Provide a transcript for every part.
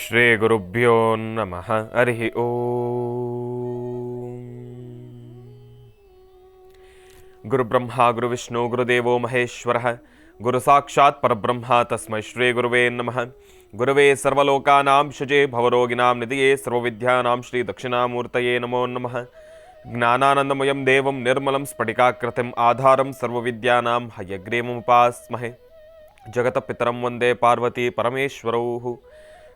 ಶ್ರೀ ಗುರುಭ್ಯೋ ನಮಃ. ಹರಿ ಓಂ. ಗುರುಬ್ರಹ್ಮ ಗುರುವಿಷ್ಣು ಗುರುದೇವೋ ಮಹೇಶ್ವರ ಗುರು ಸಾಕ್ಷಾತ್ ಪರಬ್ರಹ್ಮ ತಸ್ಮೈ ಶ್ರೀ ಗುರುವೇ ನಮಃ. ಗುರುವೇ ಸರ್ವಲೋಕಾನಾಂ ಶುಜೇ ಭವರೋಗಿನಾಂ ನಿಧಿಯೇ ಸರ್ವವಿದ್ಯಾನಾಂ ಶ್ರೀ ದಕ್ಷಿಣಾಮೂರ್ತಯೇ ನಮೋ ನಮಃ. ಜ್ಞಾನಾನಂದಮಯಂ ದೇವಂ ನಿರ್ಮಲಂ ಸ್ಫಟಿಕಾಕೃತಿಂ ಆಧಾರಂ ಸರ್ವವಿದ್ಯಾನಾಂ ಹಯಗ್ರೀವముపాస్మహే. ಜಗತಪಿತರಂ ವಂದೇ ಪಾರ್ವತಿ ಪರಮೇಶ್ವರೌ.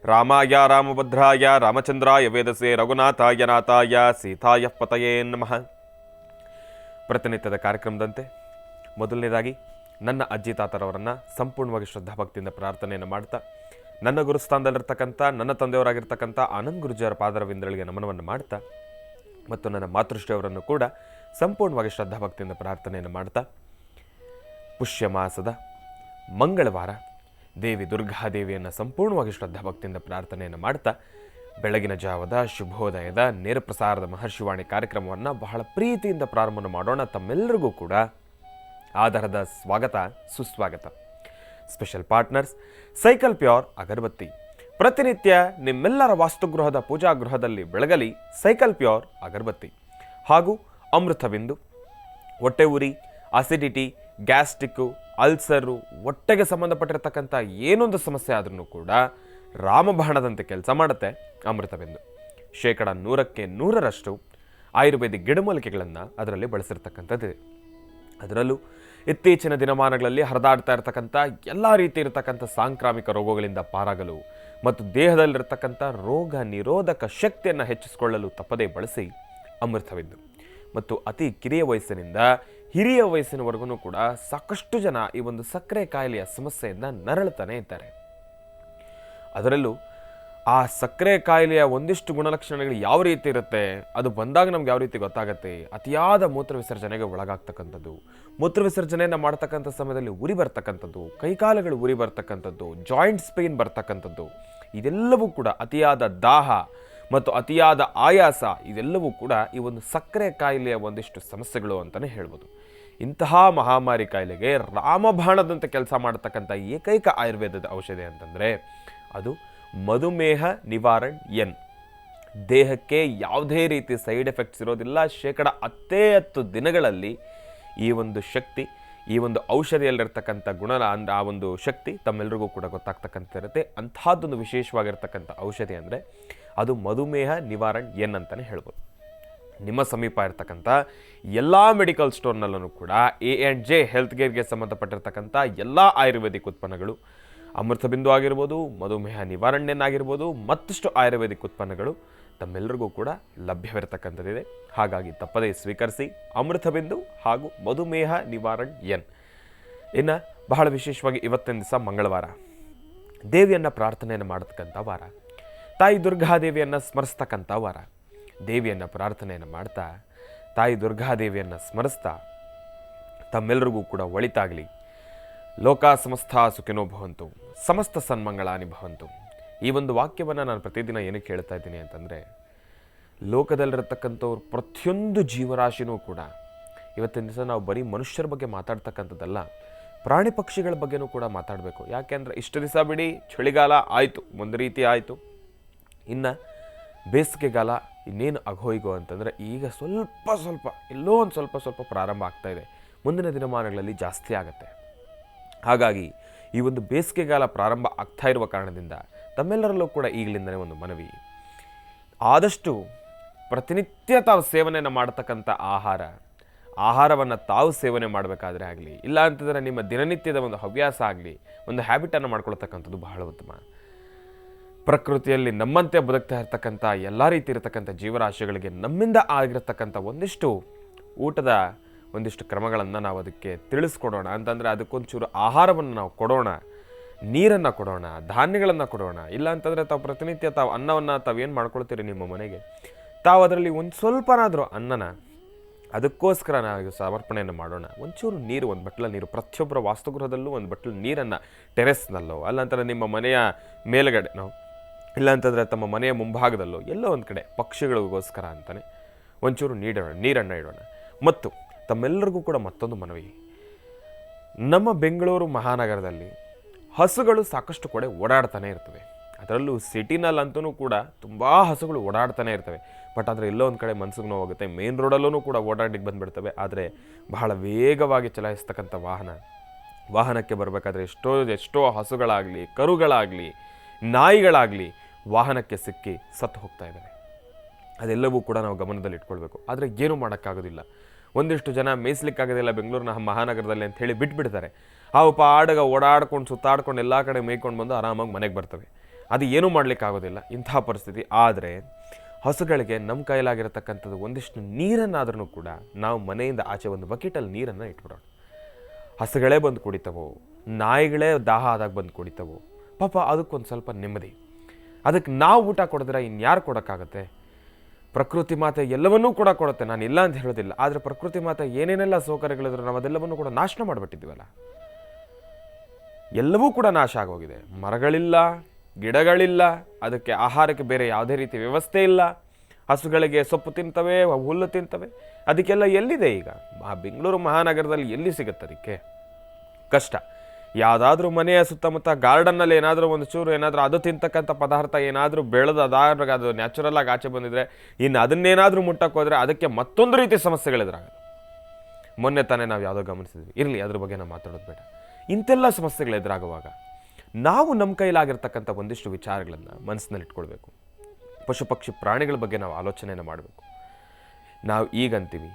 ರಾಮಾಯ ರಾಮಭದ್ರಾಯ ರಾಮಚಂದ್ರಾಯ ವೇದಸೆ ರಘುನಾಥಾಯ ನಾಥಾಯ ಸೀತಾಯ ಪತಯೇ ನಮಃ. ಪ್ರತಿನಿತ್ಯದ ಕಾರ್ಯಕ್ರಮದಂತೆ ಮೊದಲನೇದಾಗಿ ನನ್ನ ಅಜ್ಜಿ ತಾತರವರನ್ನು ಸಂಪೂರ್ಣವಾಗಿ ಶ್ರದ್ಧಾಭಕ್ತಿಯಿಂದ ಪ್ರಾರ್ಥನೆಯನ್ನು ಮಾಡ್ತಾ, ನನ್ನ ಗುರುಸ್ಥಾನದಲ್ಲಿರ್ತಕ್ಕಂಥ ನನ್ನ ತಂದೆಯವರಾಗಿರ್ತಕ್ಕಂಥ ಆನಂದ್ ಗುರುಜಿಯವರ ಪಾದರವಿಂದಗಳಿಗೆ ನಮನವನ್ನು ಮಾಡ್ತಾ, ಮತ್ತು ನನ್ನ ಮಾತೃಶ್ರೀಯವರನ್ನು ಕೂಡ ಸಂಪೂರ್ಣವಾಗಿ ಶ್ರದ್ಧಾಭಕ್ತಿಯಿಂದ ಪ್ರಾರ್ಥನೆಯನ್ನು ಮಾಡ್ತಾ, ಪುಷ್ಯ ಮಾಸದ ಮಂಗಳವಾರ ದೇವಿ ದುರ್ಗಾದೇವಿಯನ್ನು ಸಂಪೂರ್ಣವಾಗಿ ಶ್ರದ್ಧಾಭಕ್ತಿಯಿಂದ ಪ್ರಾರ್ಥನೆಯನ್ನು ಮಾಡ್ತಾ, ಬೆಳಗಿನ ಜಾವದ ಶುಭೋದಯದ ನೇರ ಪ್ರಸಾರದ ಮಹರ್ಷಿವಾಣಿ ಕಾರ್ಯಕ್ರಮವನ್ನು ಬಹಳ ಪ್ರೀತಿಯಿಂದ ಪ್ರಾರಂಭ ಮಾಡೋಣ. ತಮ್ಮೆಲ್ಲರಿಗೂ ಕೂಡ ಆಧಾರದ ಸ್ವಾಗತ ಸುಸ್ವಾಗತ. ಸ್ಪೆಷಲ್ ಪಾರ್ಟ್ನರ್ಸ್ ಸೈಕಲ್ ಪ್ಯೂರ್ ಅಗರಬತ್ತಿ. ಪ್ರತಿನಿತ್ಯ ನಿಮ್ಮೆಲ್ಲರ ವಾಸ್ತುಗೃಹದ ಪೂಜಾಗೃಹದಲ್ಲಿ ಬೆಳಗಲಿ ಸೈಕಲ್ ಪ್ಯೂರ್ ಅಗರಬತ್ತಿ. ಹಾಗೂ ಅಮೃತಬಿಂದು, ಹೊಟ್ಟೆ ಉರಿ, ಅಸಿಡಿಟಿ, ಗ್ಯಾಸ್ಟ್ರಿಕ್ಕು, ಅಲ್ಸರು, ಹೊಟ್ಟೆಗೆ ಸಂಬಂಧಪಟ್ಟಿರ್ತಕ್ಕಂಥ ಏನೊಂದು ಸಮಸ್ಯೆ ಆದ್ರೂ ಕೂಡ ರಾಮಬಾಣದಂತೆ ಕೆಲಸ ಮಾಡುತ್ತೆ ಅಮೃತಬಿಂದು. 100% ಆಯುರ್ವೇದಿಕ್ ಗಿಡಮೂಲಿಕೆಗಳನ್ನು ಅದರಲ್ಲಿ ಬಳಸಿರ್ತಕ್ಕಂಥದ್ದಿದೆ. ಅದರಲ್ಲೂ ಇತ್ತೀಚಿನ ದಿನಮಾನಗಳಲ್ಲಿ ಹರಿದಾಡ್ತಾ ಇರತಕ್ಕಂಥ ಎಲ್ಲ ರೀತಿ ಇರತಕ್ಕಂಥ ಸಾಂಕ್ರಾಮಿಕ ರೋಗಗಳಿಂದ ಪಾರಾಗಲು ಮತ್ತು ದೇಹದಲ್ಲಿರ್ತಕ್ಕಂಥ ರೋಗ ನಿರೋಧಕ ಶಕ್ತಿಯನ್ನು ಹೆಚ್ಚಿಸಿಕೊಳ್ಳಲು ತಪ್ಪದೇ ಬಳಸಿ ಅಮೃತಬಿಂದು. ಮತ್ತು ಅತಿ ಕಿರಿಯ ವಯಸ್ಸಿನಿಂದ ಹಿರಿಯ ವಯಸ್ಸಿನವರೆಗೂ ಕೂಡ ಸಾಕಷ್ಟು ಜನ ಈ ಒಂದು ಸಕ್ಕರೆ ಕಾಯಿಲೆಯ ಸಮಸ್ಯೆಯಿಂದ ನರಳುತ್ತಾನೆ ಇದ್ದಾರೆ. ಅದರಲ್ಲೂ ಆ ಸಕ್ಕರೆ ಕಾಯಿಲೆಯ ಒಂದಿಷ್ಟು ಗುಣಲಕ್ಷಣಗಳು ಯಾವ ರೀತಿ ಇರುತ್ತೆ, ಅದು ಬಂದಾಗ ನಮ್ಗೆ ಯಾವ ರೀತಿ ಗೊತ್ತಾಗುತ್ತೆ. ಅತಿಯಾದ ಮೂತ್ರ ವಿಸರ್ಜನೆಗೆ ಒಳಗಾಗ್ತಕ್ಕಂಥದ್ದು, ಮೂತ್ರ ವಿಸರ್ಜನೆಯನ್ನು ಮಾಡ್ತಕ್ಕಂಥ ಸಮಯದಲ್ಲಿ ಉರಿ ಬರ್ತಕ್ಕಂಥದ್ದು, ಕೈಕಾಲುಗಳು ಉರಿ ಬರ್ತಕ್ಕಂಥದ್ದು, ಜಾಯಿಂಟ್ಸ್ ಪೇನ್ ಬರ್ತಕ್ಕಂಥದ್ದು, ಇದೆಲ್ಲವೂ ಕೂಡ ಅತಿಯಾದ ದಾಹ ಮತ್ತು ಅತಿಯಾದ ಆಯಾಸ, ಇದೆಲ್ಲವೂ ಕೂಡ ಈ ಒಂದು ಸಕ್ಕರೆ ಕಾಯಿಲೆಯ ಒಂದಿಷ್ಟು ಸಮಸ್ಯೆಗಳು ಅಂತಲೇ ಹೇಳ್ಬೋದು. ಇಂತಹ ಮಹಾಮಾರಿ ಕಾಯಿಲೆಗೆ ರಾಮಬಾಣದಂತೆ ಕೆಲಸ ಮಾಡತಕ್ಕಂಥ ಏಕೈಕ ಆಯುರ್ವೇದದ ಔಷಧಿ ಅಂತಂದರೆ ಅದು ಮಧುಮೇಹ ನಿವಾರಣ್ ಎನ್. ದೇಹಕ್ಕೆ ಯಾವುದೇ ರೀತಿ ಸೈಡ್ ಎಫೆಕ್ಟ್ಸ್ ಇರೋದಿಲ್ಲ. 10 ದಿನಗಳಲ್ಲಿ ಈ ಒಂದು ಶಕ್ತಿ, ಈ ಒಂದು ಔಷಧಿಯಲ್ಲಿರ್ತಕ್ಕಂಥ ಗುಣ ಅಂದರೆ ಆ ಒಂದು ಶಕ್ತಿ ತಮ್ಮೆಲ್ಲರಿಗೂ ಕೂಡ ಗೊತ್ತಾಗ್ತಕ್ಕಂಥ ಇರುತ್ತೆ. ಅಂಥದ್ದೊಂದು ವಿಶೇಷವಾಗಿರ್ತಕ್ಕಂಥ ಔಷಧಿ ಅಂದರೆ ಅದು ಮಧುಮೇಹ ನಿವಾರಣ್ ಎನ್ ಅಂತಲೇ ಹೇಳ್ಬೋದು. ನಿಮ್ಮ ಸಮೀಪ ಇರ್ತಕ್ಕಂಥ ಎಲ್ಲ ಮೆಡಿಕಲ್ ಸ್ಟೋರ್ನಲ್ಲೂ ಕೂಡ A&J ಹೆಲ್ತ್ ಕೇರ್ಗೆ ಸಂಬಂಧಪಟ್ಟಿರ್ತಕ್ಕಂಥ ಎಲ್ಲ ಆಯುರ್ವೇದಿಕ್ ಉತ್ಪನ್ನಗಳು, ಅಮೃತಬಿಂದು ಆಗಿರ್ಬೋದು, ಮಧುಮೇಹ ನಿವಾರಣೆನ್ ಆಗಿರ್ಬೋದು, ಮತ್ತಷ್ಟು ಆಯುರ್ವೇದಿಕ್ ಉತ್ಪನ್ನಗಳು ತಮ್ಮೆಲ್ಲರಿಗೂ ಕೂಡ ಲಭ್ಯವಿರತಕ್ಕಂಥದ್ದಿದೆ. ಹಾಗಾಗಿ ತಪ್ಪದೇ ಸ್ವೀಕರಿಸಿ ಅಮೃತಬಿಂದು ಹಾಗೂ ಮಧುಮೇಹ ನಿವಾರಣ್ ಎನ್. ಇನ್ನು ಬಹಳ ವಿಶೇಷವಾಗಿ ಇವತ್ತಿನ ದಿವಸ ಮಂಗಳವಾರ, ದೇವಿಯನ್ನು ಪ್ರಾರ್ಥನೆಯನ್ನು ಮಾಡತಕ್ಕಂಥ ವಾರ, ತಾಯಿ ದುರ್ಗಾದೇವಿಯನ್ನು ಸ್ಮರಿಸ್ತಕ್ಕಂಥ ವಾರ. ದೇವಿಯನ್ನು ಪ್ರಾರ್ಥನೆಯನ್ನು ಮಾಡ್ತಾ, ತಾಯಿ ದುರ್ಗಾದೇವಿಯನ್ನು ಸ್ಮರಿಸ್ತಾ ತಮ್ಮೆಲ್ಲರಿಗೂ ಕೂಡ ಒಳಿತಾಗಲಿ. ಲೋಕ ಸಮಸ್ತ ಸುಖಿನೋ ಭವಂತು, ಸಮಸ್ತ ಸನ್ಮಂಗಳಾನಿ ಭವಂತು. ಈ ಒಂದು ವಾಕ್ಯವನ್ನು ನಾನು ಪ್ರತಿದಿನ ಏನಕ್ಕೆ ಹೇಳ್ತಾ ಇದ್ದೀನಿ ಅಂತಂದರೆ, ಲೋಕದಲ್ಲಿರತಕ್ಕಂಥವ್ರು ಪ್ರತಿಯೊಂದು ಜೀವರಾಶಿನೂ ಕೂಡ ಇವತ್ತಿನ ದಿವಸ ನಾವು ಬರೀ ಮನುಷ್ಯರ ಬಗ್ಗೆ ಮಾತಾಡ್ತಕ್ಕಂಥದ್ದಲ್ಲ, ಪ್ರಾಣಿ ಪಕ್ಷಿಗಳ ಬಗ್ಗೆನೂ ಕೂಡ ಮಾತಾಡಬೇಕು. ಯಾಕೆಂದರೆ ಇಷ್ಟು ದಿವಸ ಬಿಡಿ ಚಳಿಗಾಲ ಆಯಿತು, ಒಂದು ರೀತಿ ಆಯಿತು, ಇನ್ನು ಬೇಸಿಗೆಗಾಲ ಇನ್ನೇನು ಅಗೋಯ್ಗೋ ಅಂತಂದರೆ ಈಗ ಸ್ವಲ್ಪ ಎಲ್ಲೋ ಒಂದು ಸ್ವಲ್ಪ ಪ್ರಾರಂಭ ಆಗ್ತಾ ಇದೆ. ಮುಂದಿನ ದಿನಮಾನಗಳಲ್ಲಿ ಜಾಸ್ತಿ ಆಗುತ್ತೆ. ಹಾಗಾಗಿ ಈ ಒಂದು ಬೇಸಿಗೆಗಾಲ ಪ್ರಾರಂಭ ಆಗ್ತಾ ಇರುವ ಕಾರಣದಿಂದ ತಮ್ಮೆಲ್ಲರಲ್ಲೂ ಕೂಡ ಈಗಲಿಂದಲೇ ಒಂದು ಮನವಿ, ಆದಷ್ಟು ಪ್ರತಿನಿತ್ಯ ತಾವು ಸೇವನೆಯನ್ನು ಮಾಡತಕ್ಕಂಥ ಆಹಾರವನ್ನು ತಾವು ಸೇವನೆ ಮಾಡಬೇಕಾದ್ರೆ ಆಗಲಿ, ಇಲ್ಲ ಅಂತಂದರೆ ನಿಮ್ಮ ದಿನನಿತ್ಯದ ಒಂದು ಹವ್ಯಾಸ ಆಗಲಿ, ಒಂದು ಹ್ಯಾಬಿಟನ್ನು ಮಾಡ್ಕೊಳ್ತಕ್ಕಂಥದ್ದು ಬಹಳ ಉತ್ತಮ. ಪ್ರಕೃತಿಯಲ್ಲಿ ನಮ್ಮಂತೆ ಬದುಕ್ತಾ ಇರ್ತಕ್ಕಂಥ ಎಲ್ಲ ರೀತಿ ಇರತಕ್ಕಂಥ ಜೀವರಾಶಿಗಳಿಗೆ ನಮ್ಮಿಂದ ಆಗಿರತಕ್ಕಂಥ ಒಂದಿಷ್ಟು ಊಟದ ಒಂದಿಷ್ಟು ಕ್ರಮಗಳನ್ನು ನಾವು ಅದಕ್ಕೆ ತಿಳಿಸ್ಕೊಡೋಣ. ಅಂತಂದರೆ ಅದಕ್ಕೊಂಚೂರು ಆಹಾರವನ್ನು ನಾವು ಕೊಡೋಣ, ನೀರನ್ನು ಕೊಡೋಣ, ಧಾನ್ಯಗಳನ್ನು ಕೊಡೋಣ. ಇಲ್ಲ ಅಂತಂದರೆ ತಾವು ಪ್ರತಿನಿತ್ಯ ತಾವು ಅನ್ನವನ್ನು ತಾವೇನು ಮಾಡ್ಕೊಳ್ತೀರಿ ನಿಮ್ಮ ಮನೆಗೆ, ತಾವು ಅದರಲ್ಲಿ ಒಂದು ಸ್ವಲ್ಪನಾದರೂ ಅನ್ನನ ಅದಕ್ಕೋಸ್ಕರ ನಾವು ಸಮರ್ಪಣೆಯನ್ನು ಮಾಡೋಣ. ಒಂಚೂರು ನೀರು, ಒಂದು ಬಟ್ಲ ನೀರು, ಪ್ರತಿಯೊಬ್ಬರ ವಾಸ್ತುಗೃಹದಲ್ಲೂ ಒಂದು ಬಟ್ಲು ನೀರನ್ನು ಟೆರೆಸ್ನಲ್ಲೋ, ಅಲ್ಲಂತಾರೆ ನಿಮ್ಮ ಮನೆಯ ಮೇಲುಗಡೆನೋ, ಇಲ್ಲಾಂತಂದರೆ ತಮ್ಮ ಮನೆಯ ಮುಂಭಾಗದಲ್ಲೋ ಎಲ್ಲೋ ಒಂದು ಕಡೆ ಪಕ್ಷಿಗಳಿಗೋಸ್ಕರ ಅಂತಲೇ ಒಂಚೂರು ನೀರನ್ನು ಇಡೋಣ. ಮತ್ತು ತಮ್ಮೆಲ್ಲರಿಗೂ ಕೂಡ ಮತ್ತೊಂದು ಮನವಿ, ನಮ್ಮ ಬೆಂಗಳೂರು ಮಹಾನಗರದಲ್ಲಿ ಹಸುಗಳು ಸಾಕಷ್ಟು ಕಡೆ ಓಡಾಡ್ತಾನೆ ಇರ್ತವೆ. ಅದರಲ್ಲೂ ಸಿಟಿನಲ್ಲಂತೂ ಕೂಡ ತುಂಬ ಹಸುಗಳು ಓಡಾಡ್ತಾನೆ ಇರ್ತವೆ. ಬಟ್ ಆದರೆ ಎಲ್ಲೋ ಒಂದು ಕಡೆ ಮನ್ಸಿಗೆ ನೋವಾಗುತ್ತೆ. ಮೇನ್ ರೋಡಲ್ಲೂ ಕೂಡ ಓಡಾಡಿಗೆ ಬಂದುಬಿಡ್ತವೆ. ಆದರೆ ಬಹಳ ವೇಗವಾಗಿ ಚಲಾಯಿಸ್ತಕ್ಕಂಥ ವಾಹನಕ್ಕೆ ಬರಬೇಕಾದ್ರೆ ಎಷ್ಟೋ ಹಸುಗಳಾಗಲಿ, ಕರುಗಳಾಗಲಿ, ನಾಯಿಗಳಾಗಲಿ ವಾಹನಕ್ಕೆ ಸಿಕ್ಕಿ ಸತ್ತು ಹೋಗ್ತಾ ಇದ್ದಾವೆ. ಅದೆಲ್ಲವೂ ಕೂಡ ನಾವು ಗಮನದಲ್ಲಿ ಇಟ್ಕೊಳ್ಬೇಕು. ಆದರೆ ಏನೂ ಮಾಡೋಕ್ಕಾಗೋದಿಲ್ಲ. ಒಂದಿಷ್ಟು ಜನ ಮೇಯಿಸ್ಲಿಕ್ಕಾಗೋದಿಲ್ಲ ಬೆಂಗಳೂರಿನ ಮಹಾನಗರದಲ್ಲಿ ಅಂತ ಹೇಳಿ ಬಿಟ್ಬಿಡ್ತಾರೆ. ಆ ಆಡಗ ಓಡಾಡ್ಕೊಂಡು ಸುತ್ತಾಡ್ಕೊಂಡು ಎಲ್ಲ ಕಡೆ ಮೇಯ್ಕೊಂಡು ಬಂದು ಆರಾಮಾಗಿ ಮನೆಗೆ ಬರ್ತವೆ. ಅದು ಏನೂ ಮಾಡಲಿಕ್ಕಾಗೋದಿಲ್ಲ ಇಂಥ ಪರಿಸ್ಥಿತಿ. ಆದರೆ ಹಸುಗಳಿಗೆ ನಮ್ಮ ಕೈಲಾಗಿರತಕ್ಕಂಥದ್ದು ಒಂದಿಷ್ಟು ನೀರನ್ನಾದ್ರೂ ಕೂಡ ನಾವು ಮನೆಯಿಂದ ಆಚೆ ಒಂದು ಬಕೆಟಲ್ಲಿ ನೀರನ್ನು ಇಟ್ಬಿಡೋಣ. ಹಸುಗಳೇ ಬಂದು ಕುಡಿತವೋ, ನಾಯಿಗಳೇ ದಾಹ ಆದಾಗ ಬಂದು ಕುಡಿತವೋ, ಪಾಪ ಅದಕ್ಕೊಂದು ಸ್ವಲ್ಪ ನೆಮ್ಮದಿ. ಅದಕ್ಕೆ ನಾವು ಊಟ ಕೊಡಿದ್ರೆ ಇನ್ಯಾರು ಕೊಡೋಕ್ಕಾಗತ್ತೆ? ಪ್ರಕೃತಿ ಮಾತೆ ಎಲ್ಲವನ್ನೂ ಕೂಡ ಕೊಡುತ್ತೆ, ನಾನು ಇಲ್ಲ ಅಂತ ಹೇಳೋದಿಲ್ಲ. ಆದರೆ ಪ್ರಕೃತಿ ಮಾತೆ ಏನೇನೆಲ್ಲ ಸೌಕರ್ಯಗಳಿದ್ರು ನಾವು ಅದೆಲ್ಲವನ್ನೂ ಕೂಡ ನಾಶ ಮಾಡಿಬಿಟ್ಟಿದ್ದೀವಲ್ಲ. ಎಲ್ಲವೂ ಕೂಡ ನಾಶ ಆಗೋಗಿದೆ. ಮರಗಳಿಲ್ಲ, ಗಿಡಗಳಿಲ್ಲ, ಅದಕ್ಕೆ ಆಹಾರಕ್ಕೆ ಬೇರೆ ಯಾವುದೇ ರೀತಿ ವ್ಯವಸ್ಥೆ ಇಲ್ಲ. ಹಸುಗಳಿಗೆ ಸೊಪ್ಪು ತಿಂತವೆ, ಹುಲ್ಲು ತಿಂತವೆ. ಅದಕ್ಕೆಲ್ಲ ಎಲ್ಲಿದೆ ಈಗ? ಆ ಬೆಂಗಳೂರು ಮಹಾನಗರದಲ್ಲಿ ಎಲ್ಲಿ ಸಿಗುತ್ತೆ? ಅದಕ್ಕೆ ಕಷ್ಟ. ಯಾವುದಾದ್ರೂ ಮನೆಯ ಸುತ್ತಮುತ್ತ ಗಾರ್ಡನ್ನಲ್ಲಿ ಏನಾದರೂ ಒಂದು ಚೂರು ಏನಾದರೂ ಅದು ತಿಂತಕ್ಕಂಥ ಪದಾರ್ಥ ಏನಾದರೂ ಬೆಳೆದಾಗ ಅದು ನ್ಯಾಚುರಲ್ ಆಗಿ ಆಚೆ ಬಂದಿದ್ರೆ, ಇನ್ನು ಅದನ್ನೇನಾದರೂ ಮುಟ್ಟಕ್ಕೆ ಹೋದರೆ ಅದಕ್ಕೆ ಮತ್ತೊಂದು ರೀತಿ ಸಮಸ್ಯೆಗಳಿದ್ರಾಗ. ಮೊನ್ನೆ ತಾನೇ ನಾವು ಯಾವುದೋ ಗಮನಿಸಿದ್ವಿ. ಇರಲಿ, ಅದ್ರ ಬಗ್ಗೆ ನಾವು ಮಾತಾಡೋದು ಬೇಡ. ಇಂತೆಲ್ಲ ಸಮಸ್ಯೆಗಳು ಎದುರಾಗುವಾಗ ನಾವು ನಮ್ಮ ಕೈಲಾಗಿರ್ತಕ್ಕಂಥ ಒಂದಿಷ್ಟು ವಿಚಾರಗಳನ್ನು ಮನಸ್ಸಿನಲ್ಲಿ ಇಟ್ಕೊಳ್ಬೇಕು. ಪಶು ಪಕ್ಷಿ ಪ್ರಾಣಿಗಳ ಬಗ್ಗೆ ನಾವು ಆಲೋಚನೆಯನ್ನು ಮಾಡಬೇಕು. ನಾವು ಈಗಂತೀವಿ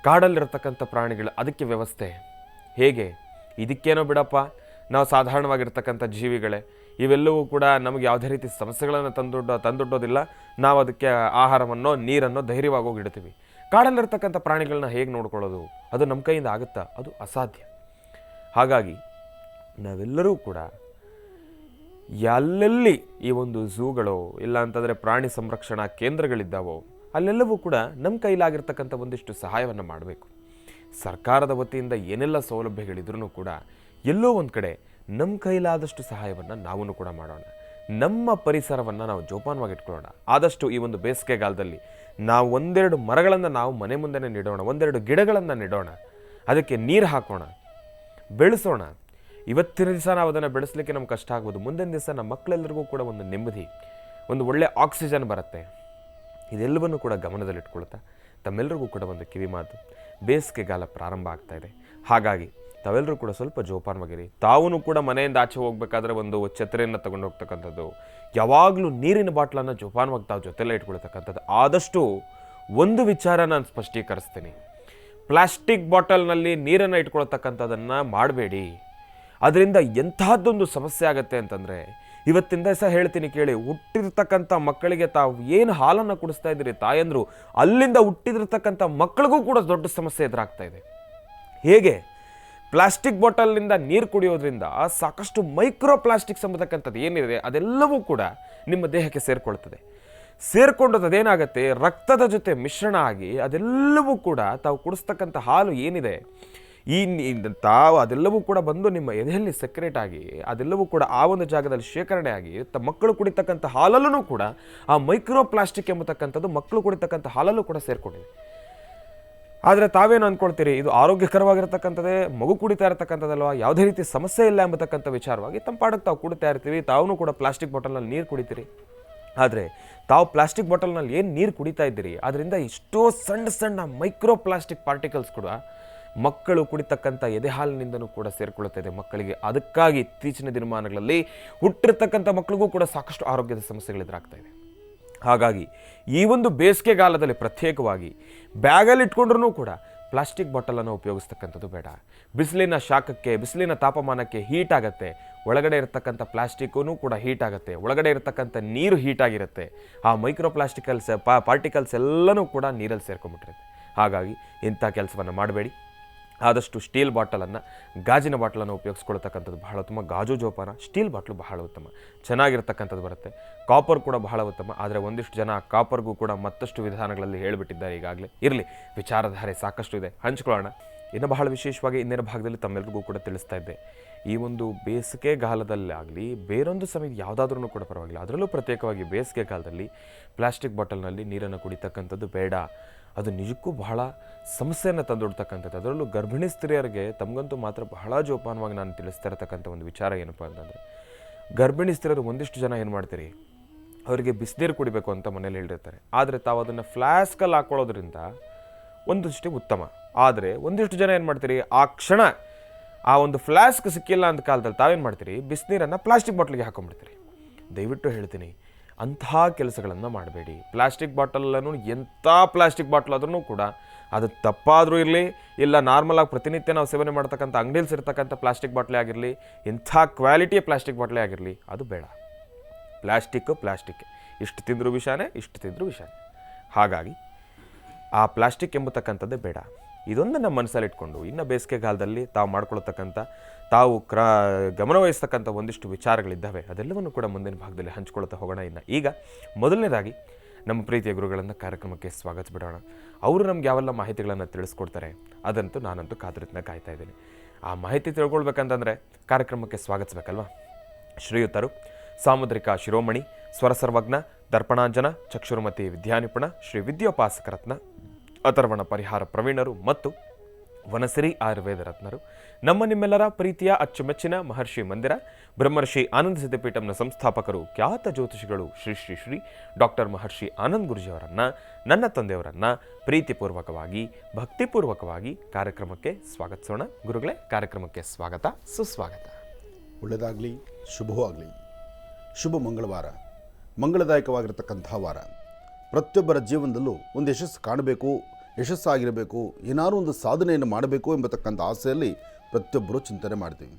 ಕಾಡಲ್ಲಿರ್ತಕ್ಕಂಥ ಪ್ರಾಣಿಗಳು, ಅದಕ್ಕೆ ವ್ಯವಸ್ಥೆ ಹೇಗೆ? ಇದಕ್ಕೇನೋ ಬಿಡಪ್ಪ, ನಾವು ಸಾಧಾರಣವಾಗಿರ್ತಕ್ಕಂಥ ಜೀವಿಗಳೇ, ಇವೆಲ್ಲವೂ ಕೂಡ ನಮಗೆ ಯಾವುದೇ ರೀತಿ ಸಮಸ್ಯೆಗಳನ್ನು ತಂದೊಡ್ಡೋದಿಲ್ಲ. ನಾವು ಅದಕ್ಕೆ ಆಹಾರವನ್ನೋ ನೀರನ್ನೋ ಧೈರ್ಯವಾಗಿ ಹೋಗಿ ಇಡ್ತೀವಿ. ಕಾಡಲ್ಲಿರ್ತಕ್ಕಂಥ ಪ್ರಾಣಿಗಳನ್ನ ಹೇಗೆ ನೋಡ್ಕೊಳ್ಳೋದು? ಅದು ನಮ್ಮ ಕೈಯಿಂದ ಆಗುತ್ತಾ? ಅದು ಅಸಾಧ್ಯ. ಹಾಗಾಗಿ ನಾವೆಲ್ಲರೂ ಕೂಡ ಎಲ್ಲೆಲ್ಲಿ ಈ ಒಂದು ಝೂಗಳು ಇಲ್ಲ ಅಂತಂದರೆ ಪ್ರಾಣಿ ಸಂರಕ್ಷಣಾ ಕೇಂದ್ರಗಳಿದ್ದಾವೋ ಅಲ್ಲೆಲ್ಲವೂ ಕೂಡ ನಮ್ಮ ಕೈಲಾಗಿರ್ತಕ್ಕಂಥ ಒಂದಿಷ್ಟು ಸಹಾಯವನ್ನು ಮಾಡಬೇಕು. ಸರ್ಕಾರದ ವತಿಯಿಂದ ಏನೆಲ್ಲ ಸೌಲಭ್ಯಗಳಿದ್ರೂ ಕೂಡ ಎಲ್ಲೋ ಒಂದು ಕಡೆ ನಮ್ಮ ಕೈಲಾದಷ್ಟು ಸಹಾಯವನ್ನು ನಾವೂ ಕೂಡ ಮಾಡೋಣ. ನಮ್ಮ ಪರಿಸರವನ್ನು ನಾವು ಜೋಪಾನವಾಗಿ ಇಟ್ಕೊಳ್ಳೋಣ. ಆದಷ್ಟು ಈ ಒಂದು ಬೇಸಿಗೆಗಾಲದಲ್ಲಿ ನಾವು ಒಂದೆರಡು ಮರಗಳನ್ನು ನಾವು ಮನೆ ಮುಂದೆನೇ ನೆಡೋಣ, ಒಂದೆರಡು ಗಿಡಗಳನ್ನು ನೆಡೋಣ, ಅದಕ್ಕೆ ನೀರು ಹಾಕೋಣ, ಬೆಳೆಸೋಣ. ಇವತ್ತಿನ ದಿವಸ ನಾವು ಅದನ್ನು ಬೆಳೆಸಲಿಕ್ಕೆ ನಮ್ಗೆ ಕಷ್ಟ ಆಗ್ಬೋದು. ಮುಂದಿನ ದಿವಸ ನಮ್ಮ ಮಕ್ಕಳೆಲ್ಲರಿಗೂ ಕೂಡ ಒಂದು ನೆಮ್ಮದಿ, ಒಂದು ಒಳ್ಳೆ ಆಕ್ಸಿಜನ್ ಬರುತ್ತೆ. ಇದೆಲ್ಲವನ್ನು ಕೂಡ ಗಮನದಲ್ಲಿಟ್ಕೊಳ್ತಾ ತಮ್ಮೆಲ್ಲರಿಗೂ ಕೂಡ ಒಂದು ಕಿವಿ ಮಾತು, ಬೇಸಿಗೆಗಾಲ ಪ್ರಾರಂಭ ಆಗ್ತಾ ಇದೆ. ಹಾಗಾಗಿ ತಾವೆಲ್ಲರೂ ಕೂಡ ಸ್ವಲ್ಪ ಜೋಪಾನವಾಗಿರಿ. ತಾವೂ ಕೂಡ ಮನೆಯಿಂದ ಆಚೆ ಹೋಗ್ಬೇಕಾದ್ರೆ ಒಂದು ಛತ್ರಿಯನ್ನು ತಗೊಂಡು ಹೋಗ್ತಕ್ಕಂಥದ್ದು, ಯಾವಾಗಲೂ ನೀರಿನ ಬಾಟ್ಲನ್ನು ಜೋಪಾನವಾಗಿ ತಾವು ಜೊತೆಲೇ ಇಟ್ಕೊಳ್ತಕ್ಕಂಥದ್ದು. ಆದಷ್ಟು ಒಂದು ವಿಚಾರ ನಾನು ಸ್ಪಷ್ಟೀಕರಿಸ್ತೀನಿ, ಪ್ಲಾಸ್ಟಿಕ್ ಬಾಟಲ್ನಲ್ಲಿ ನೀರನ್ನು ಇಟ್ಕೊಳ್ತಕ್ಕಂಥದ್ದನ್ನು ಮಾಡಬೇಡಿ. ಅದರಿಂದ ಎಂಥದ್ದೊಂದು ಸಮಸ್ಯೆ ಆಗುತ್ತೆ ಅಂತಂದರೆ, ಇವತ್ತಿನ ದಿವಸ ಹೇಳ್ತೀನಿ ಕೇಳಿ, ಹುಟ್ಟಿರ್ತಕ್ಕಂಥ ಮಕ್ಕಳಿಗೆ ತಾವು ಏನು ಹಾಲನ್ನು ಕುಡಿಸ್ತಾ ಇದ್ದೀರಿ ತಾಯಂದರು, ಅಲ್ಲಿಂದ ಹುಟ್ಟಿದಿರ್ತಕ್ಕಂಥ ಮಕ್ಕಳಿಗೂ ಕೂಡ ದೊಡ್ಡ ಸಮಸ್ಯೆ ಎದುರಾಗ್ತಾ ಇದೆ. ಹೇಗೆ? ಪ್ಲಾಸ್ಟಿಕ್ ಬಾಟಲ್ನಿಂದ ನೀರು ಕುಡಿಯೋದ್ರಿಂದ ಸಾಕಷ್ಟು ಮೈಕ್ರೋ ಪ್ಲಾಸ್ಟಿಕ್ಸ್ ಎಂಬತಕ್ಕಂಥದ್ದು ಏನಿದೆ ಅದೆಲ್ಲವೂ ಕೂಡ ನಿಮ್ಮ ದೇಹಕ್ಕೆ ಸೇರಿಕೊಂಡದ್ದು ಅದೇನಾಗುತ್ತೆ, ರಕ್ತದ ಜೊತೆ ಮಿಶ್ರಣ ಆಗಿ ಅದೆಲ್ಲವೂ ಕೂಡ ತಾವು ಕುಡಿಸ್ತಕ್ಕಂಥ ಹಾಲು ಏನಿದೆ ತಾವು ಅದೆಲ್ಲವೂ ಕೂಡ ಬಂದು ನಿಮ್ಮ ಎದೆಯಲ್ಲಿ ಸೆಕ್ರೇಟ್ ಆಗಿ ಅದೆಲ್ಲವೂ ಕೂಡ ಆ ಒಂದು ಜಾಗದಲ್ಲಿ ಶೇಖರಣೆ ಆಗಿ ಮಕ್ಕಳು ಕುಡಿತಕ್ಕಂಥ ಹಾಲಲ್ಲೂ ಕೂಡ ಆ ಮೈಕ್ರೋ ಪ್ಲಾಸ್ಟಿಕ್ ಎಂಬತಕ್ಕಂಥದ್ದು ಮಕ್ಕಳು ಕುಡಿತಕ್ಕಂಥ ಹಾಲಲ್ಲೂ ಕೂಡ ಸೇರಿಕೊಂಡಿದೆ. ಆದರೆ ತಾವೇನು ಅಂದ್ಕೊಳ್ತೀರಿ, ಇದು ಆರೋಗ್ಯಕರವಾಗಿರ್ತಕ್ಕಂಥದ್ದೇ, ಮಗು ಕುಡಿತಾ ಇರತಕ್ಕಂಥದ್ದಲ್ವಾ, ಯಾವುದೇ ರೀತಿ ಸಮಸ್ಯೆ ಇಲ್ಲ ಎಂಬತಕ್ಕಂಥ ವಿಚಾರವಾಗಿ ತಮ್ಮ ಪಾಡಕ್ಕೆ ತಾವು ಕುಡಿತಾ ಇರ್ತೀವಿ. ತಾವು ಕೂಡ ಪ್ಲಾಸ್ಟಿಕ್ ಬಾಟಲ್ನಲ್ಲಿ ನೀರು ಕುಡಿತೀರಿ. ಆದರೆ ತಾವು ಪ್ಲಾಸ್ಟಿಕ್ ಬಾಟಲ್ನಲ್ಲಿ ಏನು ನೀರು ಕುಡಿತಾ ಇದ್ದೀರಿ ಅದರಿಂದ ಎಷ್ಟೋ ಸಣ್ಣ ಸಣ್ಣ ಮೈಕ್ರೋ ಪ್ಲಾಸ್ಟಿಕ್ ಪಾರ್ಟಿಕಲ್ಸ್ ಕೂಡ ಮಕ್ಕಳು ಕುಡಿತಕ್ಕಂಥ ಎದೆ ಹಾಲಿನಿಂದನೂ ಕೂಡ ಸೇರಿಕೊಳ್ಳುತ್ತದೆ ಮಕ್ಕಳಿಗೆ. ಅದಕ್ಕಾಗಿ ಇತ್ತೀಚಿನ ದಿನಮಾನಗಳಲ್ಲಿ ಹುಟ್ಟಿರ್ತಕ್ಕಂಥ ಮಕ್ಕಳಿಗೂ ಕೂಡ ಸಾಕಷ್ಟು ಆರೋಗ್ಯದ ಸಮಸ್ಯೆಗಳಿದ್ರಾಗ್ತಾ ಇದೆ. ಹಾಗಾಗಿ ಈ ಒಂದು ಬೇಸಿಗೆಗಾಲದಲ್ಲಿ ಪ್ರತ್ಯೇಕವಾಗಿ ಬ್ಯಾಗಲ್ಲಿ ಇಟ್ಕೊಂಡ್ರೂ ಕೂಡ ಪ್ಲಾಸ್ಟಿಕ್ ಬಾಟಲನ್ನು ಉಪಯೋಗಿಸ್ತಕ್ಕಂಥದ್ದು ಬೇಡ. ಬಿಸಿಲಿನ ಶಾಖಕ್ಕೆ, ಬಿಸಿಲಿನ ತಾಪಮಾನಕ್ಕೆ ಹೀಟ್ ಆಗುತ್ತೆ. ಒಳಗಡೆ ಇರತಕ್ಕಂಥ ಪ್ಲಾಸ್ಟಿಕ್ಕೂ ಕೂಡ ಹೀಟ್ ಆಗುತ್ತೆ. ಒಳಗಡೆ ಇರತಕ್ಕಂಥ ನೀರು ಹೀಟಾಗಿರುತ್ತೆ. ಆ ಮೈಕ್ರೋ ಪಾರ್ಟಿಕಲ್ಸ್ ಎಲ್ಲನೂ ಕೂಡ ನೀರಲ್ಲಿ ಸೇರ್ಕೊಂಡ್ಬಿಟ್ಟಿರುತ್ತೆ. ಹಾಗಾಗಿ ಇಂಥ ಕೆಲಸವನ್ನು ಮಾಡಬೇಡಿ. ಆದಷ್ಟು ಸ್ಟೀಲ್ ಬಾಟಲನ್ನು, ಗಾಜಿನ ಬಾಟಲನ್ನು ಉಪಯೋಗಿಸ್ಕೊಳ್ತಕ್ಕಂಥದ್ದು ಬಹಳ ಉತ್ತಮ. ಗಾಜು ಜೋಪಾನ, ಸ್ಟೀಲ್ ಬಾಟ್ಲು ಬಹಳ ಉತ್ತಮ, ಚೆನ್ನಾಗಿರ್ತಕ್ಕಂಥದ್ದು ಬರುತ್ತೆ. ಕಾಪರ್ ಕೂಡ ಬಹಳ ಉತ್ತಮ. ಆದರೆ ಒಂದಿಷ್ಟು ಜನ ಕಾಪರ್ಗೂ ಕೂಡ ಮತ್ತಷ್ಟು ವಿಧಾನಗಳಲ್ಲಿ ಹೇಳಿಬಿಟ್ಟಿದ್ದಾರೆ ಈಗಾಗಲೇ. ಇರಲಿ, ವಿಚಾರಧಾರೆ ಸಾಕಷ್ಟು ಇದೆ, ಹಂಚ್ಕೊಳ್ಳೋಣ. ಇನ್ನು ಬಹಳ ವಿಶೇಷವಾಗಿ ಇಂದಿನ ಭಾಗದಲ್ಲಿ ತಮ್ಮೆಲ್ಲರಿಗೂ ಕೂಡ ತಿಳಿಸ್ತಾ ಇದ್ದೆ, ಈ ಒಂದು ಬೇಸಿಗೆಗಾಲದಲ್ಲಾಗಲಿ ಬೇರೊಂದು ಸಮಯ ಯಾವುದಾದ್ರೂ ಕೂಡ ಪರವಾಗಿಲ್ಲ, ಅದರಲ್ಲೂ ಪ್ರತ್ಯೇಕವಾಗಿ ಬೇಸಿಗೆಗಾಲದಲ್ಲಿ ಪ್ಲಾಸ್ಟಿಕ್ ಬಾಟಲ್ನಲ್ಲಿ ನೀರನ್ನು ಕುಡಿತಕ್ಕಂಥದ್ದು ಬೇಡ. ಅದು ನಿಜಕ್ಕೂ ಬಹಳ ಸಮಸ್ಯೆಯನ್ನು ತಂದೊಡ್ತಕ್ಕಂಥದ್ದು. ಅದರಲ್ಲೂ ಗರ್ಭಿಣಿ ಸ್ತ್ರೀಯರಿಗೆ ತಮಗಂತೂ ಮಾತ್ರ ಬಹಳ ಜೋಪಾನವಾಗಿ ನಾನು ತಿಳಿಸ್ತಾ ಇರತಕ್ಕಂಥ ಒಂದು ವಿಚಾರ ಏನಪ್ಪ ಅಂತಂದರೆ, ಗರ್ಭಿಣಿ ಸ್ತ್ರೀಯರು ಒಂದಿಷ್ಟು ಜನ ಏನು ಮಾಡ್ತೀರಿ, ಅವರಿಗೆ ಬಿಸಿನೀರು ಕುಡಿಬೇಕು ಅಂತ ಮನೇಲಿ ಹೇಳಿರ್ತಾರೆ. ಆದರೆ ತಾವು ಅದನ್ನು ಫ್ಲಾಸ್ಕಲ್ಲಿ ಹಾಕ್ಕೊಳ್ಳೋದ್ರಿಂದ ಒಂದಷ್ಟು ಉತ್ತಮ. ಆದರೆ ಒಂದಿಷ್ಟು ಜನ ಏನು ಮಾಡ್ತೀರಿ, ಆ ಕ್ಷಣ ಆ ಒಂದು ಫ್ಲಾಸ್ಕ್ ಸಿಕ್ಕಿಲ್ಲ ಅಂತ ಕಾಲದಲ್ಲಿ ತಾವೇನು ಮಾಡ್ತೀರಿ, ಬಿಸಿನೀರನ್ನು ಪ್ಲಾಸ್ಟಿಕ್ ಬಾಟ್ಲಿಗೆ ಹಾಕೊಂಡ್ಬಿಡ್ತೀರಿ. ದಯವಿಟ್ಟು ಹೇಳ್ತೀನಿ, ಅಂತಹ ಕೆಲಸಗಳನ್ನು ಮಾಡಬೇಡಿ. ಪ್ಲಾಸ್ಟಿಕ್ ಬಾಟಲನ್ನು ಎಂಥ ಪ್ಲಾಸ್ಟಿಕ್ ಬಾಟ್ಲ್ ಆದ್ರೂ ಕೂಡ ಅದು ತಪ್ಪಾದರೂ ಇರಲಿ, ಇಲ್ಲ ನಾರ್ಮಲಾಗಿ ಪ್ರತಿನಿತ್ಯ ನಾವು ಸೇವನೆ ಮಾಡ್ತಕ್ಕಂಥ ಅಂಗಡಿಯಲ್ಲಿ ಸಿರ್ತಕ್ಕಂಥ ಪ್ಲಾಸ್ಟಿಕ್ ಬಾಟ್ಲೇ ಆಗಿರಲಿ, ಎಂಥ ಕ್ವಾಲಿಟಿಯ ಪ್ಲಾಸ್ಟಿಕ್ ಬಾಟ್ಲೇ ಆಗಿರಲಿ, ಅದು ಬೇಡ. ಪ್ಲಾಸ್ಟಿಕ್ ಇಷ್ಟು ತಿಂದರೂ ವಿಷಾನೇ, ಇಷ್ಟು ತಿಂದರೂ ವಿಷಾನೇ. ಹಾಗಾಗಿ ಆ ಪ್ಲಾಸ್ಟಿಕ್ ಎಂಬತಕ್ಕಂಥದ್ದೇ ಬೇಡ. ಇದೊಂದು ನಮ್ಮ ಮನಸ್ಸಲ್ಲಿಟ್ಕೊಂಡು ಇನ್ನು ಬೇಸಿಗೆಗಾಲದಲ್ಲಿ ತಾವು ಮಾಡ್ಕೊಳ್ತಕ್ಕಂಥ, ತಾವು ಗಮನವಹಿಸ್ತಕ್ಕಂಥ ಒಂದಿಷ್ಟು ವಿಚಾರಗಳಿದ್ದಾವೆ, ಅದೆಲ್ಲವನ್ನು ಕೂಡ ಮುಂದಿನ ಭಾಗದಲ್ಲಿ ಹಂಚ್ಕೊಳ್ತಾ ಹೋಗೋಣ. ಇನ್ನು ಈಗ ಮೊದಲನೇದಾಗಿ ನಮ್ಮ ಪ್ರೀತಿಯ ಗುರುಗಳನ್ನು ಕಾರ್ಯಕ್ರಮಕ್ಕೆ ಸ್ವಾಗತಿಸಿಬಿಡೋಣ. ಅವರು ನಮ್ಗೆ ಯಾವೆಲ್ಲ ಮಾಹಿತಿಗಳನ್ನು ತಿಳಿಸ್ಕೊಡ್ತಾರೆ ಅದಂತೂ ನಾನಂತೂ ಕಾತುರದಿಂದ ಕಾಯ್ತಾ ಇದ್ದೀನಿ. ಆ ಮಾಹಿತಿ ತಿಳ್ಕೊಳ್ಬೇಕಂತಂದರೆ ಕಾರ್ಯಕ್ರಮಕ್ಕೆ ಸ್ವಾಗತಿಸಬೇಕಲ್ವ. ಶ್ರೀಯುತರು ಸಾಮುದ್ರಿಕ ಶಿರೋಮಣಿ, ಸ್ವರಸರ್ವಜ್ಞ, ದರ್ಪಣಾಂಜನ, ಚಕ್ಷುರುಮತಿ ವಿದ್ಯಾನಿಪುಣ, ಶ್ರೀ ವಿದ್ಯೋಪಾಸಕ ರತ್ನ, ಅಥರ್ವಣ ಪರಿಹಾರ ಪ್ರವೀಣರು ಮತ್ತು ವನಸಿರಿ ಆಯುರ್ವೇದ ರತ್ನರು, ನಮ್ಮ ನಿಮ್ಮೆಲ್ಲರ ಪ್ರೀತಿಯ ಅಚ್ಚುಮೆಚ್ಚಿನ ಮಹರ್ಷಿ ಮಂದಿರ ಬ್ರಹ್ಮರ್ಷಿ ಆನಂದ ಸಿದ್ಧಿಪೀಠಂನ ಸಂಸ್ಥಾಪಕರು, ಖ್ಯಾತ ಜ್ಯೋತಿಷಿಗಳು ಶ್ರೀ ಶ್ರೀ ಶ್ರೀ ಡಾಕ್ಟರ್ ಮಹರ್ಷಿ ಆನಂದ್ ಗುರುಜಿಯವರನ್ನು, ನನ್ನ ತಂದೆಯವರನ್ನು ಪ್ರೀತಿಪೂರ್ವಕವಾಗಿ ಭಕ್ತಿಪೂರ್ವಕವಾಗಿ ಕಾರ್ಯಕ್ರಮಕ್ಕೆ ಸ್ವಾಗತಿಸೋಣ. ಗುರುಗಳೇ, ಕಾರ್ಯಕ್ರಮಕ್ಕೆ ಸ್ವಾಗತ, ಸುಸ್ವಾಗತ. ಒಳ್ಳೆಯದಾಗಲಿ, ಶುಭವಾಗಲಿ. ಶುಭ ಮಂಗಳವಾರ, ಮಂಗಳದಾಯಕವಾಗಿರತಕ್ಕಂಥ ವಾರ. ಪ್ರತಿಯೊಬ್ಬರ ಜೀವನದಲ್ಲೂ ಒಂದು ಯಶಸ್ಸು ಕಾಣಬೇಕು, ಯಶಸ್ಸಾಗಿರಬೇಕು, ಏನಾದರೂ ಒಂದು ಸಾಧನೆಯನ್ನು ಮಾಡಬೇಕು ಎಂಬತಕ್ಕಂಥ ಆಸೆಯಲ್ಲಿ ಪ್ರತಿಯೊಬ್ಬರೂ ಚಿಂತನೆ ಮಾಡ್ತೀವಿ.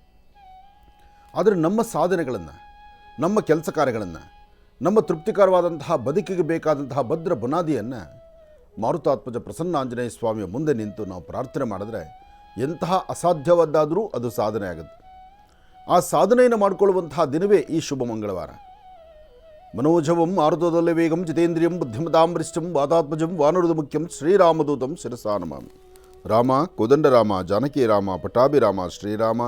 ಆದರೆ ನಮ್ಮ ಸಾಧನೆಗಳನ್ನು, ನಮ್ಮ ಕೆಲಸ ಕಾರ್ಯಗಳನ್ನು, ನಮ್ಮ ತೃಪ್ತಿಕರವಾದಂತಹ ಬದುಕಿಗೆ ಬೇಕಾದಂತಹ ಭದ್ರ ಬುನಾದಿಯನ್ನು ಮಾರುತಾತ್ಮಜ ಪ್ರಸನ್ನಾಂಜನೇಯ ಸ್ವಾಮಿಯ ಮುಂದೆ ನಿಂತು ನಾವು ಪ್ರಾರ್ಥನೆ ಮಾಡಿದ್ರೆ ಎಂತಹ ಅಸಾಧ್ಯವಾದ್ದಾದರೂ ಅದು ಸಾಧನೆ ಆಗುತ್ತೆ. ಆ ಸಾಧನೆಯನ್ನು ಮಾಡಿಕೊಳ್ಳುವಂತಹ ದಿನವೇ ಈ ಶುಭ ಮಂಗಳವಾರ. ಮನೋಜವಂ ಆರುದೋದಲ್ಲ ವೇಗಂ ಜಿತೇಂದ್ರಿಯಂ ಬುದ್ಧಿಮತಾಂಬರಿಷ್ಟಂ ವಾತಾತ್ಮಜಂ ವಾನರುದ ಮುಖ್ಯಂ ಶ್ರೀರಾಮದೂತಂ ಶಿರಸಾ ನಮಾಮಿ. ರಾಮ ಕೋದಂಡರಾಮ ಜಾನಕಿ ರಾಮ ಪಟಾಭಿರಾಮ ಶ್ರೀರಾಮ.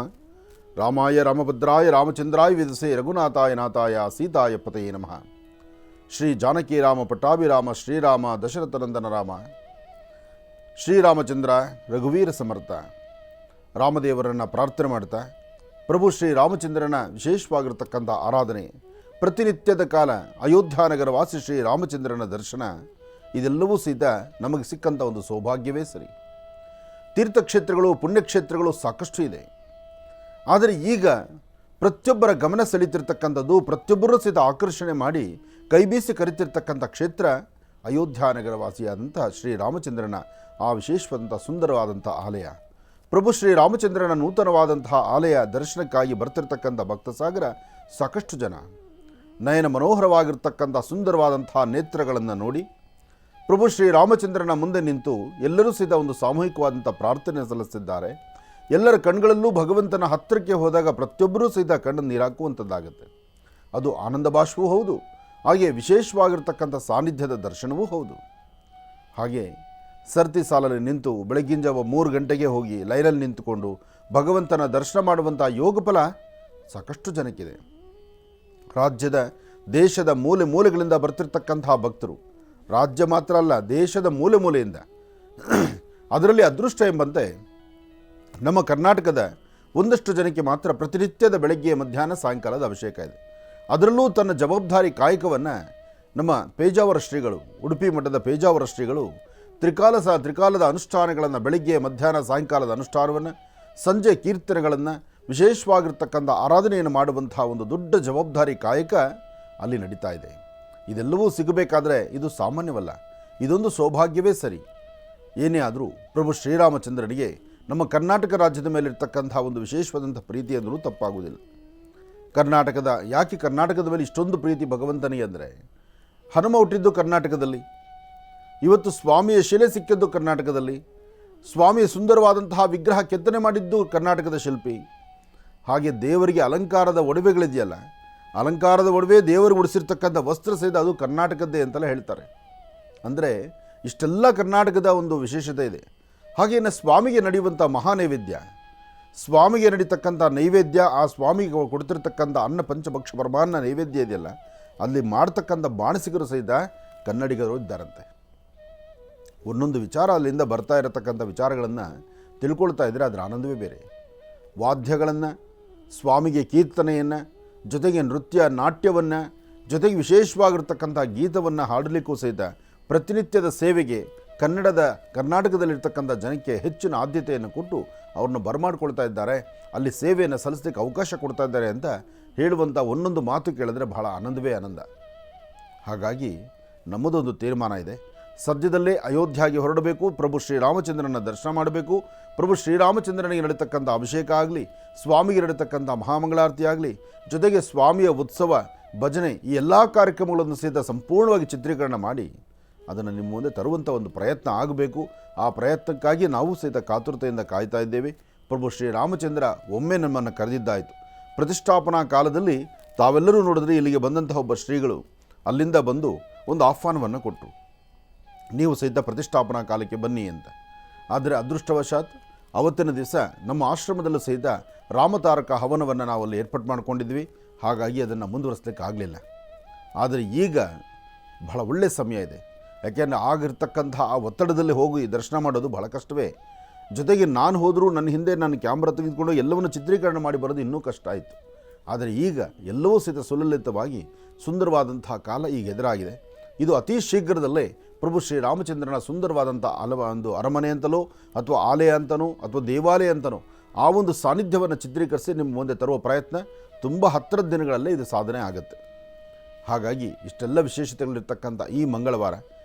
ರಾಮಾಯ ರಾಮಭದ್ರಾಯ ರಾಮಚಂದ್ರಾಯ ವಿದಸೆ ರಘುನಾಥಾಯ ನಾಥಾಯ ಸೀತಾಯ ಪತಯೇ ನಮಃ. ಶ್ರೀ ಜಾನಕಿ ರಾಮ ಪಟಾಭಿರಾಮ ಶ್ರೀರಾಮ ದಶರಥನಂದನ ರಾಮ. ಶ್ರೀರಾಮಚಂದ್ರ ರಘುವೀರ ಸಮರ್ಥ. ರಾಮದೇವರನ್ನು ಪ್ರಾರ್ಥನೆ ಮಾಡ್ತಾ ಪ್ರಭು ಶ್ರೀ ರಾಮಚಂದ್ರನ ವಿಶೇಷವಾಗಿರತಕ್ಕಂಥ ಆರಾಧನೆ, ಪ್ರತಿನಿತ್ಯದ ಕಾಲ ಅಯೋಧ್ಯಾನಗರ ವಾಸಿ ಶ್ರೀ ರಾಮಚಂದ್ರನ ದರ್ಶನ, ಇದೆಲ್ಲವೂ ಸಹಿತ ನಮಗೆ ಸಿಕ್ಕಂಥ ಒಂದು ಸೌಭಾಗ್ಯವೇ ಸರಿ. ತೀರ್ಥಕ್ಷೇತ್ರಗಳು, ಪುಣ್ಯಕ್ಷೇತ್ರಗಳು ಸಾಕಷ್ಟು ಇದೆ. ಆದರೆ ಈಗ ಪ್ರತಿಯೊಬ್ಬರ ಗಮನ ಸೆಳೀತಿರ್ತಕ್ಕಂಥದ್ದು, ಪ್ರತಿಯೊಬ್ಬರೂ ಸಹಿತ ಆಕರ್ಷಣೆ ಮಾಡಿ ಕೈಬೀಸಿ ಕರಿತಿರ್ತಕ್ಕಂಥ ಕ್ಷೇತ್ರ ಅಯೋಧ್ಯಾನಗರ ವಾಸಿಯಾದಂಥ ಶ್ರೀ ರಾಮಚಂದ್ರನ ಆ ವಿಶೇಷವಾದಂಥ ಸುಂದರವಾದಂಥ ಆಲಯ. ಪ್ರಭು ಶ್ರೀ ರಾಮಚಂದ್ರನ ನೂತನವಾದಂತಹ ಆಲಯ ದರ್ಶನಕ್ಕಾಗಿ ಬರ್ತಿರ್ತಕ್ಕಂಥ ಭಕ್ತ ಸಾಗರ ಸಾಕಷ್ಟು ಜನ. ನಯನ ಮನೋಹರವಾಗಿರ್ತಕ್ಕಂಥ ಸುಂದರವಾದಂತಹ ನೇತ್ರಗಳನ್ನು ನೋಡಿ ಪ್ರಭು ಶ್ರೀ ರಾಮಚಂದ್ರನ ಮುಂದೆ ನಿಂತು ಎಲ್ಲರೂ ಸಹಿತ ಒಂದು ಸಾಮೂಹಿಕವಾದಂಥ ಪ್ರಾರ್ಥನೆ ಸಲ್ಲಿಸಿದ್ದಾರೆ. ಎಲ್ಲರ ಕಣ್ಗಳಲ್ಲೂ ಭಗವಂತನ ಹತ್ತಿರಕ್ಕೆ ಹೋದಾಗ ಪ್ರತಿಯೊಬ್ಬರೂ ಸಹಿತ ಕಣ್ಣು ನೀರಾಕುವಂಥದ್ದಾಗುತ್ತೆ. ಅದು ಆನಂದ ಬಾಷ್ಪವೂ ಹೌದು, ಹಾಗೆ ವಿಶೇಷವಾಗಿರ್ತಕ್ಕಂಥ ಸಾನ್ನಿಧ್ಯದ ದರ್ಶನವೂ ಹೌದು. ಹಾಗೆ ಸರ್ತಿ ಸಾಲಲ್ಲಿ ನಿಂತು ಬೆಳಗಿನ ಜಾವ 3 ಗಂಟೆಗೆ ಹೋಗಿ ಲೈನಲ್ಲಿ ನಿಂತುಕೊಂಡು ಭಗವಂತನ ದರ್ಶನ ಮಾಡುವಂಥ ಯೋಗ ಫಲ ಸಾಕಷ್ಟು ಜನಕ್ಕಿದೆ. ರಾಜ್ಯದ, ದೇಶದ ಮೂಲೆ ಮೂಲೆಗಳಿಂದ ಬರ್ತಿರ್ತಕ್ಕಂತಹ ಭಕ್ತರು, ರಾಜ್ಯ ಮಾತ್ರ ಅಲ್ಲ, ದೇಶದ ಮೂಲೆ ಮೂಲೆಯಿಂದ, ಅದರಲ್ಲಿ ಅದೃಷ್ಟ ಎಂಬಂತೆ ನಮ್ಮ ಕರ್ನಾಟಕದ ಒಂದಷ್ಟು ಜನಕ್ಕೆ ಮಾತ್ರ ಪ್ರತಿನಿತ್ಯದ ಬೆಳಗ್ಗೆ ಮಧ್ಯಾಹ್ನ ಸಾಯಂಕಾಲದ ಅಭಿಷೇಕ ಇದೆ. ಅದರಲ್ಲೂ ತನ್ನ ಜವಾಬ್ದಾರಿ ಕಾಯಕವನ್ನು ನಮ್ಮ ಪೇಜಾವರ ಶ್ರೀಗಳು, ಉಡುಪಿ ಮಠದ ಪೇಜಾವರ ಶ್ರೀಗಳು ತ್ರಿಕಾಲದ ಅನುಷ್ಠಾನಗಳನ್ನು, ಬೆಳಗ್ಗೆ ಮಧ್ಯಾಹ್ನ ಸಾಯಂಕಾಲದ ಅನುಷ್ಠಾನವನ್ನು, ಸಂಜೆ ಕೀರ್ತನೆಗಳನ್ನು, ವಿಶೇಷವಾಗಿರ್ತಕ್ಕಂಥ ಆರಾಧನೆಯನ್ನು ಮಾಡುವಂಥ ಒಂದು ದೊಡ್ಡ ಜವಾಬ್ದಾರಿ ಕಾಯಕ ಅಲ್ಲಿ ನಡೀತಾ ಇದೆ. ಇದೆಲ್ಲವೂ ಸಿಗಬೇಕಾದ್ರೆ ಇದು ಸಾಮಾನ್ಯವಲ್ಲ, ಇದೊಂದು ಸೌಭಾಗ್ಯವೇ ಸರಿ. ಏನೇ ಆದರೂ ಪ್ರಭು ಶ್ರೀರಾಮಚಂದ್ರನಿಗೆ ನಮ್ಮ ಕರ್ನಾಟಕ ರಾಜ್ಯದ ಮೇಲಿರ್ತಕ್ಕಂಥ ಒಂದು ವಿಶೇಷವಾದಂಥ ಪ್ರೀತಿ ಅಂದರೂ ತಪ್ಪಾಗುವುದಿಲ್ಲ. ಯಾಕೆ ಕರ್ನಾಟಕದ ಮೇಲೆ ಇಷ್ಟೊಂದು ಪ್ರೀತಿ ಭಗವಂತನಿಗೆ ಅಂದರೆ, ಹನುಮ ಹುಟ್ಟಿದ್ದು ಕರ್ನಾಟಕದಲ್ಲಿ, ಇವತ್ತು ಸ್ವಾಮಿಯ ಶಿಲೆ ಸಿಕ್ಕಿದ್ದು ಕರ್ನಾಟಕದಲ್ಲಿ, ಸ್ವಾಮಿಯ ಸುಂದರವಾದಂತಹ ವಿಗ್ರಹ ಕೆತ್ತನೆ ಮಾಡಿದ್ದು ಕರ್ನಾಟಕದ ಶಿಲ್ಪಿ. ಹಾಗೆ ದೇವರಿಗೆ ಅಲಂಕಾರದ ಒಡವೆಗಳಿದೆಯಲ್ಲ, ಅಲಂಕಾರದ ಒಡವೆ ದೇವರು ಉಡಿಸಿರ್ತಕ್ಕಂಥ ವಸ್ತ್ರ ಸಹಿತ ಅದು ಕರ್ನಾಟಕದ್ದೇ ಅಂತೆಲ್ಲ ಹೇಳ್ತಾರೆ. ಅಂದರೆ ಇಷ್ಟೆಲ್ಲ ಕರ್ನಾಟಕದ ಒಂದು ವಿಶೇಷತೆ ಇದೆ. ಹಾಗೆಯೇ ಸ್ವಾಮಿಗೆ ನಡೆಯುವಂಥ ಮಹಾನೈವೇದ್ಯ, ಸ್ವಾಮಿಗೆ ನಡೀತಕ್ಕಂಥ ನೈವೇದ್ಯ, ಆ ಸ್ವಾಮಿಗೆ ಕೊಡ್ತಿರ್ತಕ್ಕಂಥ ಅನ್ನ ಪಂಚಭಕ್ಷ ಪರಮಾನ್ನ ನೈವೇದ್ಯ ಇದೆಯಲ್ಲ, ಅಲ್ಲಿ ಮಾಡ್ತಕ್ಕಂಥ ಬಾಣಸಿಗರು ಸಹಿತ ಕನ್ನಡಿಗರು ಇದ್ದಾರಂತೆ. ಒಂದೊಂದು ವಿಚಾರ ಅಲ್ಲಿಂದ ಬರ್ತಾ ಇರತಕ್ಕಂಥ ವಿಚಾರಗಳನ್ನು ತಿಳ್ಕೊಳ್ತಾ ಇದ್ದರೆ ಅದರ ಆನಂದವೇ ಬೇರೆ. ವಾದ್ಯಗಳನ್ನು, ಸ್ವಾಮಿಗೆ ಕೀರ್ತನೆಯನ್ನು, ಜೊತೆಗೆ ನೃತ್ಯ ನಾಟ್ಯವನ್ನು, ಜೊತೆಗೆ ವಿಶೇಷವಾಗಿರ್ತಕ್ಕಂಥ ಗೀತವನ್ನು ಹಾಡಲಿಕ್ಕೂ ಸಹಿತ ಪ್ರತಿನಿತ್ಯದ ಸೇವೆಗೆ ಕರ್ನಾಟಕದಲ್ಲಿರ್ತಕ್ಕಂಥ ಜನಕ್ಕೆ ಹೆಚ್ಚಿನ ಆದ್ಯತೆಯನ್ನು ಕೊಟ್ಟು ಅವ್ರನ್ನ ಬರಮಾಡ್ಕೊಳ್ತಾ ಇದ್ದಾರೆ, ಅಲ್ಲಿ ಸೇವೆಯನ್ನು ಸಲ್ಲಿಸಲಿಕ್ಕೆ ಅವಕಾಶ ಕೊಡ್ತಾ ಇದ್ದಾರೆ ಅಂತ ಹೇಳುವಂಥ ಒಂದೊಂದು ಮಾತು ಕೇಳಿದ್ರೆ ಬಹಳ ಆನಂದವೇ ಆನಂದ. ಹಾಗಾಗಿ ನಮ್ಮದೊಂದು ತೀರ್ಮಾನ ಇದೆ, ಸದ್ಯದಲ್ಲೇ ಅಯೋಧ್ಯೆಗೆ ಹೊರಡಬೇಕು, ಪ್ರಭು ಶ್ರೀರಾಮಚಂದ್ರನ ದರ್ಶನ ಮಾಡಬೇಕು. ಪ್ರಭು ಶ್ರೀರಾಮಚಂದ್ರನಿಗೆ ನಡೀತಕ್ಕಂಥ ಅಭಿಷೇಕ ಆಗಲಿ, ಸ್ವಾಮಿಗೆ ನಡೀತಕ್ಕಂಥ ಮಹಾಮಂಗಳಾರತಿ ಆಗಲಿ, ಜೊತೆಗೆ ಸ್ವಾಮಿಯ ಉತ್ಸವ, ಭಜನೆ, ಈ ಎಲ್ಲ ಕಾರ್ಯಕ್ರಮಗಳನ್ನು ಸಹಿತ ಸಂಪೂರ್ಣವಾಗಿ ಚಿತ್ರೀಕರಣ ಮಾಡಿ ಅದನ್ನು ನಿಮ್ಮ ಮುಂದೆ ತರುವಂಥ ಒಂದು ಪ್ರಯತ್ನ ಆಗಬೇಕು. ಆ ಪ್ರಯತ್ನಕ್ಕಾಗಿ ನಾವು ಸಹಿತ ಕಾತುರತೆಯಿಂದ ಕಾಯ್ತಾ ಇದ್ದೇವೆ. ಪ್ರಭು ಶ್ರೀರಾಮಚಂದ್ರ ಒಮ್ಮೆ ನಮ್ಮನ್ನು ಕರೆದಿದ್ದಾಯಿತು. ಪ್ರತಿಷ್ಠಾಪನಾ ಕಾಲದಲ್ಲಿ ತಾವೆಲ್ಲರೂ ನೋಡಿದ್ರೆ ಇಲ್ಲಿಗೆ ಬಂದಂತಹ ಒಬ್ಬ ಶ್ರೀಗಳು ಅಲ್ಲಿಂದ ಬಂದು ಒಂದು ಆಹ್ವಾನವನ್ನು ಕೊಟ್ಟರು, ನೀವು ಸಹಿತ ಪ್ರತಿಷ್ಠಾಪನಾ ಕಾಲಕ್ಕೆ ಬನ್ನಿ ಅಂತ. ಆದರೆ ಅದೃಷ್ಟವಶಾತ್ ಅವತ್ತಿನ ದಿವಸ ನಮ್ಮ ಆಶ್ರಮದಲ್ಲೂ ಸಹಿತ ರಾಮತಾರಕ ಹವನವನ್ನು ನಾವು ಅಲ್ಲಿ ಏರ್ಪಾಡು ಮಾಡಿಕೊಂಡಿದ್ವಿ. ಹಾಗಾಗಿ ಅದನ್ನು ಮುಂದುವರಿಸಲಿಕ್ಕೆ ಆಗಲಿಲ್ಲ. ಆದರೆ ಈಗ ಬಹಳ ಒಳ್ಳೆಯ ಸಮಯ ಇದೆ. ಯಾಕೆಂದರೆ ಆಗಿರ್ತಕ್ಕಂಥ ಆ ಒತ್ತಡದಲ್ಲಿ ಹೋಗಿ ದರ್ಶನ ಮಾಡೋದು ಬಹಳ ಕಷ್ಟವೇ. ಜೊತೆಗೆ ನಾನು ಹೋದರೂ ನನ್ನ ಹಿಂದೆ ನಾನು ಕ್ಯಾಮ್ರಾ ತೆಗೆದುಕೊಂಡು ಎಲ್ಲವನ್ನು ಚಿತ್ರೀಕರಣ ಮಾಡಿ ಬರೋದು ಇನ್ನೂ ಕಷ್ಟ ಆಯಿತು. ಆದರೆ ಈಗ ಎಲ್ಲವೂ ಸಹಿತ ಸುಲಲಿತವಾಗಿ ಸುಂದರವಾದಂತಹ ಕಾಲ ಈಗ ಎದುರಾಗಿದೆ. ಇದು ಅತಿ ಶೀಘ್ರದಲ್ಲೇ ಪ್ರಭು ಶ್ರೀರಾಮಚಂದ್ರನ ಸುಂದರವಾದಂಥ ಒಂದು ಅರಮನೆ ಅಂತಲೋ ಅಥವಾ ಆಲಯ ಅಂತನೋ ಅಥವಾ ದೇವಾಲಯ ಅಂತನೋ ಆ ಒಂದು ಸಾನ್ನಿಧ್ಯವನ್ನು ಚಿತ್ರೀಕರಿಸಿ ನಿಮ್ಮ ಮುಂದೆ ತರುವ ಪ್ರಯತ್ನ ತುಂಬ ಹತ್ತಿರದ ದಿನಗಳಲ್ಲೇ ಇದು ಸಾಧನೆ ಆಗುತ್ತೆ. ಹಾಗಾಗಿ ಇಷ್ಟೆಲ್ಲ ವಿಶೇಷತೆಗಳಿರ್ತಕ್ಕಂಥ ಈ ಮಂಗಳವಾರ,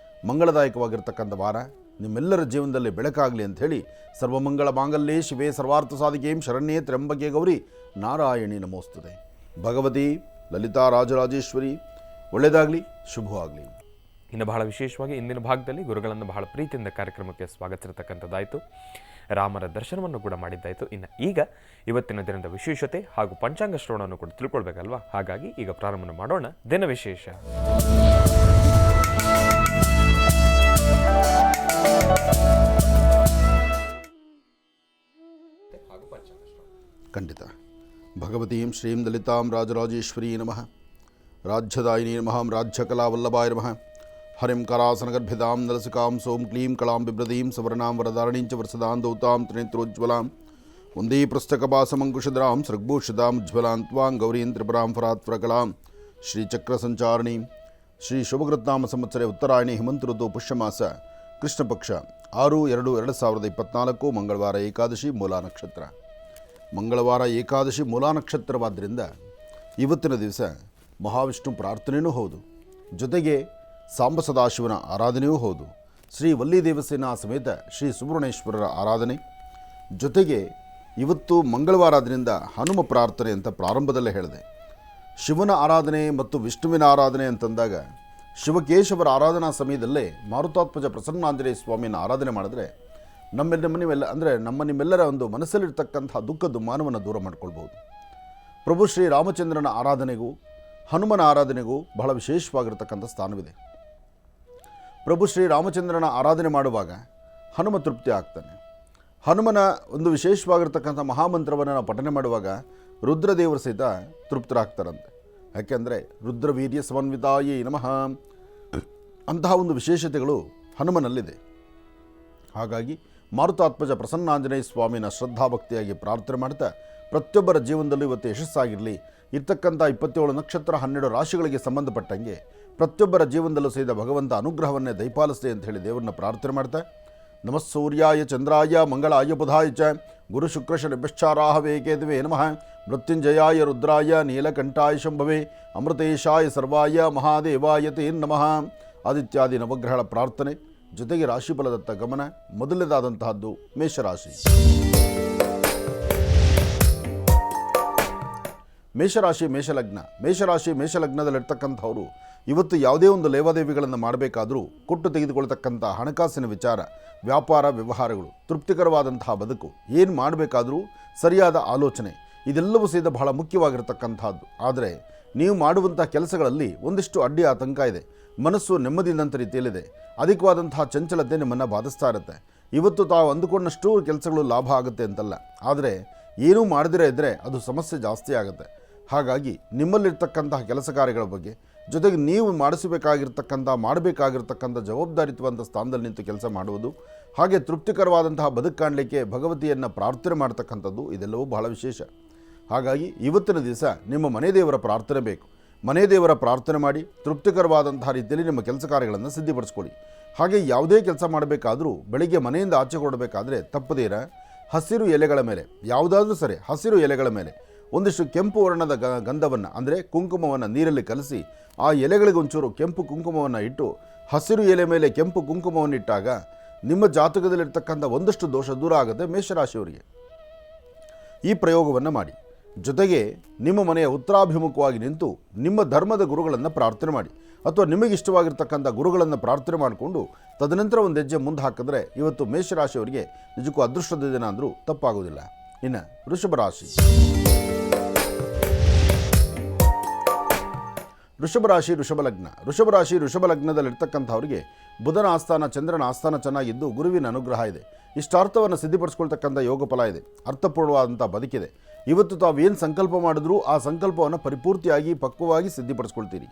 ಮಂಗಳದಾಯಕವಾಗಿರ್ತಕ್ಕಂಥ ವಾರ ನಿಮ್ಮೆಲ್ಲರ ಜೀವನದಲ್ಲಿ ಬೆಳಕಾಗಲಿ ಅಂಥೇಳಿ, ಸರ್ವಮಂಗಳ ಮಾಂಗಲ್ಯೇ ಶಿವೇ ಸರ್ವಾರ್ಥ ಸಾಧಿಕೆಂ ಶರಣ್ಯೇ ತ್ರ್ಯಂಬಕೆ ಗೌರಿ ನಾರಾಯಣಿ ನಮೋಸ್ತುತೆ. ಭಗವತಿ ಲಲಿತಾ ರಾಜರಾಜೇಶ್ವರಿ ಒಳ್ಳೆಯದಾಗಲಿ, ಶುಭವಾಗಲಿ. ಇನ್ನು ಬಹಳ ವಿಶೇಷವಾಗಿ ಇಂದಿನ ಭಾಗದಲ್ಲಿ ಗುರುಗಳನ್ನು ಬಹಳ ಪ್ರೀತಿಯಿಂದ ಕಾರ್ಯಕ್ರಮಕ್ಕೆ ಸ್ವಾಗತಿಸಿರ್ತಕ್ಕಂಥದ್ದಾಯಿತು, ರಾಮರ ದರ್ಶನವನ್ನು ಕೂಡ ಮಾಡಿದ್ದಾಯಿತು. ಇನ್ನು ಈಗ ಇವತ್ತಿನ ದಿನದ ವಿಶೇಷತೆ ಹಾಗೂ ಪಂಚಾಂಗ ಶ್ರವಣವನ್ನು ಕೂಡ ತಿಳ್ಕೊಳ್ಬೇಕಲ್ವಾ? ಹಾಗಾಗಿ ಈಗ ಪ್ರಾರಂಭ ಮಾಡೋಣ ದಿನ ವಿಶೇಷ. ಖಂಡಿತ. ಭಗವತೀಂ ಶ್ರೀಂ ಲಲಿತಾಂ ರಾಜರಾಜೇಶ್ವರೀ ನಮಃ, ರಾಜ್ಯದಾಯಿನಿ ನಮಃ, ರಾಜ್ಯಕಲಾವಲ್ಲಭಾಯ ನಮಃ. ಹರಿಂ ಕರಾಸನಗರ್ಭಿದಾಂ ನಲಸಿಕಾಂ ಸೋಂ ಕ್ಲೀಂ ಕಳಾಂ ಬಿಭ್ರದೀಂ ಸವರ್ಣಾಂ ವರದಾರಣೀಂಚ ವರ್ಷದಾಂ ದೌತಾಂ ತ್ರಿನೇತ್ರೋಜ್ವಲಾಂ ವಂದೇ ಪುಸ್ತಕಪಾಸಮಂಕುಶಧರಾಂ ಸೃಗ್ಭೂಷಿತಾಂ ಉಜ್ವಲಾಂ ತ್ವಾಂ ಗೌರೀಂ ತ್ರಿಪುರಾಂ ಫರಾತ್ವರಕಲಾಂ ಶ್ರೀಚಕ್ರಸಂಚಾರಿಣೀಂ. ಶ್ರೀ ಶುಭಕೃತ್ನಾಮ ಸಂವತ್ಸರೆ ಉತ್ತರಾಯಣಿ ಹೇಮಂತ ಋತು ಪುಷ್ಯಮಾಸ ಕೃಷ್ಣ ಪಕ್ಷ 6/2/2024 ಮಂಗಳವಾರ ಏಕಾದಶಿ ಮೂಲಾ ನಕ್ಷತ್ರ. ಮಂಗಳವಾರ ಏಕಾದಶಿ ಮೂಲಾ ನಕ್ಷತ್ರವಾದ್ದರಿಂದ ಇವತ್ತಿನ ದಿವಸ ಮಹಾವಿಷ್ಣು ಪ್ರಾರ್ಥನೆಯೂ ಹೌದು, ಜೊತೆಗೆ ಸಾಂಬ ಸದಾಶಿವನ ಆರಾಧನೆಯೂ ಹೌದು, ಶ್ರೀ ವಲ್ಲಿ ದೇವಸೇನಾ ಸಮೇತ ಶ್ರೀ ಸುಬ್ರಹ್ಮಣ್ಯೇಶ್ವರರ ಆರಾಧನೆ, ಜೊತೆಗೆ ಇವತ್ತು ಮಂಗಳವಾರ ಆದ್ದರಿಂದ ಹನುಮ ಪ್ರಾರ್ಥನೆ ಅಂತ ಪ್ರಾರಂಭದಲ್ಲೇ ಹೇಳಿದೆ. ಶಿವನ ಆರಾಧನೆ ಮತ್ತು ವಿಷ್ಣುವಿನ ಆರಾಧನೆ ಅಂತಂದಾಗ ಶಿವಕೇಶವರ ಆರಾಧನಾ ಸಮಯದಲ್ಲೇ ಮಾರುತಾತ್ಮಜ ಪ್ರಸನ್ನಾಂಜನೇಯ ಸ್ವಾಮಿಯನ್ನು ಆರಾಧನೆ ಮಾಡಿದ್ರೆ ನಮ್ಮ ನಿಮ್ಮೆಲ್ಲರ ಒಂದು ಮನಸ್ಸಲ್ಲಿರ್ತಕ್ಕಂಥ ದುಃಖ ದುಮ್ಮಾನವನ್ನು ದೂರ ಮಾಡ್ಕೊಳ್ಬೋದು. ಪ್ರಭು ಶ್ರೀ ರಾಮಚಂದ್ರನ ಆರಾಧನೆಗೂ ಹನುಮನ ಆರಾಧನೆಗೂ ಬಹಳ ವಿಶೇಷವಾಗಿರ್ತಕ್ಕಂಥ ಸ್ಥಾನವಿದೆ. ಪ್ರಭು ಶ್ರೀ ರಾಮಚಂದ್ರನ ಆರಾಧನೆ ಮಾಡುವಾಗ ಹನುಮ ತೃಪ್ತಿ ಆಗ್ತಾನೆ. ಹನುಮನ ಒಂದು ವಿಶೇಷವಾಗಿರ್ತಕ್ಕಂಥ ಮಹಾಮಂತ್ರವನ್ನು ನಾವು ಪಠನೆ ಮಾಡುವಾಗ ರುದ್ರದೇವರು ಸಹಿತ ತೃಪ್ತರಾಗ್ತಾರಂತೆ. ಯಾಕೆಂದರೆ ರುದ್ರವೀರ್ಯ ಸಮನ್ವಿತಾಯೇ ನಮಃ ಅಂತಹ ಒಂದು ವಿಶೇಷತೆಗಳು ಹನುಮನಲ್ಲಿದೆ. ಹಾಗಾಗಿ ಮಾರುತಾತ್ಮಜ ಪ್ರಸನ್ನಾಂಜನೇಯ ಸ್ವಾಮಿನ ಶ್ರದ್ಧಾಭಕ್ತಿಯಾಗಿ ಪ್ರಾರ್ಥನೆ ಮಾಡ್ತಾ ಪ್ರತಿಯೊಬ್ಬರ ಜೀವನದಲ್ಲೂ ಇವತ್ತು ಯಶಸ್ಸಾಗಿರಲಿ. ಇರ್ತಕ್ಕಂಥ 27 ನಕ್ಷತ್ರ 12 ರಾಶಿಗಳಿಗೆ ಸಂಬಂಧಪಟ್ಟಂಗೆ ಪ್ರತಿಯೊಬ್ಬರ ಜೀವನದಲ್ಲೂ ಸಹಿತ ಭಗವಂತ ಅನುಗ್ರಹವನ್ನೇ ದಯಪಾಲಿಸಲಿ ಅಂತ ಹೇಳಿ ದೇವರನ್ನ ಪ್ರಾರ್ಥನೆ ಮಾಡ್ತಾ, ನಮಃ ಸೂರ್ಯಾಯ ಚಂದ್ರಾಯ ಮಂಗಳಾಯ ಬುಧಾಯ ಚ ಗುರು ಶುಕ್ರ ಶನಿಭ್ಯಶ್ಚಾರಾಹವೇ ಕೇತುವೇ ನಮಃ. ಮೃತ್ಯುಂಜಯಾಯ ರುದ್ರಾಯ ನೀಲಕಂಠಾಯ ಶಂಭವೇ ಅಮೃತೇಶಾಯ ಸರ್ವಾಯ ಮಹಾದೇವಾಯ ತೇ ನಮಃ. ಆದಿತ್ಯಾದಿ ನವಗ್ರಹಗಳ ಪ್ರಾರ್ಥನೆ ಜೊತೆಗೆ ರಾಶಿಫಲದತ್ತ ಗಮನ. ಮೊದಲನೇದಾದಂತಹದ್ದು ಮೇಷರಾಶಿ. ಮೇಷರಾಶಿ ಮೇಷಲಗ್ನದಲ್ಲಿರ್ತಕ್ಕಂಥವರು ಇವತ್ತು ಯಾವುದೇ ಒಂದು ಲೇವಾದೇವಿಗಳನ್ನು ಮಾಡಬೇಕಾದರೂ ಕೊಟ್ಟು ತೆಗೆದುಕೊಳ್ತಕ್ಕಂಥ ಹಣಕಾಸಿನ ವಿಚಾರ, ವ್ಯಾಪಾರ ವ್ಯವಹಾರಗಳು, ತೃಪ್ತಿಕರವಾದಂತಹ ಬದುಕು, ಏನು ಮಾಡಬೇಕಾದರೂ ಸರಿಯಾದ ಆಲೋಚನೆ, ಇದೆಲ್ಲವೂ ಸಹಿತ ಬಹಳ ಮುಖ್ಯವಾಗಿರ್ತಕ್ಕಂಥದ್ದು. ಆದರೆ ನೀವು ಮಾಡುವಂಥ ಕೆಲಸಗಳಲ್ಲಿ ಒಂದಿಷ್ಟು ಅಡ್ಡಿ ಆತಂಕ ಇದೆ. ಮನಸ್ಸು ನೆಮ್ಮದಿಲ್ಲಂಥ ರೀತಿಯಲ್ಲಿದೆ. ಅಧಿಕವಾದಂತಹ ಚಂಚಲತೆ ನಿಮ್ಮನ್ನು ಬಾಧಿಸ್ತಾ ಇರುತ್ತೆ. ಇವತ್ತು ತಾವು ಅಂದುಕೊಂಡಷ್ಟು ಕೆಲಸಗಳು ಲಾಭ ಆಗುತ್ತೆ ಅಂತಲ್ಲ, ಆದರೆ ಏನೂ ಮಾಡದಿರೇ ಇದ್ದರೆ ಅದು ಸಮಸ್ಯೆ ಜಾಸ್ತಿ ಆಗುತ್ತೆ. ಹಾಗಾಗಿ ನಿಮ್ಮಲ್ಲಿರ್ತಕ್ಕಂತಹ ಕೆಲಸ ಕಾರ್ಯಗಳ ಬಗ್ಗೆ, ಜೊತೆಗೆ ನೀವು ಮಾಡಬೇಕಾಗಿರ್ತಕ್ಕಂಥ ಜವಾಬ್ದಾರಿತ್ವಂಥ ಸ್ಥಾನದಲ್ಲಿ ನಿಂತು ಕೆಲಸ ಮಾಡುವುದು, ಹಾಗೆ ತೃಪ್ತಿಕರವಾದಂತಹ ಬದುಕು ಕಾಣಲಿಕ್ಕೆ ಭಗವತಿಯನ್ನು ಪ್ರಾರ್ಥನೆ ಮಾಡ್ತಕ್ಕಂಥದ್ದು, ಇದೆಲ್ಲವೂ ಬಹಳ ವಿಶೇಷ. ಹಾಗಾಗಿ ಇವತ್ತಿನ ದಿವಸ ನಿಮ್ಮ ಮನೆ ದೇವರ ಪ್ರಾರ್ಥನೆ ಬೇಕು. ಮನೆ ದೇವರ ಪ್ರಾರ್ಥನೆ ಮಾಡಿ ತೃಪ್ತಿಕರವಾದಂತಹ ರೀತಿಯಲ್ಲಿ ನಿಮ್ಮ ಕೆಲಸ ಕಾರ್ಯಗಳನ್ನು ಸಿದ್ಧಪಡಿಸ್ಕೊಳ್ಳಿ. ಹಾಗೆ ಯಾವುದೇ ಕೆಲಸ ಮಾಡಬೇಕಾದರೂ ಬೆಳಿಗ್ಗೆ ಮನೆಯಿಂದ ಆಚೆ ಕೊಡಬೇಕಾದ್ರೆ ತಪ್ಪದೇರ ಹಸಿರು ಎಲೆಗಳ ಮೇಲೆ, ಯಾವುದಾದ್ರೂ ಸರಿ ಹಸಿರು ಎಲೆಗಳ ಮೇಲೆ ಒಂದಿಷ್ಟು ಕೆಂಪು ವರ್ಣದ ಗಂಧವನ್ನು ಅಂದರೆ ಕುಂಕುಮವನ್ನು ನೀರಲ್ಲಿ ಕಲಸಿ ಆ ಎಲೆಗಳಿಗೆ ಒಂಚೂರು ಕೆಂಪು ಕುಂಕುಮವನ್ನು ಇಟ್ಟು ಹಸಿರು ಎಲೆ ಮೇಲೆ ಕೆಂಪು ಕುಂಕುಮವನ್ನು ಇಟ್ಟಾಗ ನಿಮ್ಮ ಜಾತಕದಲ್ಲಿರ್ತಕ್ಕಂಥ ಒಂದಷ್ಟು ದೋಷ ದೂರ ಆಗುತ್ತೆ ಮೇಷರಾಶಿಯವರಿಗೆ. ಈ ಪ್ರಯೋಗವನ್ನು ಮಾಡಿ. ಜೊತೆಗೆ ನಿಮ್ಮ ಮನೆಯ ಉತ್ತರಾಭಿಮುಖವಾಗಿ ನಿಂತು ನಿಮ್ಮ ಧರ್ಮದ ಗುರುಗಳನ್ನು ಪ್ರಾರ್ಥನೆ ಮಾಡಿ ಅಥವಾ ನಿಮಗಿಷ್ಟವಾಗಿರ್ತಕ್ಕಂಥ ಗುರುಗಳನ್ನು ಪ್ರಾರ್ಥನೆ ಮಾಡಿಕೊಂಡು ತದನಂತರ ಒಂದು ಹೆಜ್ಜೆ ಮುಂದೆ ಹಾಕಿದ್ರೆ ಇವತ್ತು ಮೇಷರಾಶಿಯವರಿಗೆ ನಿಜಕ್ಕೂ ಅದೃಷ್ಟದ ದಿನ ಅಂದರೂ ತಪ್ಪಾಗೋದಿಲ್ಲ. ಇನ್ನು ವೃಷಭ ರಾಶಿ. ವೃಷಭ ರಾಶಿ ವೃಷಭ ಲಗ್ನದಲ್ಲಿರ್ತಕ್ಕಂಥವ್ರಿಗೆ ಬುಧನ ಆಸ್ಥಾನ ಚಂದ್ರನ ಆಸ್ಥಾನ ಚೆನ್ನಾಗಿದ್ದು ಗುರುವಿನ ಅನುಗ್ರಹ ಇದೆ. ಇಷ್ಟಾರ್ಥವನ್ನು ಸಿದ್ಧಪಡಿಸ್ಕೊಳ್ತಕ್ಕಂಥ ಯೋಗ ಫಲ ಇದೆ. ಅರ್ಥಪೂರ್ಣವಾದಂಥ ಬದುಕಿದೆ. ಇವತ್ತು ತಾವೇನು ಸಂಕಲ್ಪ ಮಾಡಿದ್ರೂ ಆ ಸಂಕಲ್ಪವನ್ನು ಪರಿಪೂರ್ತಿಯಾಗಿ ಪಕ್ವವಾಗಿ ಸಿದ್ಧಪಡಿಸ್ಕೊಳ್ತೀರಿ.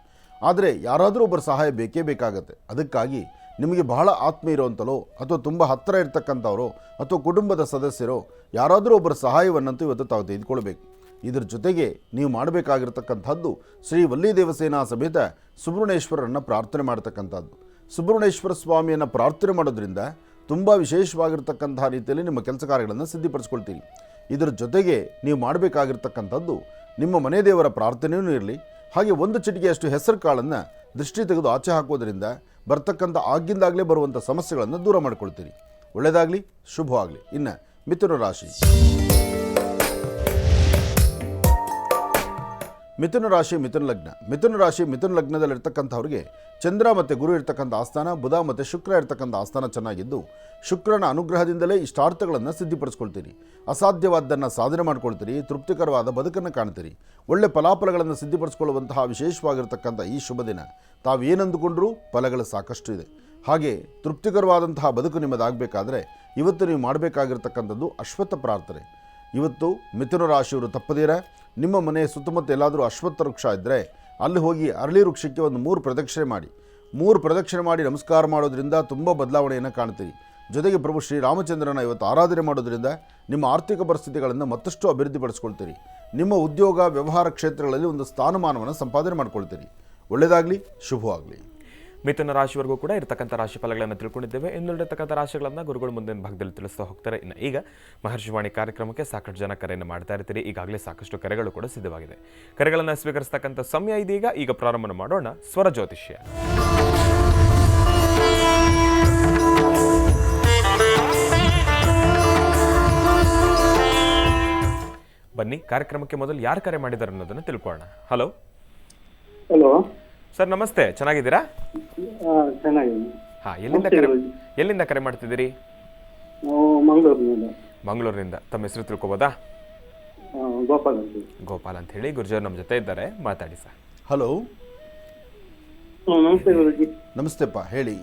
ಆದರೆ ಯಾರಾದರೂ ಒಬ್ಬರ ಸಹಾಯ ಬೇಕೇ ಬೇಕಾಗತ್ತೆ. ಅದಕ್ಕಾಗಿ ನಿಮಗೆ ಬಹಳ ಆತ್ಮೀಯ ಇರುವಂತಲೋ ಅಥವಾ ತುಂಬ ಹತ್ತಿರ ಇರ್ತಕ್ಕಂಥವರೋ ಅಥವಾ ಕುಟುಂಬದ ಸದಸ್ಯರೋ ಯಾರಾದರೂ ಒಬ್ಬರ ಸಹಾಯವನ್ನಂತೂ ಇವತ್ತು ತಾವು ತೆಗೆದುಕೊಳ್ಬೇಕು. ಇದರ ಜೊತೆಗೆ ನೀವು ಮಾಡಬೇಕಾಗಿರ್ತಕ್ಕಂಥದ್ದು ಶ್ರೀ ವಲ್ಲಿ ದೇವಸೇನಾ ಸಮೇತ ಸುಬ್ರಹ್ಮಣ್ಯೇಶ್ವರರನ್ನು ಪ್ರಾರ್ಥನೆ ಮಾಡ್ತಕ್ಕಂಥದ್ದು. ಸುಬ್ರಹ್ಮಣ್ಯೇಶ್ವರ ಸ್ವಾಮಿಯನ್ನು ಪ್ರಾರ್ಥನೆ ಮಾಡೋದ್ರಿಂದ ತುಂಬ ವಿಶೇಷವಾಗಿರ್ತಕ್ಕಂಥ ರೀತಿಯಲ್ಲಿ ನಿಮ್ಮ ಕೆಲಸ ಕಾರ್ಯಗಳನ್ನು ಸಿದ್ಧಪಡಿಸ್ಕೊಳ್ತೀರಿ. ಇದರ ಜೊತೆಗೆ ನೀವು ಮಾಡಬೇಕಾಗಿರ್ತಕ್ಕಂಥದ್ದು ನಿಮ್ಮ ಮನೆ ದೇವರ ಪ್ರಾರ್ಥನೆಯೂ ಇರಲಿ. ಹಾಗೆ ಒಂದು ಚಿಟಿಕೆಯಷ್ಟು ಹೆಸರು ಕಾಳನ್ನು ದೃಷ್ಟಿ ತೆಗೆದು ಆಚೆ ಹಾಕೋದ್ರಿಂದ ಬರ್ತಕ್ಕಂಥ ಆಗಿಂದಾಗಲೇ ಬರುವಂಥ ಸಮಸ್ಯೆಗಳನ್ನು ದೂರ ಮಾಡ್ಕೊಳ್ತೀರಿ. ಒಳ್ಳೆಯದಾಗಲಿ, ಶುಭವಾಗಲಿ. ಇನ್ನು ಮಿಥುನ ರಾಶಿ. ಮಿಥುನ ಲಗ್ನದಲ್ಲಿರ್ತಕ್ಕಂಥವ್ರಿಗೆ ಚಂದ್ರ ಮತ್ತು ಗುರು ಇರ್ತಕ್ಕಂಥ ಆಸ್ಥಾನ, ಬುಧ ಮತ್ತು ಶುಕ್ರ ಇರ್ತಕ್ಕಂಥ ಆಸ್ಥಾನ ಚೆನ್ನಾಗಿದ್ದು ಶುಕ್ರನ ಅನುಗ್ರಹದಿಂದಲೇ ಇಷ್ಟಾರ್ಥಗಳನ್ನು ಸಿದ್ಧಪಡಿಸ್ಕೊಳ್ತೀರಿ. ಅಸಾಧ್ಯವಾದ್ದನ್ನು ಸಾಧನೆ ಮಾಡ್ಕೊಳ್ತೀರಿ. ತೃಪ್ತಿಕರವಾದ ಬದುಕನ್ನು ಕಾಣ್ತೀರಿ. ಒಳ್ಳೆ ಫಲಾಫಲಗಳನ್ನು ಸಿದ್ಧಪಡಿಸ್ಕೊಳ್ಳುವಂತಹ ವಿಶೇಷವಾಗಿರ್ತಕ್ಕಂಥ ಈ ಶುಭ ದಿನ ತಾವೇನಂದುಕೊಂಡ್ರೂ ಫಲಗಳು ಸಾಕಷ್ಟು ಇದೆ. ಹಾಗೆ ತೃಪ್ತಿಕರವಾದಂತಹ ಬದುಕು ನಿಮ್ಮದಾಗಬೇಕಾದ್ರೆ ಇವತ್ತು ನೀವು ಮಾಡಬೇಕಾಗಿರ್ತಕ್ಕಂಥದ್ದು ಅಶ್ವತ್ಥ ಪ್ರಾರ್ಥನೆ. ಇವತ್ತು ಮಿಥುನ ರಾಶಿಯವರು ತಪ್ಪದಿರ ನಿಮ್ಮ ಮನೆಯ ಸುತ್ತಮುತ್ತ ಎಲ್ಲಾದರೂ ಅಶ್ವತ್ಥ ವೃಕ್ಷ ಇದ್ದರೆ ಅಲ್ಲಿ ಹೋಗಿ ಅರಳಿ ವೃಕ್ಷಕ್ಕೆ ಒಂದು 3 ಪ್ರದಕ್ಷಿಣೆ ಮಾಡಿ ನಮಸ್ಕಾರ ಮಾಡೋದ್ರಿಂದ ತುಂಬ ಬದಲಾವಣೆಯನ್ನು ಕಾಣ್ತೀರಿ. ಜೊತೆಗೆ ಪ್ರಭು ಶ್ರೀರಾಮಚಂದ್ರನ ಇವತ್ತು ಆರಾಧನೆ ಮಾಡೋದ್ರಿಂದ ನಿಮ್ಮ ಆರ್ಥಿಕ ಪರಿಸ್ಥಿತಿಗಳನ್ನು ಮತ್ತಷ್ಟು ಅಭಿವೃದ್ಧಿಪಡಿಸ್ಕೊಳ್ತೀರಿ. ನಿಮ್ಮ ಉದ್ಯೋಗ ವ್ಯವಹಾರ ಕ್ಷೇತ್ರಗಳಲ್ಲಿ ಒಂದು ಸ್ಥಾನಮಾನವನ್ನು ಸಂಪಾದನೆ ಮಾಡ್ಕೊಳ್ತೀರಿ. ಒಳ್ಳೆಯದಾಗಲಿ, ಶುಭವಾಗಲಿ. ಮಿಥುನ ರಾಶಿವರೆಗೂ ಕೂಡ ಇರತಕ್ಕಂಥ ರಾಶಿ ಫಲಗಳನ್ನು ತಿಳ್ಕೊಂಡಿದ್ದೇವೆ. ಇನ್ನುಳಿರತಕ್ಕಂಥ ರಾಶಿಗಳನ್ನು ಗುರುಗಳು ಮುಂದಿನ ಭಾಗದಲ್ಲಿ ತಿಳಿಸ್ತಾ ಹೋಗ್ತಾರೆ. ಇನ್ನು ಈಗ ಮಹರ್ಷಿವಾಣಿ ಕಾರ್ಯಕ್ರಮಕ್ಕೆ ಸಾಕಷ್ಟು ಜನ ಕರೆಯನ್ನು ಮಾಡ್ತಾ ಇರ್ತೀರಿ. ಈಗಾಗಲೇ ಸಾಕಷ್ಟು ಕರೆಗಳು ಕೂಡ ಸಿದ್ಧವಾಗಿದೆ. ಕರೆಗಳನ್ನು ಸ್ವೀಕರಿಸತಕ್ಕಂಥ ಸಮಯ ಇದೀಗ. ಈಗ ಪ್ರಾರಂಭ ಮಾಡೋಣ ಸ್ವರ ಜ್ಯೋತಿಷ್ಯ. ಬನ್ನಿ, ಕಾರ್ಯಕ್ರಮಕ್ಕೆ ಮೊದಲು ಯಾರು ಕರೆ ಮಾಡಿದ್ದಾರೆ ಅನ್ನೋದನ್ನು ತಿಳ್ಕೊಳ್ಳೋಣ. ಹಲೋ ಸರ್, ನಮಸ್ತೆ. ಚೆನ್ನಾಗಿದ್ದೀರಾ? ಹಾ, ಎಲ್ಲಿಂದ ಕರೆ ಮಾಡ್ತಿದ್ದೀರಿ? ಮಂಗಳೂರಿನಿಂದ. ತಮ್ಮ ಹೆಸರು ತಿಳ್ಕೊಬೋದಾ? ಗೋಪಾಲ್ ಅಂತ ಹೇಳಿ. ಗುರುಜಿ ನಮ್ಮ ಜೊತೆ ಇದ್ದಾರೆ, ಮಾತಾಡಿ ಸರ್. ಹಲೋ, ನಮಸ್ತೆಪ್ಪ, ಹೇಳಿ.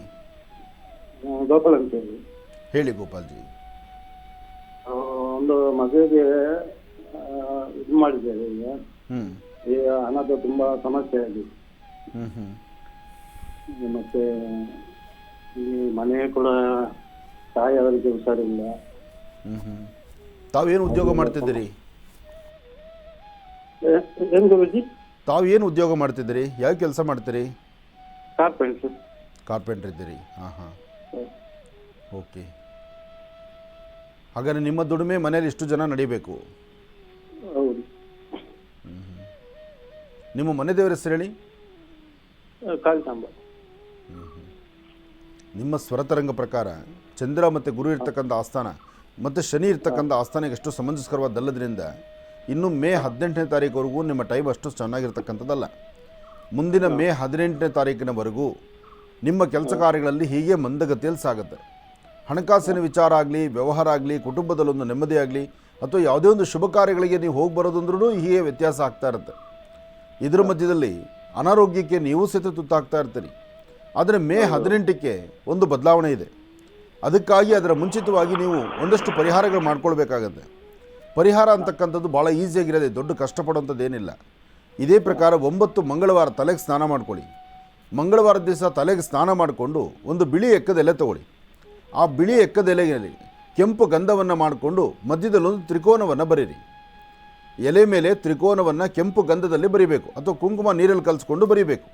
ಗೋಪಾಲ್ ಅಂತ ಹೇಳಿ ಗೋಪಾಲ್ಜಿ. ಒಂದು ಮದುವೆಗೆ ಇದು ಮಾಡಿದ್ದೇವೆ. ಈಗ ಹಣದ ತುಂಬಾ ಸಮಸ್ಯೆ ಆಗಿದೆ. ಮತ್ತೆ ಈ ಮನೆ ಕೂಡ ತಾಯಿಯವರಿಗೆ ಹುಷಾರಿಲ್ಲ. ತಾವೇನು ಉದ್ಯೋಗ ಮಾಡ್ತಿದ್ದೀರಿ? ಏನ್ ಗುರುಜಿ? ತಾವೇನು ಉದ್ಯೋಗ ಮಾಡ್ತಿದ್ದೀರಿ? ಯಾವ ಕೆಲಸ ಮಾಡ್ತೀರಿ? ಕಾರ್ಪೆಂಟರ್ ಇದ್ದೀರಿ? ಓಕೆ. ಹಾಗಾದ್ರೆ ನಿಮ್ಮ ದುಡಿಮೆ ಮನೇಲಿ ಇಷ್ಟು ಜನ ನಡಿಬೇಕು. ಹೌದು. ನಿಮ್ಮ ಮನೆ ದೇವರ ಹೆಸರು ಹೇಳಿ. ಕಾಳಿಕಾಂಬ. ನಿಮ್ಮ ಸ್ವರತರಂಗ ಪ್ರಕಾರ ಚಂದ್ರ ಮತ್ತು ಗುರು ಇರ್ತಕ್ಕಂಥ ಆಸ್ಥಾನ ಮತ್ತು ಶನಿ ಇರ್ತಕ್ಕಂಥ ಆಸ್ಥಾನಕ್ಕೆ ಎಷ್ಟು ಸಮಂಜಸ್ಕರವಾದಲ್ಲದ್ರಿಂದ ಇನ್ನು ಮೇ 18ನೇ ತಾರೀಕುವರೆಗೂ ನಿಮ್ಮ ಟೈಮ್ ಅಷ್ಟು ಚೆನ್ನಾಗಿರ್ತಕ್ಕಂಥದ್ದಲ್ಲ. ಮುಂದಿನ ಮೇ 18ನೇ ತಾರೀಕಿನವರೆಗೂ ನಿಮ್ಮ ಕೆಲಸ ಕಾರ್ಯಗಳಲ್ಲಿ ಹೀಗೆ ಮಂದಗತಿಯಲ್ಲಿ ಸಾಗುತ್ತೆ. ಹಣಕಾಸಿನ ವಿಚಾರ ಆಗಲಿ, ವ್ಯವಹಾರ ಆಗಲಿ, ಕುಟುಂಬದಲ್ಲೊಂದು ನೆಮ್ಮದಿ ಆಗಲಿ ಅಥವಾ ಯಾವುದೇ ಒಂದು ಶುಭ ಕಾರ್ಯಗಳಿಗೆ ನೀವು ಹೋಗಿ ಬರೋದಂದ್ರೂ ಹೀಗೆ ವ್ಯತ್ಯಾಸ ಆಗ್ತಾ ಇರುತ್ತೆ. ಇದರ ಮಧ್ಯದಲ್ಲಿ ಅನಾರೋಗ್ಯಕ್ಕೆ ನೀವು ಸಹಿತ ತುತ್ತಾಗ್ತಾ ಇರ್ತೀರಿ. ಆದರೆ ಮೇ 18ಕ್ಕೆ ಒಂದು ಬದಲಾವಣೆ ಇದೆ. ಅದಕ್ಕಾಗಿ ಅದರ ಮುಂಚಿತವಾಗಿ ನೀವು ಒಂದಷ್ಟು ಪರಿಹಾರಗಳು ಮಾಡ್ಕೊಳ್ಬೇಕಾಗತ್ತೆ. ಪರಿಹಾರ ಅಂತಕ್ಕಂಥದ್ದು ಭಾಳ ಈಸಿಯಾಗಿರೋದೆ, ದೊಡ್ಡ ಕಷ್ಟಪಡುವಂಥದ್ದೇನಿಲ್ಲ. ಇದೇ ಪ್ರಕಾರ 9 ಮಂಗಳವಾರ ತಲೆಗೆ ಸ್ನಾನ ಮಾಡ್ಕೊಳ್ಳಿ. ಮಂಗಳವಾರದ ದಿವಸ ತಲೆಗೆ ಸ್ನಾನ ಮಾಡಿಕೊಂಡು ಒಂದು ಬಿಳಿ ಎಕ್ಕದೆಲೆ ತಗೊಳ್ಳಿ. ಆ ಬಿಳಿ ಎಕ್ಕದೆಲೆಯಲ್ಲಿ ಕೆಂಪು ಗಂಧವನ್ನು ಮಾಡಿಕೊಂಡು ಮಧ್ಯದಲ್ಲೊಂದು ತ್ರಿಕೋನವನ್ನು ಬರೀರಿ. ಎಲೆ ಮೇಲೆ ತ್ರಿಕೋನವನ್ನು ಕೆಂಪು ಗಂಧದಲ್ಲಿ ಬರೀಬೇಕು ಅಥವಾ ಕುಂಕುಮ ನೀರಲ್ಲಿ ಕಲಿಸ್ಕೊಂಡು ಬರೀಬೇಕು.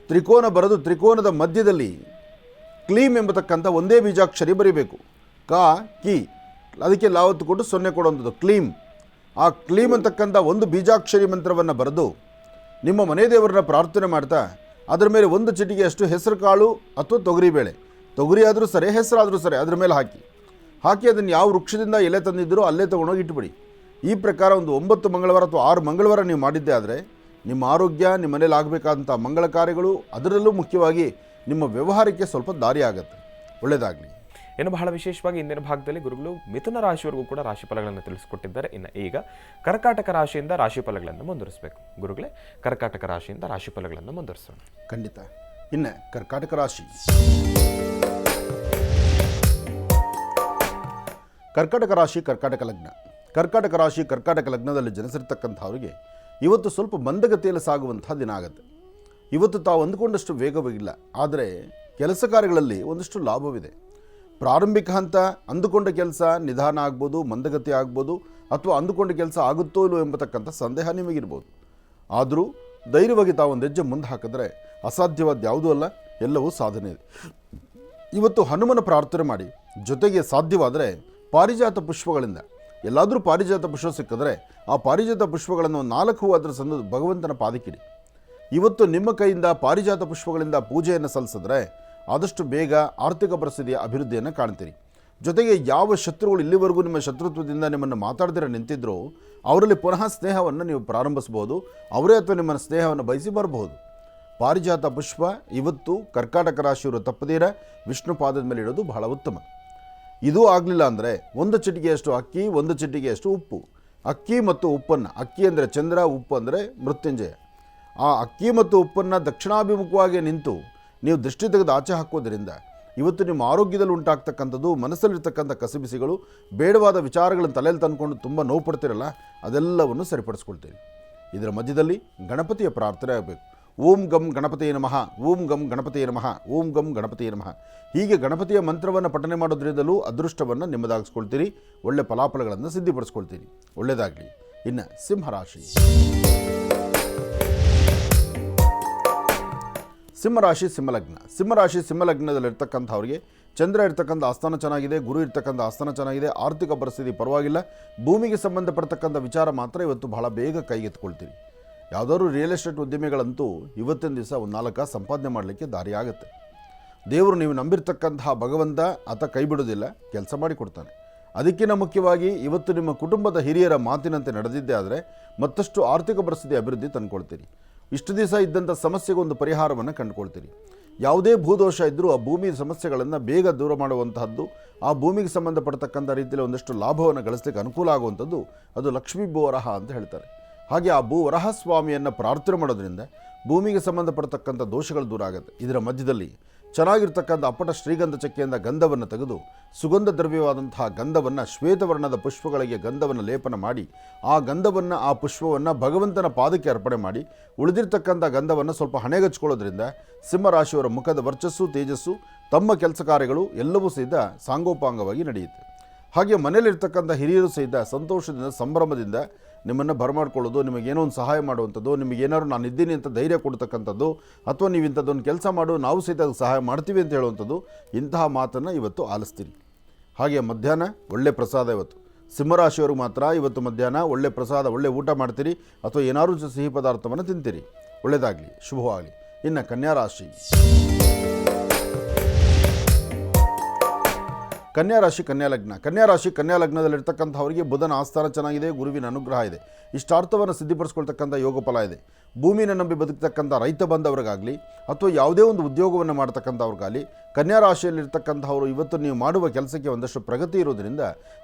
ತ್ರಿಕೋನ ಬರೆದು ತ್ರಿಕೋನದ ಮಧ್ಯದಲ್ಲಿ ಕ್ಲೀಮ್ ಎಂಬತಕ್ಕಂಥ ಒಂದೇ ಬೀಜಾಕ್ಷರಿ ಬರೀಬೇಕು. ಕ ಕಿ ಅದಕ್ಕೆ ಲಾವತ್ತು ಕೊಟ್ಟು 0 ಕೊಡುವಂಥದ್ದು ಕ್ಲೀಮ್. ಆ ಕ್ಲೀಮ್ ಅಂತಕ್ಕಂಥ ಒಂದು ಬೀಜಾಕ್ಷರಿ ಮಂತ್ರವನ್ನು ಬರೆದು ನಿಮ್ಮ ಮನೆ ದೇವರನ್ನ ಪ್ರಾರ್ಥನೆ ಮಾಡ್ತಾ ಅದರ ಮೇಲೆ 1 ಚಿಟಿಕೆಯಷ್ಟು ಹೆಸರು ಕಾಳು ಅಥವಾ ತೊಗರಿಬೇಳೆ, ತೊಗರಿ ಆದರೂ ಸರಿ ಹೆಸರಾದರೂ ಸರಿ ಅದರ ಮೇಲೆ ಹಾಕಿ ಅದನ್ನು ಯಾವ ವೃಕ್ಷದಿಂದ ಎಲೆ ತಂದಿದ್ದರೂ ಅಲ್ಲೇ ತೊಗೊಂಡೋಗಿ ಇಟ್ಬಿಡಿ. ಈ ಪ್ರಕಾರ ಒಂದು 9 ಮಂಗಳವಾರ ಅಥವಾ 6 ಮಂಗಳವಾರ ನೀವು ಮಾಡಿದ್ದೆ ಆದರೆ ನಿಮ್ಮ ಆರೋಗ್ಯ, ನಿಮ್ಮ ಮನೇಲಿ ಆಗಬೇಕಾದಂಥ ಮಂಗಳ ಕಾರ್ಯಗಳು, ಅದರಲ್ಲೂ ಮುಖ್ಯವಾಗಿ ನಿಮ್ಮ ವ್ಯವಹಾರಕ್ಕೆ ಸ್ವಲ್ಪ ದಾರಿ ಆಗುತ್ತೆ. ಒಳ್ಳೆಯದಾಗಲಿ. ಇನ್ನು ಬಹಳ ವಿಶೇಷವಾಗಿ ಇಂದಿನ ಭಾಗದಲ್ಲಿ ಗುರುಗಳು ಮಿಥುನ ರಾಶಿಯವರೆಗೂ ಕೂಡ ರಾಶಿಫಲಗಳನ್ನು ತಿಳಿಸಿಕೊಟ್ಟಿದ್ದಾರೆ. ಇನ್ನು ಈಗ ಕರ್ಕಾಟಕ ರಾಶಿಯಿಂದ ರಾಶಿಫಲಗಳನ್ನು ಮುಂದುವರಿಸಬೇಕು. ಗುರುಗಳೇ, ಕರ್ಕಾಟಕ ರಾಶಿಯಿಂದ ರಾಶಿಫಲಗಳನ್ನು ಮುಂದುವರಿಸೋಣ. ಖಂಡಿತ. ಇನ್ನು ಕರ್ಕಾಟಕ ರಾಶಿ. ಕರ್ಕಾಟಕ ರಾಶಿ, ಕರ್ಕಾಟಕ ಲಗ್ನ. ಕರ್ಕಾಟಕ ರಾಶಿ, ಕರ್ಕಾಟಕ ಲಗ್ನದಲ್ಲಿ ಜನಿಸಿರ್ತಕ್ಕಂಥವರಿಗೆ ಇವತ್ತು ಸ್ವಲ್ಪ ಮಂದಗತಿಯಲ್ಲಿ ಸಾಗುವಂಥ ದಿನ ಆಗುತ್ತೆ. ಇವತ್ತು ತಾವು ಅಂದುಕೊಂಡಷ್ಟು ವೇಗವಾಗಿಲ್ಲ, ಆದರೆ ಕೆಲಸ ಕಾರ್ಯಗಳಲ್ಲಿ ಒಂದಷ್ಟು ಲಾಭವಿದೆ. ಪ್ರಾರಂಭಿಕ ಹಂತ ಅಂದುಕೊಂಡ ಕೆಲಸ ನಿಧಾನ ಆಗ್ಬೋದು, ಮಂದಗತಿ ಆಗ್ಬೋದು, ಅಥವಾ ಅಂದುಕೊಂಡ ಕೆಲಸ ಆಗುತ್ತೋ ಇಲ್ಲೋ ಎಂಬತಕ್ಕಂಥ ಸಂದೇಹ ನಿಮಗಿರ್ಬೋದು. ಆದರೂ ಧೈರ್ಯವಾಗಿ ತಾವು ಒಂದು ಹೆಜ್ಜೆ ಮುಂದೆ ಹಾಕಿದ್ರೆ ಅಸಾಧ್ಯವಾದ ಯಾವುದೂ ಅಲ್ಲ, ಎಲ್ಲವೂ ಸಾಧನೆ ಇದೆ. ಇವತ್ತು ಹನುಮನ ಪ್ರಾರ್ಥನೆ ಮಾಡಿ, ಜೊತೆಗೆ ಸಾಧ್ಯವಾದರೆ ಪಾರಿಜಾತ ಪುಷ್ಪಗಳಿಂದ ಎಲ್ಲಾದರೂ ಪಾರಿಜಾತ ಪುಷ್ಪ ಸಿಕ್ಕಿದ್ರೆ ಆ ಪಾರಿಜಾತ ಪುಷ್ಪಗಳನ್ನು 4 ಹೂವು ಅದರ ಸಂದು ಭಗವಂತನ ಪಾದಕ್ಕಿಡಿ. ಇವತ್ತು ನಿಮ್ಮ ಕೈಯಿಂದ ಪಾರಿಜಾತ ಪುಷ್ಪಗಳಿಂದ ಪೂಜೆಯನ್ನು ಸಲ್ಲಿಸಿದ್ರೆ ಆದಷ್ಟು ಬೇಗ ಆರ್ಥಿಕ ಪರಿಸ್ಥಿತಿಯ ಅಭಿವೃದ್ಧಿಯನ್ನು ಕಾಣ್ತೀರಿ. ಜೊತೆಗೆ ಯಾವ ಶತ್ರುಗಳು ಇಲ್ಲಿವರೆಗೂ ನಿಮ್ಮ ಶತ್ರುತ್ವದಿಂದ ನಿಮ್ಮನ್ನು ಮಾತಾಡ್ದಿರ ನಿಂತಿದ್ರೋ ಅವರಲ್ಲಿ ಪುನಃ ಸ್ನೇಹವನ್ನು ನೀವು ಪ್ರಾರಂಭಿಸಬಹುದು. ಅವರೇ ಅಥವಾ ನಿಮ್ಮ ಸ್ನೇಹವನ್ನು ಬಯಸಿ ಬರಬಹುದು. ಪಾರಿಜಾತ ಪುಷ್ಪ ಇವತ್ತು ಕರ್ಕಾಟಕ ರಾಶಿಯವರು ತಪ್ಪದೀರ ವಿಷ್ಣು ಪಾದದ ಮೇಲೆ ಇಡೋದು ಬಹಳ ಉತ್ತಮ. ಇದೂ ಆಗಲಿಲ್ಲ ಅಂದರೆ 1 ಚಿಟಿಕೆಯಷ್ಟು ಅಕ್ಕಿ, 1 ಚಿಟಿಕೆಯಷ್ಟು ಉಪ್ಪು. ಅಕ್ಕಿ ಮತ್ತು ಉಪ್ಪನ್ನು, ಅಕ್ಕಿ ಅಂದರೆ ಚಂದ್ರ, ಉಪ್ಪು ಅಂದರೆ ಮೃತ್ಯುಂಜಯ. ಆ ಅಕ್ಕಿ ಮತ್ತು ಉಪ್ಪನ್ನು ದಕ್ಷಿಣಾಭಿಮುಖವಾಗಿ ನಿಂತು ನೀವು ದೃಷ್ಟಿ ತೆಗೆದು ಆಚೆ ಹಾಕೋದ್ರಿಂದ ಇವತ್ತು ನಿಮ್ಮ ಆರೋಗ್ಯದಲ್ಲಿ ಉಂಟಾಗ್ತಕ್ಕಂಥದ್ದು, ಮನಸ್ಸಲ್ಲಿರ್ತಕ್ಕಂಥ ಕಸಿಬಿಸಿಗಳು, ಬೇಡವಾದ ವಿಚಾರಗಳನ್ನು ತಲೆಯಲ್ಲಿ ತಂದುಕೊಂಡು ತುಂಬ ನೋವು ಪಡ್ತಿರಲ್ಲ, ಅದೆಲ್ಲವನ್ನು ಸರಿಪಡಿಸ್ಕೊಳ್ತೀರಿ. ಇದರ ಮಧ್ಯದಲ್ಲಿ ಗಣಪತಿಯ ಪ್ರಾರ್ಥನೆ ಆಗಬೇಕು. ಓಂ ಗಂ ಗಣಪತಿಯೇ ನಮಃ, ಓಂ ಗಂ ಗಣಪತಿಯೇ ನಮಃ, ಓಂ ಗಂ ಗಣಪತಿಯೇ ನಮಃ. ಹೀಗೆ ಗಣಪತಿಯ ಮಂತ್ರವನ್ನು ಪಠನೆ ಮಾಡೋದ್ರಿಂದಲೂ ಅದೃಷ್ಟವನ್ನು ನಿಮ್ಮದಾಗಿಸ್ಕೊಳ್ತೀರಿ, ಒಳ್ಳೆ ಫಲಾಫಲಗಳನ್ನು ಸಿದ್ಧಿಪಡಿಸ್ಕೊಳ್ತೀರಿ. ಒಳ್ಳೆಯದಾಗಲಿ. ಇನ್ನು ಸಿಂಹರಾಶಿ. ಸಿಂಹರಾಶಿ, ಸಿಂಹಲಗ್ನ. ಸಿಂಹರಾಶಿ, ಸಿಂಹಲಗ್ನದಲ್ಲಿರ್ತಕ್ಕಂಥವ್ರಿಗೆ ಚಂದ್ರ ಇರ್ತಕ್ಕಂಥ ಆಸ್ಥಾನ ಚೆನ್ನಾಗಿದೆ, ಗುರು ಇರ್ತಕ್ಕಂಥ ಆಸ್ಥಾನ ಚೆನ್ನಾಗಿದೆ, ಆರ್ಥಿಕ ಪರಿಸ್ಥಿತಿ ಪರವಾಗಿಲ್ಲ. ಭೂಮಿಗೆ ಸಂಬಂಧಪಡ್ತಕ್ಕಂಥ ವಿಚಾರ ಮಾತ್ರ ಇವತ್ತು ಬಹಳ ಬೇಗ ಕೈಗೆತ್ಕೊಳ್ತೀರಿ. ಯಾವುದಾದ್ರು ರಿಯಲ್ ಎಸ್ಟೇಟ್ ಉದ್ಯಮಿಗಳಂತೂ ಇವತ್ತಿನ ದಿವಸ 4 ಸಂಪಾದನೆ ಮಾಡಲಿಕ್ಕೆ ದಾರಿ ಆಗುತ್ತೆ. ದೇವರು ನೀವು ನಂಬಿರ್ತಕ್ಕಂತಹ ಭಗವಂತ ಆತ ಕೈ ಬಿಡೋದಿಲ್ಲ, ಕೆಲಸ ಮಾಡಿಕೊಡ್ತಾನೆ. ಅದಕ್ಕಿಂತ ಮುಖ್ಯವಾಗಿ ಇವತ್ತು ನಿಮ್ಮ ಕುಟುಂಬದ ಹಿರಿಯರ ಮಾತಿನಂತೆ ನಡೆದಿದ್ದೇ ಆದರೆ ಮತ್ತಷ್ಟು ಆರ್ಥಿಕ ಪರಿಸ್ಥಿತಿ ಅಭಿವೃದ್ಧಿ ತಂದುಕೊಳ್ತೀರಿ. ಇಷ್ಟು ದಿವಸ ಇದ್ದಂಥ ಸಮಸ್ಯೆಗೆ ಒಂದು ಪರಿಹಾರವನ್ನು ಕಂಡುಕೊಳ್ತೀರಿ. ಯಾವುದೇ ಭೂದೋಷ ಇದ್ದರೂ ಆ ಭೂಮಿ ಸಮಸ್ಯೆಗಳನ್ನು ಬೇಗ ದೂರ ಮಾಡುವಂತಹದ್ದು, ಆ ಭೂಮಿಗೆ ಸಂಬಂಧಪಡ್ತಕ್ಕಂಥ ರೀತಿಯಲ್ಲಿ ಒಂದಷ್ಟು ಲಾಭವನ್ನು ಗಳಿಸಲಿಕ್ಕೆ ಅನುಕೂಲ ಆಗುವಂಥದ್ದು ಅದು ಲಕ್ಷ್ಮೀ ಭೂವರಹ ಅಂತ ಹೇಳ್ತಾರೆ. ಹಾಗೆ ಆ ಭೂವರಹ ಸ್ವಾಮಿಯನ್ನು ಪ್ರಾರ್ಥನೆ ಮಾಡೋದ್ರಿಂದ ಭೂಮಿಗೆ ಸಂಬಂಧಪಡ್ತಕ್ಕಂಥ ದೋಷಗಳು ದೂರ ಆಗುತ್ತೆ. ಇದರ ಮಧ್ಯದಲ್ಲಿ ಚೆನ್ನಾಗಿರ್ತಕ್ಕಂಥ ಅಪ್ಪಟ ಶ್ರೀಗಂಧ ಚಕ್ಕೆಯಿಂದ ಗಂಧವನ್ನು ತೆಗೆದು ಸುಗಂಧ ದ್ರವ್ಯವಾದಂತಹ ಗಂಧವನ್ನು, ಶ್ವೇತವರ್ಣದ ಪುಷ್ಪಗಳಿಗೆ ಗಂಧವನ್ನು ಲೇಪನ ಮಾಡಿ ಆ ಗಂಧವನ್ನು, ಆ ಪುಷ್ಪವನ್ನು ಭಗವಂತನ ಪಾದಕ್ಕೆ ಅರ್ಪಣೆ ಮಾಡಿ ಉಳಿದಿರ್ತಕ್ಕಂಥ ಗಂಧವನ್ನು ಸ್ವಲ್ಪ ಹಣೆಗಚ್ಕೊಳ್ಳೋದ್ರಿಂದ ಸಿಂಹರಾಶಿಯವರ ಮುಖದ ವರ್ಚಸ್ಸು, ತೇಜಸ್ಸು, ತಮ್ಮ ಕೆಲಸ ಕಾರ್ಯಗಳು ಎಲ್ಲವೂ ಸಹಿತ ಸಾಂಗೋಪಾಂಗವಾಗಿ ನಡೆಯುತ್ತೆ. ಹಾಗೆ ಮನೆಯಲ್ಲಿರ್ತಕ್ಕಂಥ ಹಿರಿಯರು ಸಹಿತ ಸಂತೋಷದಿಂದ, ಸಂಭ್ರಮದಿಂದ ನಿಮ್ಮನ್ನು ಬರಮಾಡ್ಕೊಳ್ಳೋದು, ನಿಮಗೇನೋ ಒಂದು ಸಹಾಯ ಮಾಡುವಂಥದ್ದು, ನಿಮಗೇನಾದ್ರು ನಾನು ಇದ್ದೀನಿ ಅಂತ ಧೈರ್ಯ ಕೊಡ್ತಕ್ಕಂಥದ್ದು, ಅಥವಾ ನೀವು ಇಂಥದ್ದೊಂದು ಕೆಲಸ ಮಾಡು ನಾವು ಸಹಿತ ಅದಕ್ಕೆ ಸಹಾಯ ಮಾಡ್ತೀವಿ ಅಂತ ಹೇಳುವಂಥದ್ದು, ಇಂತಹ ಮಾತನ್ನು ಇವತ್ತು ಆಲಿಸ್ತೀರಿ. ಹಾಗೆ ಮಧ್ಯಾಹ್ನ ಒಳ್ಳೆ ಪ್ರಸಾದ. ಇವತ್ತು ಸಿಂಹರಾಶಿಯವ್ರಿಗೆ ಮಾತ್ರ ಇವತ್ತು ಮಧ್ಯಾಹ್ನ ಒಳ್ಳೆ ಪ್ರಸಾದ, ಒಳ್ಳೆ ಊಟ ಮಾಡ್ತೀರಿ ಅಥವಾ ಏನಾದರೂ ಸಿಹಿ ಪದಾರ್ಥವನ್ನು ತಿಂತೀರಿ. ಒಳ್ಳೆಯದಾಗಲಿ, ಶುಭವಾಗಲಿ. ಇನ್ನು ಕನ್ಯಾರಾಶಿ. ಕನ್ಯಾರಾಶಿ, ಕನ್ಯಾಲಗ್ನ. ಕನ್ಯಾರಾಶಿ, ಕನ್ಯಾಲಗ್ನದಲ್ಲಿರ್ತಕ್ಕಂಥವರಿಗೆ ಬುಧನ ಆಸ್ಥಾನ ಚೆನ್ನಾಗಿದೆ, ಗುರುವಿನ ಅನುಗ್ರಹ ಇದೆ. ಇಷ್ಟಾರ್ಥವನ್ನು ಸಿದ್ಧಿಪಡಿಸ್ಕೊಳ್ತಕ್ಕಂಥ ಯೋಗ ಫಲ ಇದೆ. ಭೂಮಿನ ನಂಬಿ ಬದುಕ್ತಕ್ಕಂಥ ರೈತ ಬಂದವರಿಗಾಗಲಿ ಅಥವಾ ಯಾವುದೇ ಒಂದು ಉದ್ಯೋಗವನ್ನು ಮಾಡ್ತಕ್ಕಂಥವ್ರಿಗಾಗಲಿ ಕನ್ಯಾರಾಶಿಯಲ್ಲಿರ್ತಕ್ಕಂಥವರು ಇವತ್ತು ನೀವು ಮಾಡುವ ಕೆಲಸಕ್ಕೆ ಒಂದಷ್ಟು ಪ್ರಗತಿ ಇರೋದರಿಂದ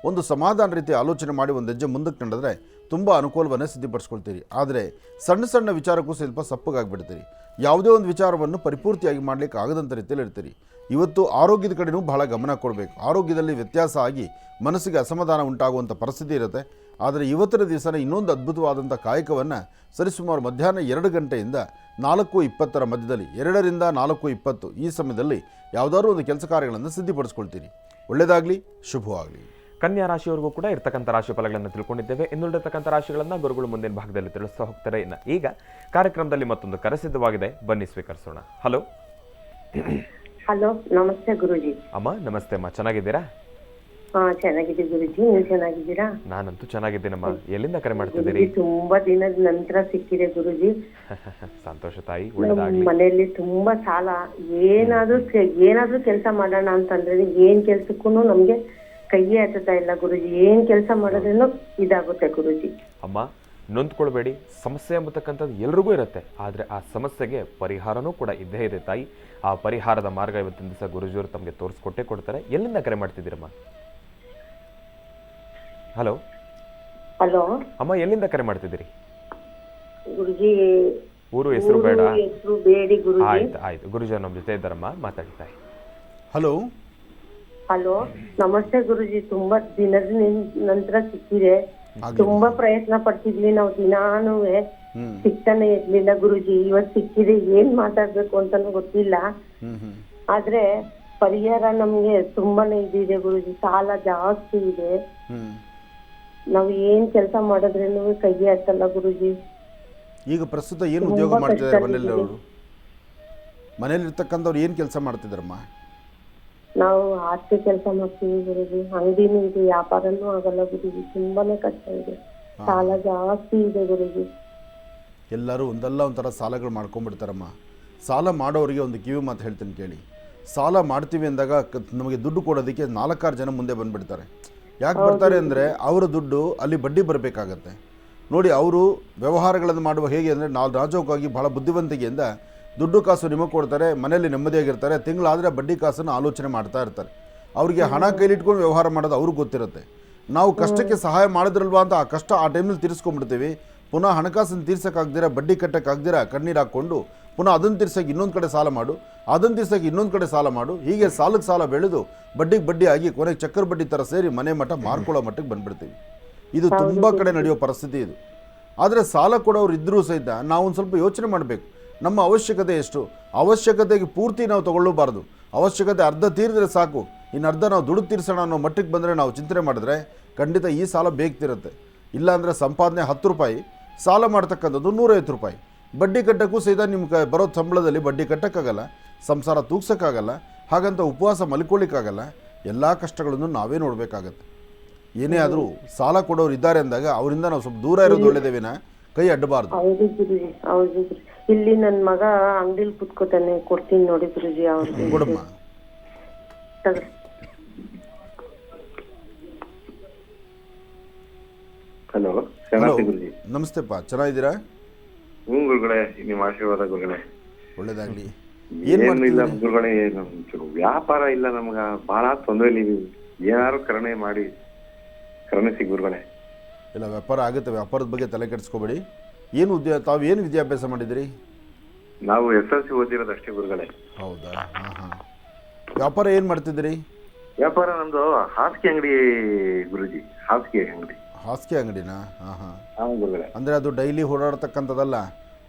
ಒಂದು ಸಮಾಧಾನ ರೀತಿ ಆಲೋಚನೆ ಮಾಡಿ ಒಂದು ಹೆಜ್ಜೆ ಮುಂದಕ್ಕೆ ನಡೆದ್ರೆ ತುಂಬ ಅನುಕೂಲವನ್ನು ಸಿದ್ಧಿಪಡಿಸ್ಕೊಳ್ತೀರಿ. ಆದರೆ ಸಣ್ಣ ಸಣ್ಣ ವಿಚಾರಕ್ಕೂ ಸ್ವಲ್ಪ ಸಪ್ಪಗಾಗಿಬಿಡ್ತೀರಿ. ಯಾವುದೇ ಒಂದು ವಿಚಾರವನ್ನು ಪರಿಪೂರ್ತಿಯಾಗಿ ಮಾಡಲಿಕ್ಕೆ ಆಗದಂಥ ರೀತಿಯಲ್ಲಿ ಇರ್ತೀರಿ. ಇವತ್ತು ಆರೋಗ್ಯದ ಕಡೆಯೂ ಬಹಳ ಗಮನ ಕೊಡಬೇಕು. ಆರೋಗ್ಯದಲ್ಲಿ ವ್ಯತ್ಯಾಸ ಆಗಿ ಮನಸ್ಸಿಗೆ ಅಸಮಾಧಾನ ಉಂಟಾಗುವಂಥ ಪರಿಸ್ಥಿತಿ ಇರುತ್ತೆ. ಆದರೆ ಇವತ್ತಿನ ದಿವಸನೇ ಇನ್ನೊಂದು ಅದ್ಭುತವಾದಂಥ ಕಾಯಕವನ್ನು ಸರಿಸುಮಾರು ಮಧ್ಯಾಹ್ನ 2 ಗಂಟೆಯಿಂದ 4:20 ಮಧ್ಯದಲ್ಲಿ, 2 ರಿಂದ 4:20 ಈ ಸಮಯದಲ್ಲಿ ಯಾವುದಾದ್ರೂ ಒಂದು ಕೆಲಸ ಕಾರ್ಯಗಳನ್ನು ಸಿದ್ಧಿಪಡಿಸ್ಕೊಳ್ತೀರಿ. ಒಳ್ಳೆಯದಾಗಲಿ, ಶುಭವಾಗಲಿ. ಕನ್ಯಾ ರಾಶಿಯವರೆಗೂ ಕೂಡ ಇರ್ತಕ್ಕಂಥ ರಾಶಿ ಫಲಗಳನ್ನು ತಿಳ್ಕೊಂಡಿದ್ದೇವೆ. ಇನ್ನುಳಿದಿರ್ತಕ್ಕಂಥ ರಾಶಿಗಳನ್ನು ಗುರುಗಳು ಮುಂದಿನ ಭಾಗದಲ್ಲಿ ತಿಳಿಸ್ತಾ ಹೋಗ್ತಾರೆ. ಇನ್ನು ಈಗ ಕಾರ್ಯಕ್ರಮದಲ್ಲಿ ಮತ್ತೊಂದು ಕರೆ ಸಿದ್ಧವಾಗಿದೆ, ಬನ್ನಿ ಸ್ವೀಕರಿಸೋಣ. ಹಲೋ ಹಲೋ, ನಮಸ್ತೆ ಗುರುಜಿ. ಅಮ್ಮ ನಮಸ್ತೆ ಅಮ್ಮ, ಚೆನ್ನಾಗಿದ್ದೀರಾ? ಹಾ, ಚೆನ್ನಾಗಿದೆ ಗುರುಜಿ, ನೀವು ಚೆನ್ನಾಗಿದ್ದೀರಾ? ನಾನಂತೂ ಚೆನ್ನಾಗಿದ್ದೀನಮ್ಮ. ಎಲ್ಲಿಂದ ಕರೆ ಮಾಡ್ತಿದ್ದೀರಿ? ಗುರುಜಿ, ತುಂಬಾ ದಿನದ ನಂತರ ಸಿಕ್ಕಿದೆ ಗುರುಜಿ. ಸಂತೋಷ ತಾಯಿ, ನಮ್ಮ ಒಳ್ಳೆದಾಗ್ಲಿ. ಮನೆಯಲ್ಲಿ ತುಂಬಾ ಸಾಲ. ಏನಾದ್ರೂ ಕೆಲಸ ಮಾಡೋಣ ಅಂತಂದ್ರೆ ಏನ್ ಕೆಲ್ಸಕ್ಕೂ ನಮ್ಗೆ ಕೈಯೇ ಹತ್ತತಾ ಇಲ್ಲ ಗುರುಜಿ. ಏನ್ ಕೆಲಸ ಮಾಡೋದ್ರೂ ಇದಾಗುತ್ತೆ ಗುರುಜಿ. ಅಮ್ಮ ನೊಂದ್ಕೊಳ್ಬೇಡಿ, ಸಮಸ್ಯೆ ಎಂಬತಕ್ಕಂಥದ್ದು ಎಲ್ರಿಗೂ ಇರುತ್ತೆ. ಆದರೆ ಆ ಸಮಸ್ಯೆಗೆ ಪರಿಹಾರನೂ ಕೂಡ ಇದ್ದೇ ಇದೆ ತಾಯಿ. ಆ ಪರಿಹಾರದ ಮಾರ್ಗ ಇವತ್ತಿನ ದಿವಸ ಗುರುಜಿಯವರು ತಮಗೆ ತೋರಿಸ್ಕೊಟ್ಟೇ ಕೊಡ್ತಾರೆ. ಎಲ್ಲಿಂದ ಕರೆ ಮಾಡ್ತಿದ್ದೀರಮ್ಮ? ಹಲೋ ಹಲೋ ಅಮ್ಮ, ಎಲ್ಲಿಂದ ಕರೆ ಮಾಡ್ತಿದ್ದೀರಿ? ಗುರುಜಿ, ಊರು ಹೆಸರು ಬೇಡ. ಹೆಸರು ಬೇಡಿ ಗುರುಜಿ. ಆಯ್ತು ಗುರುಜಿ ನಮ್ಮ ಜೊತೆ ಇದ್ದಾರಮ್ಮ, ಮಾತಾಡ್ತಾರೆ. ಹಲೋ ಹಲೋ, ನಮಸ್ತೆ ಗುರುಜಿ. ತುಂಬಾ ದಿನದ ನಂತರ ಸಿಕ್ಕಿದೆ. ತುಂಬಾ ಪ್ರಯತ್ನ ಪಡ್ತಿದ್ವಿ ನಾವು, ದಿನಾನು ಸಿಗ್ತಾನೆ ಇರ್ಲಿಲ್ಲ ಗುರುಜಿ. ಇವತ್ ಸಿಕ್ಕಿದೆ, ಏನ್ ಮಾತಾಡ್ಬೇಕು ಅಂತಾನು ಗೊತ್ತಿಲ್ಲ. ಆದ್ರೆ ಪರಿಹಾರ ನಮ್ಗೆ ತುಂಬಾನೇ ಇದಿದೆ ಗುರುಜಿ. ಸಾಲ ಜಾಸ್ತಿ ಇದೆ. ನಾವ್ ಏನ್ ಕೆಲಸ ಮಾಡಿದ್ರೇನು ಕೈಗೆ ಹತ್ತಲ್ಲ ಗುರುಜಿ. ಈಗ ಪ್ರಸ್ತುತ ಏನು ಉದ್ಯೋಗ ಮಾಡ್ತಿದ್ದಾರೆ ಮನೇಲಿ? ಅವರು ಮನೇಲಿರ್ತಕ್ಕಂಥವ್ರು ಏನು ಕೆಲಸ ಮಾಡ್ತಿದ್ದಾರಮ್ಮ? ನಾವು ಆಸ್ತಿ ಕೆಲಸ ಮಾಡ್ತೀವಿ ಗುರುಜಿ. ಅಂಗಡಿನೂ ಇದೆ, ವ್ಯಾಪಾರನೂ ಆಗಲ್ಲ ಗುರುಜಿ. ತುಂಬಾನೇ ಕಷ್ಟ ಇದೆ, ಸಾಲ ಜಾಸ್ತಿ ಇದೆ ಗುರುಜಿ. ಎಲ್ಲರೂ ಒಂದಲ್ಲ ಒಂಥರ ಸಾಲಗಳು ಮಾಡ್ಕೊಂಡ್ಬಿಡ್ತಾರಮ್ಮ. ಸಾಲ ಮಾಡೋರಿಗೆ ಒಂದು ಕಿವಿ ಮಾತು ಹೇಳ್ತೀನಿ ಕೇಳಿ. ಸಾಲ ಮಾಡ್ತೀವಿ ಅಂದಾಗ ನಮಗೆ ದುಡ್ಡು ಕೊಡೋದಕ್ಕೆ 4-6 ಜನ ಮುಂದೆ ಬಂದುಬಿಡ್ತಾರೆ. ಯಾಕೆ ಬರ್ತಾರೆ ಅಂದರೆ ಅವರ ದುಡ್ಡು ಅಲ್ಲಿ ಬಡ್ಡಿ ಬರಬೇಕಾಗತ್ತೆ. ನೋಡಿ, ಅವರು ವ್ಯವಹಾರಗಳನ್ನು ಮಾಡುವ ಹೇಗೆ ಅಂದರೆ ನಾಜೂಕಾಗಿ ಭಾಳ ಬುದ್ಧಿವಂತಿಕೆಯಿಂದ ದುಡ್ಡು ಕಾಸು ನಿಮಗೆ ಕೊಡ್ತಾರೆ, ಮನೆಯಲ್ಲಿ ನೆಮ್ಮದಿಯಾಗಿರ್ತಾರೆ. ತಿಂಗಳಾದರೆ ಬಡ್ಡಿ ಕಾಸನ್ನು ಆಲೋಚನೆ ಮಾಡ್ತಾ ಇರ್ತಾರೆ. ಅವರಿಗೆ ಹಣ ಕೈಲಿಟ್ಕೊಂಡು ವ್ಯವಹಾರ ಮಾಡೋದು ಅವ್ರಿಗೆ ಗೊತ್ತಿರುತ್ತೆ. ನಾವು ಕಷ್ಟಕ್ಕೆ ಸಹಾಯ ಮಾಡಿದ್ರಲ್ವಾ ಅಂತ ಆ ಕಷ್ಟ ಆ ಟೈಮಲ್ಲಿ ತೀರಿಸ್ಕೊಂಡ್ಬಿಡ್ತೀವಿ. ಪುನಃ ಹಣಕಾಸನ್ನು ತೀರ್ಸೋಕ್ಕಾಗ್ದಿರ, ಬಡ್ಡಿ ಕಟ್ಟೋಕ್ಕಾಗ್ದಿರ ಕಣ್ಣೀರು ಹಾಕ್ಕೊಂಡು ಪುನಃ ಅದನ್ನು ತೀರ್ಸೋಕ್ಕೆ ಇನ್ನೊಂದು ಕಡೆ ಸಾಲ ಮಾಡು, ಅದನ್ನು ತೀರ್ಸೋಕ್ಕೆ ಇನ್ನೊಂದು ಕಡೆ ಸಾಲ ಮಾಡು. ಹೀಗೆ ಸಾಲಕ್ಕೆ ಸಾಲ ಬೆಳೆದು ಬಡ್ಡಿಗೆ ಬಡ್ಡಿ ಆಗಿ ಕೊನೆಗೆ ಚಕ್ಕರ್ ಬಡ್ಡಿ ಥರ ಸೇರಿ ಮನೆ ಮಠ ಮಾರ್ಕೊಳ್ಳೋ ಮಟ್ಟಕ್ಕೆ ಬಂದುಬಿಡ್ತೀವಿ. ಇದು ತುಂಬ ಕಡೆ ನಡೆಯೋ ಪರಿಸ್ಥಿತಿ ಇದು. ಆದರೆ ಸಾಲ ಕೊಡೋರು ಇದ್ದರೂ ಸಹಿತ ನಾವು ಒಂದು ಸ್ವಲ್ಪ ಯೋಚನೆ ಮಾಡಬೇಕು. ನಮ್ಮ ಅವಶ್ಯಕತೆ ಎಷ್ಟು? ಅವಶ್ಯಕತೆಗೆ ಪೂರ್ತಿ ನಾವು ತೊಗೊಳ್ಳಬಾರ್ದು. ಅವಶ್ಯಕತೆ ಅರ್ಧ ತೀರಿದ್ರೆ ಸಾಕು, ಇನ್ನು ಅರ್ಧ ನಾವು ದುಡ್ಡು ತೀರಿಸೋಣ ಅನ್ನೋ ಮಟ್ಟಿಗೆ ಬಂದರೆ ನಾವು ಚಿಂತನೆ ಮಾಡಿದ್ರೆ ಖಂಡಿತ ಈ ಸಾಲ ಬೇಕ್ತಿರುತ್ತೆ. ಇಲ್ಲಾಂದರೆ ಸಂಪಾದನೆ 10 ರೂಪಾಯಿ, ಸಾಲ ಮಾಡ್ತಕ್ಕಂಥದ್ದು 150 ರೂಪಾಯಿ. ಬಡ್ಡಿ ಕಟ್ಟೋಕ್ಕೂ ಸಹಿತ ನಿಮ್ಗೆ ಬರೋ ಸಂಬಳದಲ್ಲಿ ಬಡ್ಡಿ ಕಟ್ಟೋಕ್ಕಾಗಲ್ಲ, ಸಂಸಾರ ತೂಗ್ಸೋಕ್ಕಾಗಲ್ಲ, ಹಾಗಂತ ಉಪವಾಸ ಮಲ್ಕೊಳ್ಳಿಕ್ಕಾಗಲ್ಲ. ಎಲ್ಲ ಕಷ್ಟಗಳನ್ನು ನಾವೇ ನೋಡಬೇಕಾಗತ್ತೆ. ಏನೇ ಆದರೂ ಸಾಲ ಕೊಡೋರು ಇದ್ದಾರೆ ಅಂದಾಗ ಅವರಿಂದ ನಾವು ಸ್ವಲ್ಪ ದೂರ ಇರೋದು ಒಳ್ಳೆದೇವಿನ, ಕೈ ಅಡ್ಡಬಾರ್ದು. ಹೌದು ಗುರುಜಿ, ಹೌದು ಗುರುಜಿ. ಇಲ್ಲಿ ನನ್ನ ಮಗ ಅಂಗಡಿಲಿ ಕುತ್ಕೋತಾನೆ, ಕೊಡ್ತೀನಿ ನೋಡಿ ಗುರುಜಿ ಅವ್ರಿಗೆ. ಕೊಡಮ್ಮ. ಹಲೋ, ಹಲೋ, ನಮಸ್ತೆಪ್ಪ, ಚೆನ್ನಾಗಿದ್ದೀರಾ? ಗುರುಗಳೇ, ನಿಮ್ಮ ಆಶೀರ್ವಾದ ಗುರುಗಳೇ. ಒಳ್ಳೇದಾಗ್ಲಿ. ಏನಿಲ್ಲ ಗುರುಗಳೇ, ವ್ಯಾಪಾರ ಇಲ್ಲ, ನಮ್ಗ ಬಹಳ ತೊಂದರೆ. ಏನಾರು ಕರುಣೆ ಮಾಡಿ ಕರುಣಿಸಿ ಗುರುಗಳೇ. ಇಲ್ಲ, ವ್ಯಾಪಾರ ಆಗುತ್ತೆ. ವ್ಯಾಪಾರದ ಬಗ್ಗೆ ತಲೆ ಕೆಡಿಸ್ಕೋಬೇಡಿ. ಏನು ತಾವು ಏನು ವಿದ್ಯಾಭ್ಯಾಸ ಮಾಡಿದಿರಿ? ನಾವು SLC ಓದಿರೋದು ಅಷ್ಟೇ ಗುರುಗಳೇ. ಹೌದಾ? ಹಾಂ. ವ್ಯಾಪಾರ ಏನು ಮಾಡ್ತಿದ್ದೀರಿ? ವ್ಯಾಪಾರ ನಮ್ದು ಹಾಸಿಗೆ ಅಂಗಡಿ ಗುರುಜಿ. ಹಾಸಿಗೆ ಅಂಗಡಿನಾ? ಹಾಂ ಗುರುಗಳೇ. ಅಂದರೆ ಅದು ಡೈಲಿ ಓಡಾಡ್ತಕ್ಕಂಥದ್ದಲ್ಲ,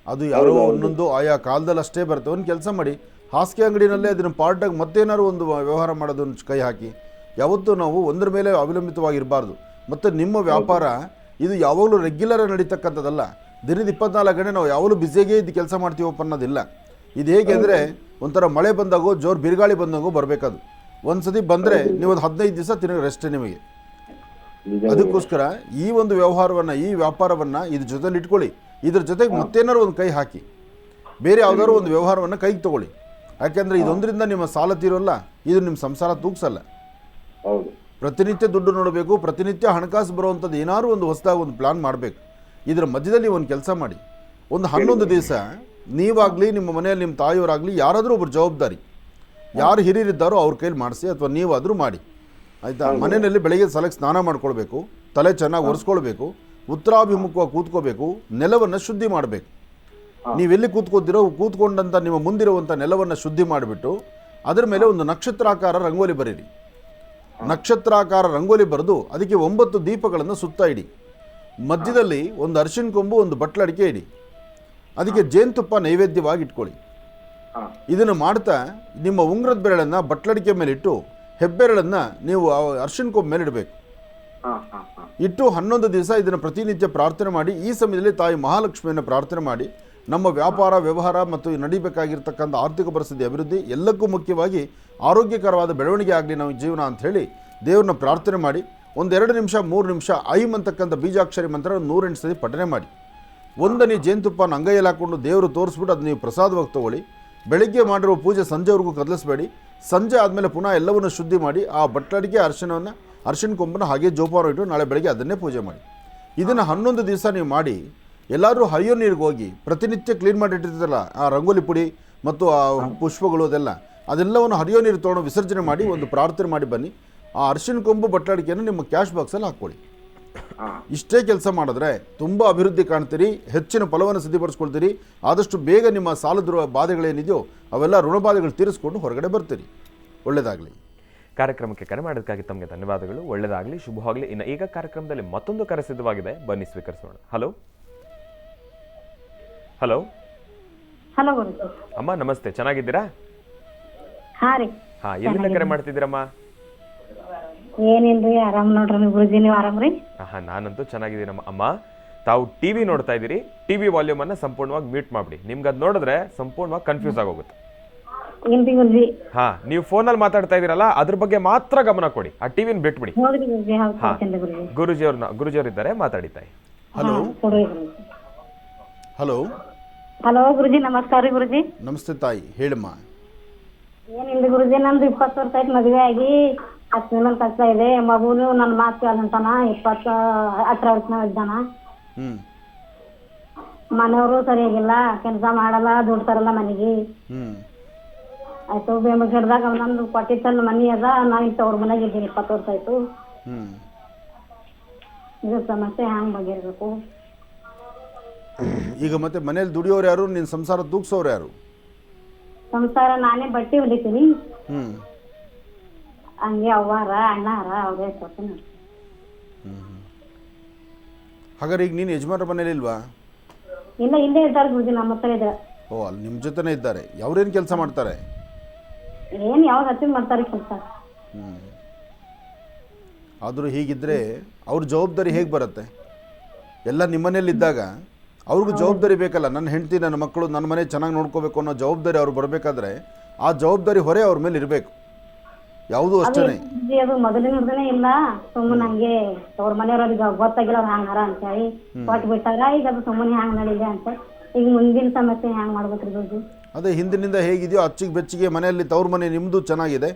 ಅದು ಯಾರೋ ಒಂದೊಂದು ಆಯಾ ಕಾಲದಲ್ಲಿ ಅಷ್ಟೇ ಬರುತ್ತೆ. ಒಂದು ಕೆಲಸ ಮಾಡಿ, ಹಾಸಿಗೆ ಅಂಗಡಿನಲ್ಲೇ ಅದನ್ನು ಪಾರ್ಟಾಗಿ ಮತ್ತೇನಾದ್ರು ಒಂದು ವ್ಯವಹಾರ ಮಾಡೋದನ್ನು ಕೈ ಹಾಕಿ. ಯಾವತ್ತೂ ನಾವು ಒಂದರ ಮೇಲೆ ಅವಲಂಬಿತವಾಗಿರಬಾರ್ದು. ಮತ್ತು ನಿಮ್ಮ ವ್ಯಾಪಾರ ಇದು ಯಾವಾಗಲೂ ರೆಗ್ಯುಲರ್ ನಡೀತಕ್ಕಂಥದ್ದಲ್ಲ. ದಿನದ 24 ಗಂಟೆ ನಾವು ಯಾವಾಗಲೂ ಬ್ಯುಸಿಯಾಗೇ ಇದು ಕೆಲಸ ಮಾಡ್ತೀವಪ್ಪ ಅನ್ನೋದಿಲ್ಲ. ಇದು ಹೇಗೆ ಅಂದರೆ ಒಂಥರ ಮಳೆ ಬಂದಾಗೋ ಜೋರು ಬಿರುಗಾಳಿ ಬಂದಾಗೋ ಬರಬೇಕದು. ಒಂದು ಸತಿ ಬಂದರೆ ನೀವು ಒಂದು 15 ದಿವಸ ತಿರುಗಿ ರೆಸ್ಟ್ ನಿಮಗೆ. ಅದಕ್ಕೋಸ್ಕರ ಈ ಒಂದು ಈ ವ್ಯಾಪಾರವನ್ನು ಇದ್ರ ಜೊತೆಲಿ ಇಟ್ಕೊಳ್ಳಿ. ಇದ್ರ ಜೊತೆಗೆ ಮತ್ತೇನಾದ್ರು ಒಂದು ಕೈ ಹಾಕಿ, ಬೇರೆ ಯಾವುದಾದ್ರು ಒಂದು ವ್ಯವಹಾರವನ್ನು ಕೈಗೆ ತೊಗೊಳ್ಳಿ. ಯಾಕೆಂದರೆ ಇದೊಂದರಿಂದ ನಿಮ್ಮ ಸಾಲ ತೀರೋಲ್ಲ, ಇದು ನಿಮ್ಮ ಸಂಸಾರ ತೂಗಿಸಲ್ಲ. ಪ್ರತಿನಿತ್ಯ ದುಡ್ಡು ನೋಡಬೇಕು, ಪ್ರತಿನಿತ್ಯ ಹಣಕಾಸು ಬರುವಂಥದ್ದು ಏನಾದ್ರು ಒಂದು ಹೊಸದಾಗಿ ಒಂದು ಪ್ಲಾನ್ ಮಾಡಬೇಕು. ಇದರ ಮಧ್ಯದಲ್ಲಿ ಒಂದು ಕೆಲಸ ಮಾಡಿ, ಒಂದು 11 ದಿವಸ ನೀವಾಗಲಿ, ನಿಮ್ಮ ಮನೆಯಲ್ಲಿ ನಿಮ್ಮ ತಾಯಿಯವರಾಗಲಿ, ಯಾರಾದರೂ ಒಬ್ಬರು ಜವಾಬ್ದಾರಿ ಯಾರು ಹಿರಿಯರಿದ್ದಾರೋ ಅವ್ರ ಕೈಲಿ ಮಾಡಿಸಿ, ಅಥವಾ ನೀವಾದರೂ ಮಾಡಿ, ಆಯಿತಾ? ಮನೆಯಲ್ಲಿ ಬೆಳಗ್ಗೆ ಸಲಕ್ಕೆ ಸ್ನಾನ ಮಾಡ್ಕೊಳ್ಬೇಕು, ತಲೆ ಚೆನ್ನಾಗಿ ಒರೆಸ್ಕೊಳ್ಬೇಕು, ಉತ್ತರಾಭಿಮುಖವಾಗಿ ಕೂತ್ಕೋಬೇಕು, ನೆಲವನ್ನು ಶುದ್ಧಿ ಮಾಡಬೇಕು. ನೀವೆಲ್ಲಿ ಕೂತ್ಕೊಂಡಂಥ ನಿಮ್ಮ ಮುಂದಿರುವಂಥ ನೆಲವನ್ನು ಶುದ್ಧಿ ಮಾಡಿಬಿಟ್ಟು ಅದರ ಮೇಲೆ ಒಂದು ನಕ್ಷತ್ರಾಕಾರ ರಂಗೋಲಿ ಬರೀರಿ. ನಕ್ಷತ್ರಾಕಾರ ರಂಗೋಲಿ ಬರೆದು ಅದಕ್ಕೆ 9 ದೀಪಗಳನ್ನು ಸುತ್ತ ಇಡಿ. ಮಧ್ಯದಲ್ಲಿ ಒಂದು ಅರಿಶಿನ ಕೊಂಬು, ಒಂದು ಬಟ್ಲಡಿಕೆ ಇಡಿ. ಅದಕ್ಕೆ ಜೇನುತುಪ್ಪ ನೈವೇದ್ಯವಾಗಿ ಇಟ್ಕೊಳ್ಳಿ. ಇದನ್ನು ಮಾಡ್ತಾ ನಿಮ್ಮ ಉಂಗುರದ ಬೆರಳನ್ನು ಬಟ್ಲಡಿಕೆ ಮೇಲೆ ಇಟ್ಟು ಹೆಬ್ಬೆರಳನ್ನು ನೀವು ಅರಿಶಿನ ಕೊಂಬು ಮೇಲೆ ಇಡಬೇಕು. ಇಟ್ಟು 11 ದಿವಸ ಇದನ್ನು ಪ್ರತಿನಿತ್ಯ ಪ್ರಾರ್ಥನೆ ಮಾಡಿ. ಈ ಸಮಯದಲ್ಲಿ ತಾಯಿ ಮಹಾಲಕ್ಷ್ಮಿಯನ್ನು ಪ್ರಾರ್ಥನೆ ಮಾಡಿ ನಮ್ಮ ವ್ಯಾಪಾರ ವ್ಯವಹಾರ ಮತ್ತು ನಡಿಬೇಕಾಗಿರ್ತಕ್ಕಂಥ ಆರ್ಥಿಕ ಪರಿಸ್ಥಿತಿ ಅಭಿವೃದ್ಧಿ, ಎಲ್ಲಕ್ಕೂ ಮುಖ್ಯವಾಗಿ ಆರೋಗ್ಯಕರವಾದ ಬೆಳವಣಿಗೆ ಆಗಲಿ ನಮ್ಮ ಜೀವನ ಅಂಥೇಳಿ ದೇವ್ರನ್ನ ಪ್ರಾರ್ಥನೆ ಮಾಡಿ 1-2 ನಿಮಿಷ 3 ನಿಮಿಷ ಐಂ ಅಂತಕ್ಕಂಥ ಬೀಜಾಕ್ಷರಿ ಮಂತ್ರ 108 ಸತಿ ಪಠನೆ ಮಾಡಿ. ಒಂದನೇ ಜೇನುತುಪ್ಪನ ಅಂಗೈಯಲ್ಲಿ ಹಾಕ್ಕೊಂಡು ದೇವರು ತೋರಿಸ್ಬಿಟ್ಟು ಅದು ನೀವು ಪ್ರಸಾದವಾಗಿ ತೊಗೊಳ್ಳಿ. ಬೆಳಗ್ಗೆ ಮಾಡಿರುವ ಪೂಜೆ ಸಂಜೆವರೆಗೂ ಕದಲಿಸಬೇಡಿ. ಸಂಜೆ ಆದಮೇಲೆ ಪುನಃ ಎಲ್ಲವನ್ನು ಶುದ್ಧಿ ಮಾಡಿ ಆ ಬಟ್ಟಲಿಗೆ ಅರಿಶಿನ ಕೊಂಬನ್ನು ಹಾಗೆ ಜೋಪಾನ ಇಟ್ಟು ನಾಳೆ ಬೆಳಗ್ಗೆ ಅದನ್ನೇ ಪೂಜೆ ಮಾಡಿ. ಇದನ್ನು 11 ದಿವಸ ನೀವು ಮಾಡಿ ಎಲ್ಲರೂ ಹರಿಯೋ ನೀರಿಗೆ ಹೋಗಿ ಪ್ರತಿನಿತ್ಯ ಕ್ಲೀನ್ ಮಾಡಿಟ್ಟಿರ್ತಾರಲ್ಲ ಆ ರಂಗೋಲಿ ಪುಡಿ ಮತ್ತು ಆ ಪುಷ್ಪಗಳು ಅದೆಲ್ಲವನ್ನು ಹರಿಯೋ ನೀರು ತೊಗೊಂಡು ವಿಸರ್ಜನೆ ಮಾಡಿ ಒಂದು ಪ್ರಾರ್ಥನೆ ಮಾಡಿ ಬನ್ನಿ. ಆ ಅರಿಶಿನ ಕೊಂಬು ಬಟ್ಟಲಿಗೆಯನ್ನು ನಿಮ್ಮ ಕ್ಯಾಶ್ ಬಾಕ್ಸಲ್ಲಿ ಹಾಕ್ಕೊಳ್ಳಿ. ಇಷ್ಟೇ ಕೆಲಸ ಮಾಡಿದ್ರೆ ತುಂಬ ಅಭಿವೃದ್ಧಿ ಕಾಣ್ತೀರಿ, ಹೆಚ್ಚಿನ ಫಲವನ್ನು ಸಿದ್ಧಪಡಿಸ್ಕೊಳ್ತೀರಿ. ಆದಷ್ಟು ಬೇಗ ನಿಮ್ಮ ಸಾಲದ ಬಾಧೆಗಳೇನಿದೆಯೋ ಅವೆಲ್ಲ ಋಣಬಾಧೆಗಳು ತೀರಿಸ್ಕೊಂಡು ಹೊರಗಡೆ ಬರ್ತೀರಿ. ಒಳ್ಳೆಯದಾಗಲಿ. ಕಾರ್ಯಕ್ರಮಕ್ಕೆ ಕರೆ ಮಾಡೋದಕ್ಕಾಗಿ ತಮಗೆ ಧನ್ಯವಾದಗಳು. ಒಳ್ಳೆಯದಾಗಲಿ, ಶುಭವಾಗಲಿ. ಇನ್ನು ಈಗ ಕಾರ್ಯಕ್ರಮದಲ್ಲಿ ಮತ್ತೊಂದು ಕರೆ ಸಿದ್ಧವಾಗಿದೆ, ಬನ್ನಿ ಸ್ವೀಕರಿಸೋಣ. ಹಲೋ ಹಲೋ ಹಲೋ ಗುರುಜಿ. ಅಮ್ಮ ನಮಸ್ತೆ, ಚೆನ್ನಾಗಿದ್ದೀರಾ? ಹಾ ರೀ. ಎಲ್ಲಿಂದ ಕರೆ ಮಾಡ್ತಿದ್ದೀರಮ್ಮ? ಏನಿಲ್ರಿ, ಆರಾಮ್ ನೋಡ್ರಿ ಗುರುಜಿ, ನೀವು ಆರಾಮ್ರಿ? ನಾನಂತೂ ಚೆನ್ನಾಗಿದ್ದೀನಮ್ಮ. ಅಮ್ಮ, ತಾವು ಟಿವಿ ನೋಡ್ತಾ ಇದ್ದೀರಿ, ಟಿವಿ ವಾಲ್ಯೂಮ್ ಅನ್ನ ಸಂಪೂರ್ಣವಾಗಿ ಮ್ಯೂಟ್ ಮಾಡ್ಬಿಡಿ. ನಿಮ್ಗೆ ಅದು ನೋಡಿದ್ರೆ ಸಂಪೂರ್ಣವಾಗಿ ಕನ್ಫ್ಯೂಸ್ ಆಗೋಗುತ್ತೆ. ಏನ್ರಿ ಗುರುಜಿ? ನೀವು ಫೋನಲ್ಲಿ ಮಾತಾಡ್ತಾ ಇದೀರಲ್ಲ, ಅದ್ರ ಬಗ್ಗೆ ಮಾತ್ರ ಗಮನ ಕೊಡಿ, ಆ ಟಿವಿನ ಬಿಟ್ಬಿಡಿ. ಹೌದ್ರಿ ಗುರುಜಿ, ಹೌದು ಕೊಡ್ತೇನ್ರಿ ಗುರುಜಿ. ಗುರುಜಿಯವ್ರು ಇದ್ದಾರೆ, ಮಾತಾಡಿತಾಯಿ. ಹಲೋ ಕೊಡ್ರಿ ಗುರುಜಿ. ಹಲೋ ಹಲೋ ಗುರುಜಿ, ನಮಸ್ಕಾರ ರೀ ಗುರುಜಿ. ನಮಸ್ತೆ ತಾಯಿ, ಹೇಳಮ್ಮ. ಏನಿಲ್ರಿ ಗುರುಜಿ, ನಂದು 20 ವರ್ಷ ಆಯ್ತು ಮದುವೆ ಆಗಿ. 10 ಮೇಲೆ ಕಷ್ಟ ಇದೆ. ಮಗುನು ನನ್ನ ಮಾತು ಕೇಳಂತಾನ. 18 ವರ್ಷನಾಗ ಇದ್ದಾನ. ಮನೆಯವರು ಸರಿಯಾಗಿಲ್ಲ, ಕೆಲಸ ಮಾಡಲ್ಲ, ದುಡ್ತಾರಲ್ಲ ಮನೆಗೆ. ಆಯ್ತು ಬೇಮಗಿಡ್ದಾಗ ನಂದು ಕೊಟ್ಟಿತ್ತಲ್ಲ ಮನಿ ಅದ, ನಾ ಇಂತ ಅವ್ರ ಮನೆಗೆ ಇದ್ದೀನಿ. 20 ವರ್ಷ ಆಯ್ತು. ಇದು ಸಮಸ್ಯೆ ಹ್ಯಾಂಗ್ ಬಗೆಹರಿಬೇಕು? ಈಗ ಮತ್ತೆ ಮನೇಲಿ ದುಡಿಯೋರು ಯಾರು, ನಿನ್ನ ಸಂಸಾರ ತೂಗ್ಸೋರು ಯಾರು? ಸಂಸಾರ ನಾನೇ ಬಟ್ಟೆ ಹೊಲಿತೀನಿ. ಹಂಗೆ ಅವ್ವಾರ ಅಣ್ಣಾರ ಅವ್ರೇ ಕೊಡ್ತೀನಿ. ಹಾಗಾದ್ರೆ ಈಗ ನೀನು ಯಜಮಾನ್ರ ಮನೇಲಿ ಇಲ್ವಾ? ಇಲ್ಲ, ಇಲ್ಲೇ ಇದ್ದಾರೆ ಗುರುಜಿ, ನಮ್ಮ ಹತ್ರ ಇದ್ದಾರೆ. ಓ, ಅಲ್ಲಿ ನಿಮ್ಮ ಜೊತೆನೇ ಇದ್ದಾರೆ. ಅವ್ರೇನು ಕೆಲಸ ಮಾಡ್ತಾರೆ? ಏನ್ ಯಾವಾಗ ಹತ್ತಿರ ಮಾಡ್ತಾರೆ ಕೆಲಸ. ಆದರೂ ಹೀಗಿದ್ರೆ ಅವ್ರ ಜವಾಬ್ದಾರಿ ಹೇಗೆ ಬರುತ್ತೆ? ಎಲ್ಲ ನಿಮ್ಮನೇಲಿದ್ದಾಗ ಅವ್ರಿಗೂ ಜವಾಬ್ದಾರಿ ಬೇಕಲ್ಲ. ನನ್ನ ಹೆಂಡತಿ, ನನ್ನ ಮಕ್ಕಳು, ನನ್ನ ಮನೆ ಚೆನ್ನಾಗಿ ನೋಡ್ಕೋಬೇಕು ಅನ್ನೋ ಜವಾಬ್ದಾರಿ ಅವ್ರು ಬರಬೇಕಾದ್ರೆ ಆ ಜವಾಬ್ದಾರಿ ಹೊರೆ ಅವ್ರ ಮೇಲೆ ಇರಬೇಕು. ಯಾವುದೂ ಅಷ್ಟೇ. ಅದು ಮೊದಲಿನದೇ ಇಲ್ಲ, ಸುಮ್ಮನೆ ಹಂಗೆ ಅವ್ರ ಮನೆಯವ್ರಿಗೆ ಗೊತ್ತಾಗಿಲ್ಲ ಅವ್ರು ಹಂಗಾರ ಅಂತ ಹೇಳಿ ಕೊಟ್ಟು ಬಿಟ್ಟಾರ. ಈಗ ಅದು ಸುಮ್ಮನೆ ಹ್ಯಾಂಗ್ ನಡೀದೆ ಅಂತ. ಈಗ ಮುಂದಿನ ಸಮಸ್ಯೆ ಹ್ಯಾಂಗ್ ಮಾಡ್ಬೇಕ್ರಿ ಗುರುಜಿ? ಅದೇ ಹಿಂದಿನಿಂದ ಹೇಗಿದೆಯೋ ಅಚ್ಚಿಗೆ ಬೆಚ್ಚಿಗೆ ಮನೆಯಲ್ಲಿ ತವ್ರ ಮನೆ ನಿಮ್ಮದು ಚೆನ್ನಾಗಿದೆ.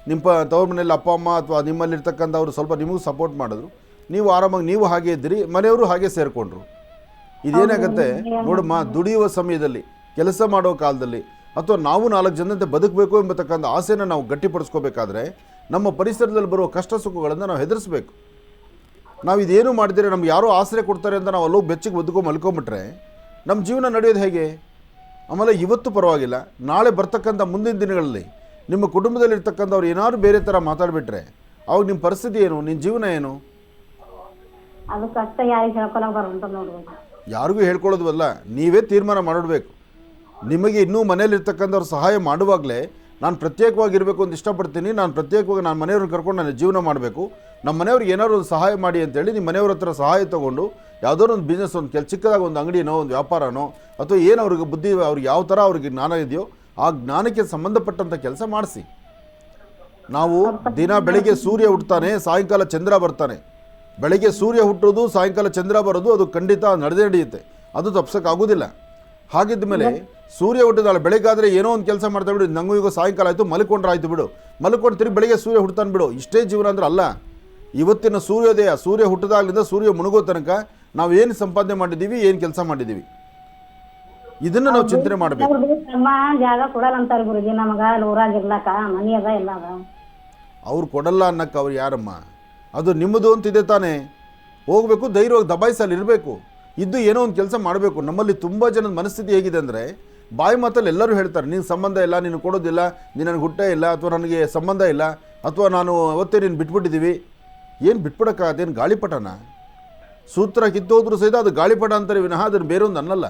ನಿಮ್ಮ ತವ್ರ ಮನೆಯಲ್ಲಿ ಅಪ್ಪ ಅಮ್ಮ ಅಥವಾ ನಿಮ್ಮಲ್ಲಿರ್ತಕ್ಕಂಥವ್ರು ಸ್ವಲ್ಪ ನಿಮಗೂ ಸಪೋರ್ಟ್ ಮಾಡಿದ್ರು, ನೀವು ಆರಾಮಾಗಿ ನೀವು ಹಾಗೆ ಇದ್ದೀರಿ, ಮನೆಯವರು ಹಾಗೆ ಸೇರಿಕೊಂಡ್ರು. ಇದೇನಾಗತ್ತೆ ನೋಡಮ್ಮ, ದುಡಿಯುವ ಸಮಯದಲ್ಲಿ, ಕೆಲಸ ಮಾಡೋ ಕಾಲದಲ್ಲಿ, ಅಥವಾ ನಾವು 4 ಜನಂತೆ ಬದುಕಬೇಕು ಎಂಬತಕ್ಕಂಥ ಆಸೆನ ನಾವು ಗಟ್ಟಿಪಡಿಸ್ಕೋಬೇಕಾದ್ರೆ ನಮ್ಮ ಪರಿಸರದಲ್ಲಿ ಬರುವ ಕಷ್ಟ ಸುಖಗಳನ್ನು ನಾವು ಹೆದರಿಸ್ಬೇಕು. ನಾವು ಇದೇನು ಮಾಡಿದರೆ ನಮ್ಗೆ ಯಾರೋ ಆಸರೆ ಕೊಡ್ತಾರೆ ಅಂತ ನಾವು ಅಲ್ಲೋಗಿ ಬೆಚ್ಚಿಗೆ ಮಲ್ಕೊಂಬಿಟ್ರೆ ನಮ್ಮ ಜೀವನ ನಡೆಯೋದು ಹೇಗೆ? ಆಮೇಲೆ ಇವತ್ತು ಪರವಾಗಿಲ್ಲ, ನಾಳೆ ಬರ್ತಕ್ಕಂಥ ಮುಂದಿನ ದಿನಗಳಲ್ಲಿ ನಿಮ್ಮ ಕುಟುಂಬದಲ್ಲಿರ್ತಕ್ಕಂಥವ್ರು ಏನಾದ್ರು ಬೇರೆ ಥರ ಮಾತಾಡಿಬಿಟ್ರೆ ಅವಾಗ ನಿಮ್ಮ ಪರಿಸ್ಥಿತಿ ಏನು, ನಿನ್ನ ಜೀವನ ಏನು? ಅದು ಕಷ್ಟ ಯಾರಿಗೆ ಹೇಳ್ಕೊಳಕ್ ಬರುವಂತ ನೋಡ್ಬೇಕು. ಯಾರಿಗೂ ಹೇಳ್ಕೊಳ್ಳೋದವಲ್ಲ, ನೀವೇ ತೀರ್ಮಾನ ಮಾಡಿಡ್ಬೇಕು. ನಿಮಗೆ ಇನ್ನೂ ಮನೇಲಿರ್ತಕ್ಕಂಥವ್ರು ಸಹಾಯ ಮಾಡುವಾಗಲೇ ನಾನು ಪ್ರತ್ಯೇಕವಾಗಿರಬೇಕು ಅಂತ ಇಷ್ಟಪಡ್ತೀನಿ, ನಾನು ಪ್ರತ್ಯೇಕವಾಗಿ ನಾನು ಮನೆಯವ್ರನ್ನ ಕರ್ಕೊಂಡು ನಾನು ಜೀವನ ಮಾಡಬೇಕು, ನಮ್ಮ ಮನೆಯವ್ರಿಗೆ ಏನಾದ್ರು ಒಂದು ಸಹಾಯ ಮಾಡಿ ಅಂತೇಳಿ ನಿಮ್ಮ ಮನೆಯವ್ರ ಹತ್ರ ಸಹಾಯ ತೊಗೊಂಡು ಯಾವುದೋ ಒಂದು ಬಿಸ್ನೆಸ್, ಒಂದು ಚಿಕ್ಕದಾಗಿ ಒಂದು ಅಂಗಡಿನೋ ಒಂದು ವ್ಯಾಪಾರನೋ ಅಥವಾ ಏನು ಅವ್ರಿಗೆ ಬುದ್ಧಿ, ಅವ್ರಿಗೆ ಯಾವ ಥರ ಅವ್ರಿಗೆ ಜ್ಞಾನ ಇದೆಯೋ ಆ ಜ್ಞಾನಕ್ಕೆ ಸಂಬಂಧಪಟ್ಟಂಥ ಕೆಲಸ ಮಾಡಿಸಿ. ನಾವು ದಿನ ಬೆಳಿಗ್ಗೆ ಸೂರ್ಯ ಹುಟ್ಟುತ್ತಾನೆ, ಸಾಯಂಕಾಲ ಚಂದ್ರ ಬರ್ತಾನೆ. ಬೆಳಗ್ಗೆ ಸೂರ್ಯ ಹುಟ್ಟೋದು, ಸಾಯಂಕಾಲ ಚಂದ್ರ ಬರೋದು ಅದು ಖಂಡಿತ ನಡೆಯುತ್ತೆ, ಅದು ತಪ್ಸೋಕ್ಕಾಗೋದಿಲ್ಲ. ಹಾಗಿದ್ದ ಮೇಲೆ ಸೂರ್ಯ ಹುಟ್ಟಿದಾಳೆ, ಬೆಳಗ್ಗಾದರೆ ಏನೋ ಒಂದು ಕೆಲಸ ಮಾಡ್ತಾ ಬಿಡು, ನಂಗೂ ಈಗ ಸಾಯಂಕಾಲ ಆಯಿತು ಮಲ್ಕೊಂಡ್ರೆ ಆಯಿತು ಬಿಡು, ಮಲ್ಕೊಂಡು ತಿರುಗಿ ಬೆಳಗ್ಗೆ ಸೂರ್ಯ ಹುಡ್ತಾನೆ ಬಿಡು, ಇಷ್ಟೇ ಜೀವನ ಅಂದ್ರೆ ಅಲ್ಲ. ಇವತ್ತಿನ ಸೂರ್ಯೋದಯ, ಸೂರ್ಯ ಹುಟ್ಟಿದಾಗಲಿಂದ ಸೂರ್ಯ ಮುಳುಗೋ ತನಕ ನಾವು ಏನು ಸಂಪಾದನೆ ಮಾಡಿದ್ದೀವಿ, ಏನು ಕೆಲಸ ಮಾಡಿದ್ದೀವಿ, ಇದನ್ನು ನಾವು ಚಿಂತನೆ ಮಾಡಬೇಕು. ನಮ್ಮ ಜಾಗ ಕೊಡಲ್ಲ ಅಂತಾರೆ ಗುರುಜಿ, ನಮಗ ಊರಾಗಿರ್ಲಾಕ ಮನಿ ಅದ ಎಲ್ಲ ಅದ. ಅವ್ರು ಕೊಡಲ್ಲ ಅನ್ನಕ್ಕೆ ಅವ್ರು ಯಾರಮ್ಮ? ಅದು ನಿಮ್ಮದು ಅಂತಿದೆ ತಾನೇ, ಹೋಗಬೇಕು, ಧೈರ್ಯವಾಗಿ ದಬಾಯಿಸಲ್ಲಿ ಇರಬೇಕು, ಇದ್ದು ಏನೋ ಒಂದು ಕೆಲಸ ಮಾಡಬೇಕು. ನಮ್ಮಲ್ಲಿ ತುಂಬ ಜನದ ಮನಸ್ಥಿತಿ ಹೇಗಿದೆ ಅಂದರೆ, ಬಾಯಿ ಮಾತಲ್ಲಿ ಎಲ್ಲರೂ ಹೇಳ್ತಾರೆ, ನೀನು ಸಂಬಂಧ ಇಲ್ಲ, ನೀನು ಕೊಡೋದಿಲ್ಲ, ನೀನು ನನಗೆ ಹುಟ್ಟೇ ಇಲ್ಲ, ಅಥವಾ ನನಗೆ ಸಂಬಂಧ ಇಲ್ಲ, ಅಥವಾ ನಾನು ಅವತ್ತೇ ನೀನು ಬಿಟ್ಬಿಟ್ಟಿದ್ದೀವಿ. ಏನು ಬಿಟ್ಬಿಡೋಕ್ಕಾಗತ್ತೇನು ಗಾಳಿಪಟನ? ಸೂತ್ರ ಕಿತ್ತೋದ್ರೂ ಸಹಿತ ಅದು ಗಾಳಿಪಟ ಅಂತಾರೆ ವಿನಃ ಅದನ್ನು ಬೇರೊಂದು ಅನ್ನಲ್ಲ.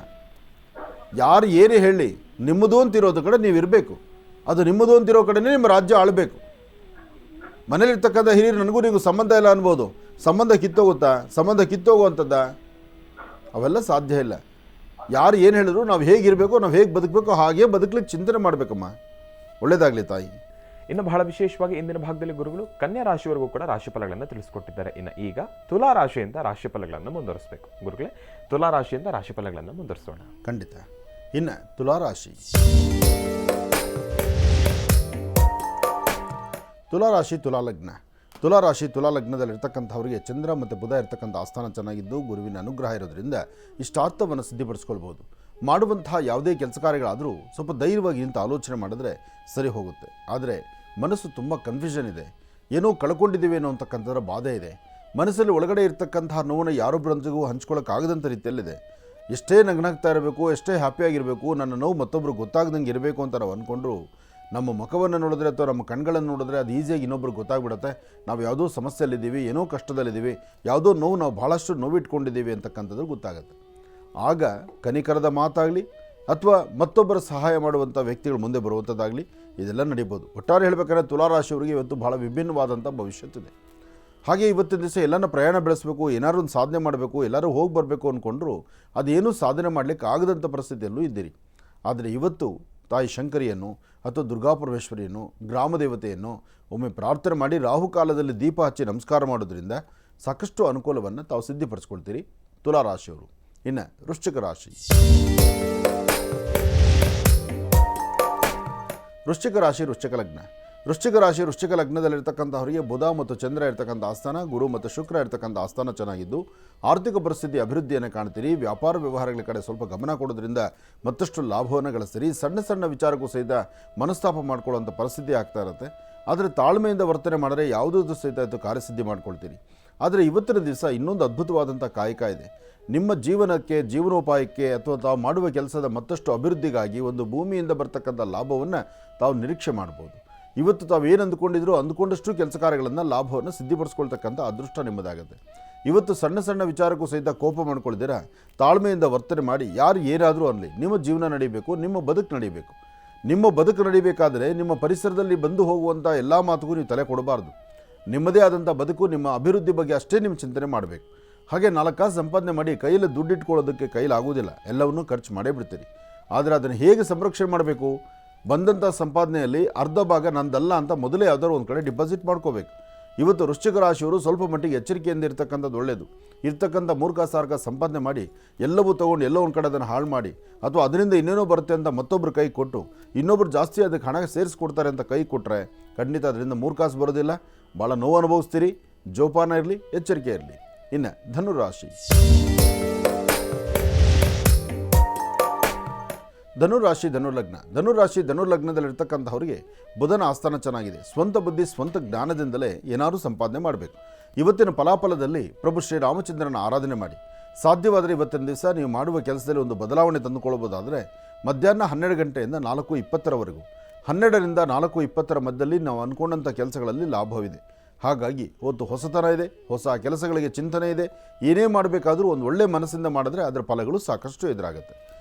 ಯಾರು ಏನೇ ಹೇಳಿ ನಿಮ್ಮದು ಅಂತಿರೋದು ಕಡೆ ನೀವು ಇರಬೇಕು, ಅದು ನಿಮ್ಮದು ಅಂತಿರೋ ಕಡೆನೇ ನಿಮ್ಮ ರಾಜ್ಯ ಆಳಬೇಕು. ಮನೇಲಿರ್ತಕ್ಕಂಥ ಹಿರಿಯರು ನನಗೂ ನಿಮಗೂ ಸಂಬಂಧ ಇಲ್ಲ ಅನ್ಬೋದು, ಸಂಬಂಧ ಕಿತ್ತೋಗುತ್ತಾ? ಸಂಬಂಧ ಕಿತ್ತೋಗುವಂಥದ್ದ? ಅವೆಲ್ಲ ಸಾಧ್ಯ ಇಲ್ಲ. ಯಾರು ಏನು ಹೇಳಿದ್ರು ನಾವು ಹೇಗಿರಬೇಕು, ನಾವು ಹೇಗೆ ಬದುಕಬೇಕು ಹಾಗೇ ಬದುಕಲಿಕ್ಕೆ ಚಿಂತನೆ ಮಾಡಬೇಕಮ್ಮ. ಒಳ್ಳೆಯದಾಗಲಿ ತಾಯಿ. ಇನ್ನು ಬಹಳ ವಿಶೇಷವಾಗಿ ಇಂದಿನ ಭಾಗದಲ್ಲಿ ಗುರುಗಳು ಕನ್ಯಾ ರಾಶಿಯವರೆಗೂ ಕೂಡ ರಾಶಿಫಲಗಳನ್ನು ತಿಳಿಸ್ಕೊಟ್ಟಿದ್ದಾರೆ. ಇನ್ನು ಈಗ ತುಲಾ ರಾಶಿಯಿಂದ ರಾಶಿಫಲಗಳನ್ನು ಮುಂದುವರಿಸಬೇಕು. ಗುರುಗಳೇ, ತುಲಾ ರಾಶಿಯಿಂದ ರಾಶಿಫಲಗಳನ್ನು ಮುಂದುವರಿಸೋಣ. ಖಂಡಿತ. ಇನ್ನು ತುಲಾರಾಶಿ. ತುಲಾರಾಶಿ ತುಲಾಲಗ್ನ. ತುಲಾರಾಶಿ ತುಲಾಲಗ್ನದಲ್ಲಿರ್ತಕ್ಕಂಥವರಿಗೆ ಚಂದ್ರ ಮತ್ತು ಬುಧ ಇರ್ತಕ್ಕಂಥ ಆಸ್ಥಾನ ಚೆನ್ನಾಗಿದ್ದು ಗುರುವಿನ ಅನುಗ್ರಹ ಇರೋದ್ರಿಂದ ಇಷ್ಟಾರ್ಥವನ್ನು ಸಿದ್ಧಿಪಡಿಸ್ಕೊಳ್ಬೋದು. ಮಾಡುವಂತಹ ಯಾವುದೇ ಕೆಲಸ ಕಾರ್ಯಗಳಾದರೂ ಸ್ವಲ್ಪ ಧೈರ್ಯವಾಗಿ ಇಂಥ ಆಲೋಚನೆ ಮಾಡಿದ್ರೆ ಸರಿ ಹೋಗುತ್ತೆ. ಆದರೆ ಮನಸ್ಸು ತುಂಬ ಕನ್ಫ್ಯೂಷನ್ ಇದೆ. ಏನೋ ಕಳ್ಕೊಂಡಿದ್ದೀವಿ ಅನ್ನೋ ಅಂತಕ್ಕಂಥದ್ರ ಬಾಧೆ ಇದೆ. ಮನಸ್ಸಲ್ಲಿ ಒಳಗಡೆ ಇರ್ತಕ್ಕಂತಹ ನೋವನ್ನು ಯಾರೊಬ್ಬರೊಂದಿಗೂ ಹಂಚ್ಕೊಳ್ಳೋಕ್ಕಾಗದಂಥ ರೀತಿಯಲ್ಲಿದೆ. ಎಷ್ಟೇ ನಗ್ನಾಗ್ತಾ ಇರಬೇಕು, ಎಷ್ಟೇ ಹ್ಯಾಪಿಯಾಗಿರಬೇಕು, ನನ್ನ ನೋವು ಮತ್ತೊಬ್ಬರು ಗೊತ್ತಾಗ್ದಂಗೆ ಇರಬೇಕು ಅಂತ ನಾವು ಅಂದ್ಕೊಂಡ್ರು ನಮ್ಮ ಮುಖವನ್ನು ನೋಡಿದ್ರೆ ಅಥವಾ ನಮ್ಮ ಕಣ್ಗಳನ್ನು ನೋಡಿದ್ರೆ ಅದು ಈಸಿಯಾಗಿ ಇನ್ನೊಬ್ರಿಗೆ ಗೊತ್ತಾಗ್ಬಿಡುತ್ತೆ ನಾವು ಯಾವುದೋ ಸಮಸ್ಯೆಯಲ್ಲಿದ್ದೀವಿ, ಏನೋ ಕಷ್ಟದಲ್ಲಿದ್ದೀವಿ, ಯಾವುದೋ ನೋವು ನಾವು ಭಾಳಷ್ಟು ನೋವಿಟ್ಕೊಂಡಿದ್ದೀವಿ ಅಂತಕ್ಕಂಥದ್ದು ಗೊತ್ತಾಗುತ್ತೆ. ಆಗ ಕನಿಕರದ ಮಾತಾಗಲಿ ಅಥವಾ ಮತ್ತೊಬ್ಬರ ಸಹಾಯ ಮಾಡುವಂಥ ವ್ಯಕ್ತಿಗಳು ಮುಂದೆ ಬರುವಂಥದ್ದಾಗಲಿ ಇದೆಲ್ಲ ನಡೀಬೋದು. ಒಟ್ಟಾರೆ ಹೇಳಬೇಕಾದ್ರೆ ತುಲಾರಾಶಿಯವರಿಗೆ ಇವತ್ತು ಭಾಳ ವಿಭಿನ್ನವಾದಂಥ ಭವಿಷ್ಯತ್ತಿದೆ. ಹಾಗೆ ಇವತ್ತಿನ ದಿವಸ ಎಲ್ಲನ ಪ್ರಯಾಣ ಬೆಳೆಸಬೇಕು, ಏನಾದ್ರು ಒಂದು ಸಾಧನೆ ಮಾಡಬೇಕು, ಎಲ್ಲರೂ ಹೋಗಿ ಬರಬೇಕು ಅಂದ್ಕೊಂಡ್ರು ಅದೇನೂ ಸಾಧನೆ ಮಾಡಲಿಕ್ಕೆ ಆಗದಂಥ ಪರಿಸ್ಥಿತಿಯಲ್ಲೂ ಇದ್ದೀರಿ. ಆದರೆ ಇವತ್ತು ತಾಯಿ ಶಂಕರಿಯನ್ನು ಅಥವಾ ದುರ್ಗಾಪರಮೇಶ್ವರಿಯನ್ನು, ಗ್ರಾಮ ದೇವತೆಯನ್ನು ಒಮ್ಮೆ ಪ್ರಾರ್ಥನೆ ಮಾಡಿ ರಾಹುಕಾಲದಲ್ಲಿ ದೀಪ ಹಚ್ಚಿ ನಮಸ್ಕಾರ ಮಾಡೋದ್ರಿಂದ ಸಾಕಷ್ಟು ಅನುಕೂಲವನ್ನು ತಾವು ಸಿದ್ಧಿಪಡಿಸ್ಕೊಳ್ತೀರಿ ತುಲಾರಾಶಿಯವರು. ಇನ್ನು ವೃಶ್ಚಿಕ ರಾಶಿ. ವೃಶ್ಚಿಕ ರಾಶಿ ವೃಶ್ಚಿಕ ಲಗ್ನ. ವೃಶ್ಚಿಕ ಲಗ್ನದಲ್ಲಿರ್ತಕ್ಕಂಥವರಿಗೆ ಬುಧ ಮತ್ತು ಚಂದ್ರ ಇರ್ತಕ್ಕಂಥ ಆಸ್ಥಾನ, ಗುರು ಮತ್ತು ಶುಕ್ರ ಇರ್ತಕ್ಕಂಥ ಆಸ್ಥಾನ ಚೆನ್ನಾಗಿದ್ದು ಆರ್ಥಿಕ ಪರಿಸ್ಥಿತಿ ಅಭಿವೃದ್ಧಿಯನ್ನು ಕಾಣ್ತೀರಿ. ವ್ಯಾಪಾರ ವ್ಯವಹಾರಗಳ ಕಡೆ ಸ್ವಲ್ಪ ಗಮನ ಕೊಡೋದ್ರಿಂದ ಮತ್ತಷ್ಟು ಲಾಭವನ್ನು ಗಳಿಸ್ತೀರಿ. ಸಣ್ಣ ಸಣ್ಣ ವಿಚಾರಕ್ಕೂ ಸಹಿತ ಮನಸ್ತಾಪ ಮಾಡ್ಕೊಳ್ಳುವಂಥ ಪರಿಸ್ಥಿತಿ ಆಗ್ತಾ ಇರುತ್ತೆ. ಆದರೆ ತಾಳ್ಮೆಯಿಂದ ವರ್ತನೆ ಮಾಡಿದ್ರೆ ಯಾವುದೂ ಸಹಿತ ಇದು ಕಾರ್ಯಸಿದ್ಧಿ ಮಾಡ್ಕೊಳ್ತೀರಿ. ಆದರೆ ಇವತ್ತಿನ ದಿವಸ ಇನ್ನೊಂದು ಅದ್ಭುತವಾದಂಥ ಕಾಯಕ ಇದೆ. ನಿಮ್ಮ ಜೀವನಕ್ಕೆ, ಜೀವನೋಪಾಯಕ್ಕೆ ಅಥವಾ ತಾವು ಮಾಡುವ ಕೆಲಸದ ಮತ್ತಷ್ಟು ಅಭಿವೃದ್ಧಿಗಾಗಿ ಒಂದು ಭೂಮಿಯಿಂದ ಬರ್ತಕ್ಕಂಥ ಲಾಭವನ್ನು ತಾವು ನಿರೀಕ್ಷೆ ಮಾಡ್ಬೋದು. ಇವತ್ತು ತಾವು ಏನು ಅಂದುಕೊಂಡಷ್ಟು ಕೆಲಸ ಕಾರ್ಯಗಳನ್ನು, ಲಾಭವನ್ನು ಸಿದ್ಧಿಪಡಿಸ್ಕೊಳ್ತಕ್ಕಂಥ ಅದೃಷ್ಟ ನಿಮ್ಮದಾಗುತ್ತೆ. ಇವತ್ತು ಸಣ್ಣ ಸಣ್ಣ ವಿಚಾರಕ್ಕೂ ಸಹಿತ ಕೋಪ ಮಾಡ್ಕೊಳ್ದಿರ ತಾಳ್ಮೆಯಿಂದ ವರ್ತನೆ ಮಾಡಿ ಯಾರು ಏನಾದರೂ ಅನ್ನಲಿ ನಿಮ್ಮ ಜೀವನ ನಡೀಬೇಕು, ನಿಮ್ಮ ಬದುಕು ನಡೀಬೇಕು. ನಿಮ್ಮ ಬದುಕು ನಡೀಬೇಕಾದರೆ ನಿಮ್ಮ ಪರಿಸರದಲ್ಲಿ ಬಂದು ಹೋಗುವಂಥ ಎಲ್ಲ ಮಾತುಗೂ ನೀವು ತಲೆ ಕೊಡಬಾರ್ದು. ನಿಮ್ಮದೇ ಆದಂಥ ಬದುಕು, ನಿಮ್ಮ ಅಭಿವೃದ್ಧಿ ಬಗ್ಗೆ ಅಷ್ಟೇ ನಿಮ್ಮ ಚಿಂತನೆ ಮಾಡಬೇಕು. ಹಾಗೆ 4 ಕಾಸು ಸಂಪಾದನೆ ಮಾಡಿ ಕೈಯಲ್ಲಿ ದುಡ್ಡಿಟ್ಕೊಳ್ಳೋದಕ್ಕೆ ಕೈಲಾಗೋದಿಲ್ಲ, ಎಲ್ಲವನ್ನೂ ಖರ್ಚು ಮಾಡೇ ಬಿಡ್ತೀರಿ. ಆದರೆ ಅದನ್ನು ಹೇಗೆ ಸಂರಕ್ಷಣೆ ಮಾಡಬೇಕು? ಬಂದಂಥ ಸಂಪಾದನೆಯಲ್ಲಿ ಅರ್ಧ ಭಾಗ ನಂದಲ್ಲ ಅಂತ ಮೊದಲೇ ಯಾವುದಾದ್ರು ಒಂದು ಕಡೆ ಡಿಪಾಸಿಟ್ ಮಾಡ್ಕೋಬೇಕು. ಇವತ್ತು ವೃಶ್ಚಿಕ ರಾಶಿಯವರು ಸ್ವಲ್ಪ ಮಟ್ಟಿಗೆ ಎಚ್ಚರಿಕೆಯಿಂದ ಇರ್ತಕ್ಕಂಥದ್ದು ಒಳ್ಳೆಯದು. ಇರ್ತಕ್ಕಂಥ ಮೂರ್ಖ ಸಾರ್ಕ ಸಂಪಾದನೆ ಮಾಡಿ ಎಲ್ಲವೂ ತೊಗೊಂಡು ಎಲ್ಲೋ ಒಂದು ಕಡೆ ಅದನ್ನು ಹಾಳು ಮಾಡಿ ಅಥವಾ ಅದರಿಂದ ಇನ್ನೇನೋ ಬರುತ್ತೆ ಅಂತ ಮತ್ತೊಬ್ಬರು ಕೈ ಕೊಟ್ಟು ಇನ್ನೊಬ್ಬರು ಜಾಸ್ತಿ ಅದಕ್ಕೆ ಹಣ ಸೇರಿಸ್ಕೊಡ್ತಾರೆ ಅಂತ ಕೈ ಕೊಟ್ಟರೆ ಖಂಡಿತ ಅದರಿಂದ ಮೂರ್ಖಾಸು ಬರೋದಿಲ್ಲ, ಭಾಳ ನೋವು ಅನುಭವಿಸ್ತೀರಿ. ಜೋಪಾನ ಇರಲಿ, ಎಚ್ಚರಿಕೆ ಇರಲಿ. ಇನ್ನು ಧನುರಾಶಿ. ಧನುರ್ಲಗ್ನದಲ್ಲಿರ್ತಕ್ಕಂಥವ್ರಿಗೆ ಬುಧನ ಆಸ್ಥಾನ ಚೆನ್ನಾಗಿದೆ. ಸ್ವಂತ ಬುದ್ಧಿ, ಸ್ವಂತ ಜ್ಞಾನದಿಂದಲೇ ಏನಾದರೂ ಸಂಪಾದನೆ ಮಾಡಬೇಕು. ಇವತ್ತಿನ ಫಲಾಫಲದಲ್ಲಿ ಪ್ರಭು ಶ್ರೀ ರಾಮಚಂದ್ರನ ಆರಾಧನೆ ಮಾಡಿ. ಸಾಧ್ಯವಾದರೆ ಇವತ್ತಿನ ದಿವಸ ನೀವು ಮಾಡುವ ಕೆಲಸದಲ್ಲಿ ಒಂದು ಬದಲಾವಣೆ ತಂದುಕೊಳ್ಳಬಹುದಾದರೆ ಮಧ್ಯಾಹ್ನ 12 ಗಂಟೆಯಿಂದ 4:20 12ರಿಂದ 4:20 ಮಧ್ಯದಲ್ಲಿ ನಾವು ಅಂದ್ಕೊಂಡಂಥ ಕೆಲಸಗಳಲ್ಲಿ ಲಾಭವಿದೆ. ಹಾಗಾಗಿ ಹೊತ್ತು ಹೊಸತನ ಇದೆ, ಹೊಸ ಕೆಲಸಗಳಿಗೆ ಚಿಂತನೆ ಇದೆ. ಏನೇ ಮಾಡಬೇಕಾದ್ರೂ ಒಂದು ಒಳ್ಳೆಯ ಮನಸ್ಸಿಂದ ಮಾಡಿದ್ರೆ ಅದರ ಫಲಗಳು ಸಾಕಷ್ಟು ಎದುರಾಗುತ್ತೆ.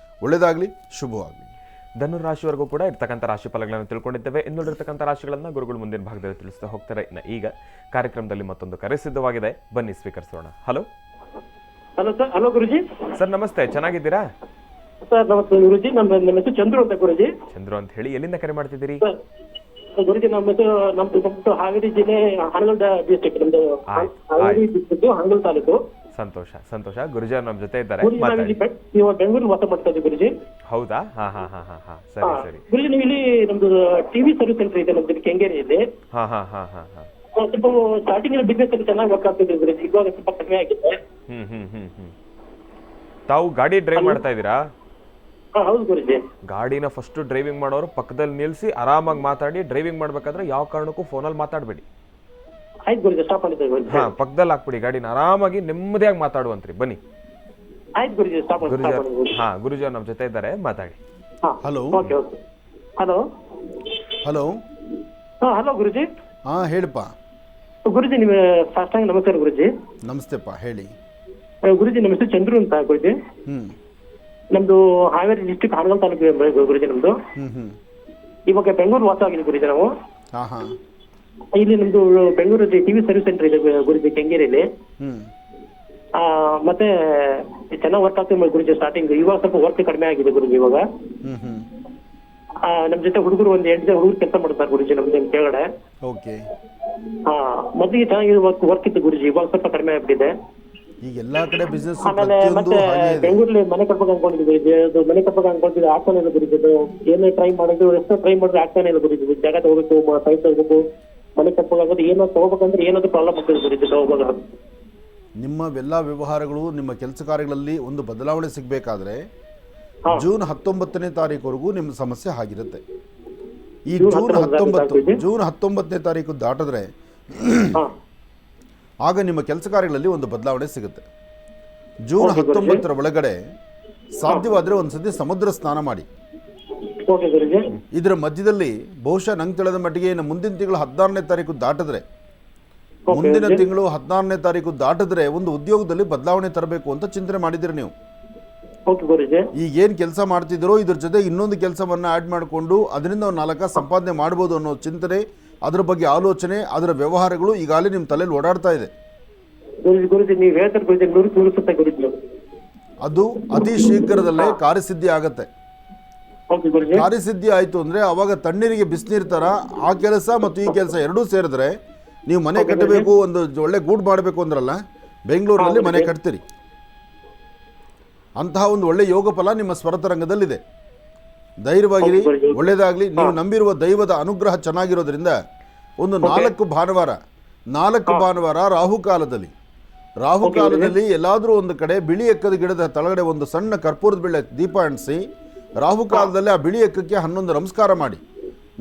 ಒಳ್ಳೆಯದಾಗಲಿ, ಶುಭವಾಗಲಿ. ಧನುರಾಶಿವರೆಗೂ ಕೂಡ ಇರ್ತಕ್ಕಂಥ ರಾಶಿ ಫಲಗಳನ್ನು ತಿಳ್ಕೊಂಡಿದ್ದೇವೆ. ಇನ್ನುಳಿರ್ತಕ್ಕಂಥ ರಾಶಿಗಳನ್ನು ಗುರುಗಳು ಮುಂದಿನ ಭಾಗದಲ್ಲಿ ತಿಳಿಸ್ತಾ ಹೋಗ್ತಾರೆ. ಈಗ ಕಾರ್ಯಕ್ರಮದಲ್ಲಿ ಮತ್ತೊಂದು ಕರೆ ಸಿದ್ಧವಾಗಿದೆ, ಬನ್ನಿ ಸ್ವೀಕರಿಸೋಣ. Hello hello sir. Hello guruji. Sir ನಮಸ್ತೆ, ಚೆನ್ನಾಗಿದ್ದೀರಾ? ಸರ್ ನಮಸ್ತೆ ಗುರುಜಿ. ನಮ್ಮ ಹೆಸರು ಚಂದ್ರು ಅಂತ ಗುರುಜಿ. ಚಂದ್ರು ಅಂತ ಹೇಳಿ, ಎಲ್ಲಿಂದ ಕರೆ ಮಾಡ್ತಿದ್ದೀರಿ? ಗುರುಜಿ ನಮ್ದು ಹಾವೇರಿ ಜಿಲ್ಲೆ ಹಾನಗಲ್ ಡಿಸ್ಟ್ರಿಕ್ಟ್, ನಮ್ದು ಹಾವೇರಿ ಡಿಸ್ಟ್ರಿಕ್ಟ್ ಹಾನಗಲ್ ತಾಲೂಕು. ಸಂತೋಷ ಸಂತೋಷ. ಗುರುಜಿ ನಮ್ಮ ಜೊತೆ ಇದ್ದಾರೆ. ನೀವು ಬೆಂಗಳೂರು ವಾಸ ಮಾಡ್ತಾ ಇದ್ದೀವಿ ಗುರುಜಿ. ಹೌದಾ? ಹಾ ಹಾ ಹಾ ಹಾ ಹಾ ಸರಿ ಸರಿ. ಗುರುಜಿ ನೀವು ಇಲ್ಲಿ ನಮ್ದು ಟಿವಿ ಸರ್ವಿಸ್ ಸೆಂಟರ್ ಇದೆ ನಮ್ದು ಕೆಂಗೇರಿಯಲ್ಲಿ. ಹಾ ಹಾ ಹಾ ಹಾ ಹಾ. ಸ್ವಲ್ಪ ಸ್ಟಾರ್ಟಿಂಗ್ ಬಿಸ್ನೆಸ್ ಅಲ್ಲಿ ಚೆನ್ನಾಗಿ ವರ್ಕ್ ಆಗ್ತಿದೆ ಗುರುಜಿ. ಇವಾಗ ಸ್ವಲ್ಪ ಕಡಿಮೆ ಆಗಿದೆ. ತಾವು ಗಾಡಿ ಡ್ರೈವ್ ಮಾಡ್ತಾ ಇದ್ದೀರಾ? ಹೌದು ಗುರುಜಿ. ಗಾಡಿನ ಫಸ್ಟ್ ಡ್ರೈವಿಂಗ್ ಮಾಡೋರು ಪಕ್ಕದಲ್ಲಿ ನಿಲ್ಸಿ ಆರಾಮಾಗಿ ಮಾತಾಡಿ. ಡ್ರೈವಿಂಗ್ ಮಾಡ್ಬೇಕಾದ್ರೆ ಯಾವ ಕಾರಣಕ್ಕೂ ಫೋನಲ್ಲಿ ಮಾತಾಡಬೇಡಿ. ಆಯ್ತು ಗುರುಜಿ, ಸ್ಟಾಪ್ ಮಾಡಿದ್ದೇವೆ ಗುರುಜಿ. ಹಾ, ಪಕ್ಕದಲ್ಲಿ ಹಾಕ್ಬಿಡಿ ಗಾಡಿನ, ಆರಾಮಾಗಿ ನೆಮ್ಮದಿಯಾಗಿ ಮಾತಾಡುವಂತ್ರಿ. ಬನ್ನಿ. ಆಯ್ತು ಗುರುಜಿ, ಸ್ಟಾಪ್ ಮಾಡಿ. ಹಾ, ಗುರುಜಿ ನಮ್ಮ ಜೊತೆ ಇದ್ದಾರೆ, ಮಾತಾಡಿ. Hello. Okay okay. Hello hello. Hello guruji. ಹಾಂ ಹೇಳಪ್ಪ. ಗುರುಜಿ ನೀವು ಫಸ್ಟ್ ಟೈಮ್ ನಮಸ್ಕಾರ ಗುರುಜಿ. ನಮಸ್ತೆಪ್ಪ, ಹೇಳಿ. ಗುರುಜಿ ನಮ್ಮ ಹೆಸರು ಚಂದ್ರು ಅಂತ ಗುರುಜಿ. ನಮ್ದು ಹಾವೇರಿ ಡಿಸ್ಟ್ರಿಕ್ಟ್ ಹಾನಗಲ್ ತಾಲೂಕು ಗುರುಜಿ ನಮ್ದು. ಇವಾಗ ಬೆಂಗಳೂರು ವಾಸ ಆಗಿದೆ ಗುರುಜಿ ನಾವು. ಇಲ್ಲಿ ನಮ್ದು ಬೆಂಗಳೂರು ಟಿವಿ ಸರ್ವಿಸ್ ಸೆಂಟರ್ ಇದೆ ಗುರುಜಿ ಕೆಂಗೇರಿಯಲ್ಲಿ. ಮತ್ತೆ ಚೆನ್ನಾಗಿ ವರ್ಕ್ ಆಗ್ತದೆ ಗುರುಜಿ ಸ್ಟಾರ್ಟಿಂಗ್. ಇವಾಗ ಸ್ವಲ್ಪ ವರ್ಕ್ ಕಡಿಮೆ ಆಗಿದೆ ಗುರುಜಿ. ಇವಾಗ ನಮ್ ಜೊತೆ ಹುಡುಗರು ಒಂದ್ 8 ಜನ ಹುಡುಗರು ಕೆಲಸ ಮಾಡ್ತಾರೆ ಗುರುಜಿ ನಮ್ದು ಕೆಳಗಡೆ. ಓಕೆ. ಮೊದಲಿಗೆ ಚೆನ್ನಾಗಿ ವರ್ಕ್ ಇತ್ತು ಗುರುಜಿ, ಇವಾಗ ಸ್ವಲ್ಪ ಕಡಿಮೆ ಆಗ್ಬಿಟ್ಟಿದೆ. ಈಗ ಎಲ್ಲಾ ಕಡೆ ಬಿಸ್ನೆಸ್ ಆಮೇಲೆ ಮತ್ತೆ ಬೆಂಗಳೂರಲ್ಲಿ ಮನೆ ಕಟ್ಬೇಕು ಅನ್ಕೊಂಡಿದ್ವಿ ಗುರುಜಿ. ಅದು ಮನೆ ಕಟ್ಬೇಕು ಅನ್ಕೊಂಡಿದ್ವಿ, ಆಗ್ತಾನೆ ಇಲ್ಲ ಗುರುಜಿ. ಅದು ಏನೇ ಟ್ರೈ ಮಾಡಿದ್ರು, ಎಷ್ಟೋ ಟ್ರೈ ಮಾಡಿದ್ರೆ ಆಗ್ತಾನೆ ಇಲ್ಲ ಗುರುಜಿ. ಜಾಗ ತಗೋಬೇಕು, ಸೈಟ್ ತಗೋಬೇಕು, ಮನೆ ಕಟ್ಬೇಕಾಗೋದು, ಏನೋ ತಗೋಬೇಕಂದ್ರೆ ಏನಾದ್ರು ಪ್ರಾಬ್ಲಮ್ ಆಗ್ತದೆ ಗುರುಜಿ ತಗೋವಾಗ. ನಿಮ್ಮ ಎಲ್ಲ ವ್ಯವಹಾರಗಳು, ನಿಮ್ಮ ಕೆಲಸ ಕಾರ್ಯಗಳಲ್ಲಿ ಒಂದು ಬದಲಾವಣೆ ಸಿಗಬೇಕಾದ್ರೆ ಜೂನ್ 19ನೇ ತಾರೀಕುವರೆಗೂ ನಿಮ್ಮ ಸಮಸ್ಯೆ ಆಗಿರುತ್ತೆ. ಈ ಜೂನ್ 19ನೇ ತಾರೀಕು ದಾಟಿದ್ರೆ ಆಗ ನಿಮ್ಮ ಕೆಲಸ ಕಾರ್ಯಗಳಲ್ಲಿ ಒಂದು ಬದಲಾವಣೆ ಸಿಗುತ್ತೆ. ಜೂನ್ 19ರ ಒಳಗಡೆ ಸಾಧ್ಯವಾದರೆ ಒಂದ್ಸತಿ ಸಮುದ್ರ ಸ್ನಾನ ಮಾಡಿ. ಇದರ ಮಧ್ಯದಲ್ಲಿ ಬಹುಶಃ ನಂಗೆ ತಿಳಿದ ಮಟ್ಟಿಗೆ ಮುಂದಿನ ತಿಂಗಳು 16ನೇ ತಾರೀಕು ದಾಟಿದ್ರೆ, ಮುಂದಿನ ತಿಂಗಳು 16ನೇ ತಾರೀಕು ದಾಟಿದ್ರೆ ಒಂದು ಉದ್ಯೋಗದಲ್ಲಿ ಬದಲಾವಣೆ ತರಬೇಕು ಅಂತ ಚಿಂತನೆ ಮಾಡಿದಿರಿ ನೀವು. ಈಗ ಏನ್ ಕೆಲಸ ಮಾಡ್ತಿದ್ರೋ ಇದ್ರ ಜೊತೆ ಇನ್ನೊಂದು ಕೆಲಸವನ್ನ ಆಡ್ ಮಾಡಿಕೊಂಡು ಅದರಿಂದ ಒಂದು 4 ಸಂಪಾದನೆ ಮಾಡ್ಬೋದು ಅನ್ನೋ ಚಿಂತನೆ, ಅದರ ಬಗ್ಗೆ ಆಲೋಚನೆ, ಅದರ ವ್ಯವಹಾರಗಳು ಈಗಾಗಲೇ ನಿಮ್ಮ ತಲೆಯಲ್ಲಿ ಓಡಾಡ್ತಾ ಇದೆ. ಅದು ಅತಿ ಶೀಘ್ರದಲ್ಲೇ ಕಾರ್ಯಸಿದ್ಧಿ ಆಗತ್ತೆ. ಕಾರ್ಯಸಿದ್ಧಿ ಆಯ್ತು ಅಂದ್ರೆ ಅವಾಗ ತಣ್ಣೀರಿಗೆ ಬಿಸಿನೀರ್ ತರ ಆ ಕೆಲಸ ಮತ್ತು ಈ ಕೆಲಸ ಎರಡೂ ಸೇರಿದ್ರೆ, ನೀವು ಮನೆ ಕಟ್ಟಬೇಕು, ಒಂದು ಒಳ್ಳೆ ಗೂಡು ಮಾಡಬೇಕು ಅಂದ್ರಲ್ಲ, ಬೆಂಗಳೂರಿನಲ್ಲಿ ಮನೆ ಕಟ್ತೀರಿ. ಅಂತಹ ಒಂದು ಒಳ್ಳೆ ಯೋಗ ಫಲ ನಿಮ್ಮ ಸ್ವರತರಂಗದಲ್ಲಿದೆ. ಧೈರ್ಯವಾಗಿರಿ, ಒಳ್ಳೆಯದಾಗಲಿ. ನೀವು ನಂಬಿರುವ ದೈವದ ಅನುಗ್ರಹ ಚೆನ್ನಾಗಿರೋದ್ರಿಂದ ಒಂದು 4 ಭಾನುವಾರ ರಾಹುಕಾಲದಲ್ಲಿ ಎಲ್ಲಾದರೂ ಒಂದು ಕಡೆ ಬಿಳಿ ಎಕ್ಕದ ಗಿಡದ ತಳಗಡೆ ಒಂದು ಸಣ್ಣ ಕರ್ಪೂರದ ಬೆಳ್ಳೆ ದೀಪ ಅಂಟಿಸಿ, ರಾಹುಕಾಲದಲ್ಲಿ ಆ ಬಿಳಿ ಎಕ್ಕಕ್ಕೆ 11 ನಮಸ್ಕಾರ ಮಾಡಿ.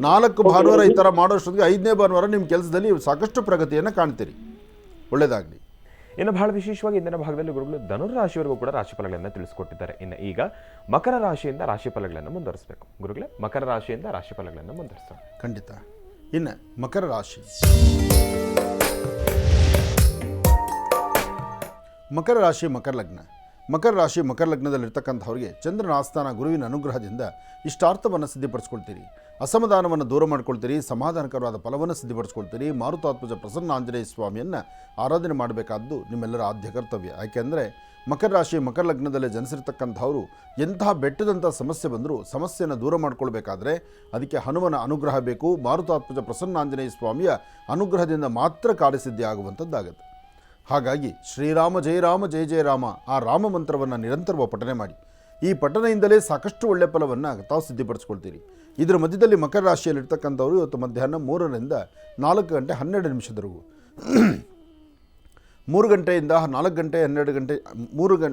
4 ಭಾನುವಾರ ಈ ಥರ ಮಾಡೋಷ್ಟೊತ್ತಿಗೆ 5ನೇ ಭಾನುವಾರ ನಿಮ್ಮ ಕೆಲಸದಲ್ಲಿ ಸಾಕಷ್ಟು ಪ್ರಗತಿಯನ್ನು ಕಾಣ್ತೀರಿ. ಒಳ್ಳೆಯದಾಗಲಿ. ಇನ್ನು ಬಹಳ ವಿಶೇಷವಾಗಿ ಇಂದಿನ ಭಾಗದಲ್ಲಿ ಗುರುಗಳು ಧನುರಾಶಿಯವರೆಗೂ ಕೂಡ ರಾಶಿಫಲಗಳನ್ನು ತಿಳಿಸಿಕೊಟ್ಟಿದ್ದಾರೆ. ಇನ್ನು ಈಗ ಮಕರ ರಾಶಿಯಿಂದ ರಾಶಿಫಲಗಳನ್ನು ಮುಂದುವರಿಸಬೇಕು. ಗುರುಗಳೇ, ಮಕರ ರಾಶಿಯಿಂದ ರಾಶಿಫಲಗಳನ್ನು ಮುಂದುವರಿಸೋಣ. ಖಂಡಿತ. ಇನ್ನು ಮಕರ ರಾಶಿ, ಮಕರ ರಾಶಿ ಮಕರ ಲಗ್ನ. ಮಕರ ರಾಶಿ ಮಕರ ಲಗ್ನದಲ್ಲಿರ್ತಕ್ಕಂಥವ್ರಿಗೆ ಚಂದ್ರನ ಆಸ್ಥಾನ ಗುರುವಿನ ಅನುಗ್ರಹದಿಂದ ಇಷ್ಟಾರ್ಥವನ್ನು ಸಿದ್ಧಿಪಡಿಸ್ಕೊಳ್ತೀರಿ. ಅಸಮಾಧಾನವನ್ನು ದೂರ ಮಾಡ್ಕೊಳ್ತೀರಿ. ಸಮಾಧಾನಕರವಾದ ಫಲವನ್ನು ಸಿದ್ಧಿಪಡಿಸ್ಕೊಳ್ತೀರಿ. ಮಾರುತಾತ್ಮಜ ಪ್ರಸನ್ನ ಆಂಜನೇಯ ಸ್ವಾಮಿಯನ್ನು ಆರಾಧನೆ ಮಾಡಬೇಕಾದ್ದು ನಿಮ್ಮೆಲ್ಲರ ಆದ್ಯ ಕರ್ತವ್ಯ. ಯಾಕೆಂದರೆ ಮಕರ ರಾಶಿ ಮಕರ ಲಗ್ನದಲ್ಲಿ ಜನಿಸಿರ್ತಕ್ಕಂಥವರು ಎಂತಹ ಬೆಟ್ಟದಂಥ ಸಮಸ್ಯೆ ಬಂದರೂ ಸಮಸ್ಯೆಯನ್ನು ದೂರ ಮಾಡ್ಕೊಳ್ಬೇಕಾದ್ರೆ ಅದಕ್ಕೆ ಹನುಮನ ಅನುಗ್ರಹ ಬೇಕು. ಮಾರುತಾತ್ಮಜ ಪ್ರಸನ್ನ ಆಂಜನೇಯ ಸ್ವಾಮಿಯ ಅನುಗ್ರಹದಿಂದ ಮಾತ್ರ ಕಾರ್ಯಸಿದ್ಧಿ ಆಗುವಂಥದ್ದಾಗುತ್ತೆ. ಹಾಗಾಗಿ ಶ್ರೀರಾಮ ಜಯ ರಾಮ ಜಯ ಜಯ ರಾಮ ಆ ರಾಮ ಮಂತ್ರವನ್ನು ನಿರಂತರವಾಗಿ ಪಠನೆ ಮಾಡಿ. ಈ ಪಠನೆಯಿಂದಲೇ ಸಾಕಷ್ಟು ಒಳ್ಳೆಯ ಫಲವನ್ನು ತಾವು ಸಿದ್ಧಿಪಡಿಸ್ಕೊಳ್ತೀರಿ. ಇದರ ಮಧ್ಯದಲ್ಲಿ ಮಕರ ರಾಶಿಯಲ್ಲಿರ್ತಕ್ಕಂಥವರು ಇವತ್ತು ಮಧ್ಯಾಹ್ನ 3ರಿಂದ 4 ಗಂಟೆ 12 ನಿಮಿಷದವರೆಗೂ, 3 ಗಂಟೆಯಿಂದ 4 ಗಂಟೆ 12 ಗಂಟೆ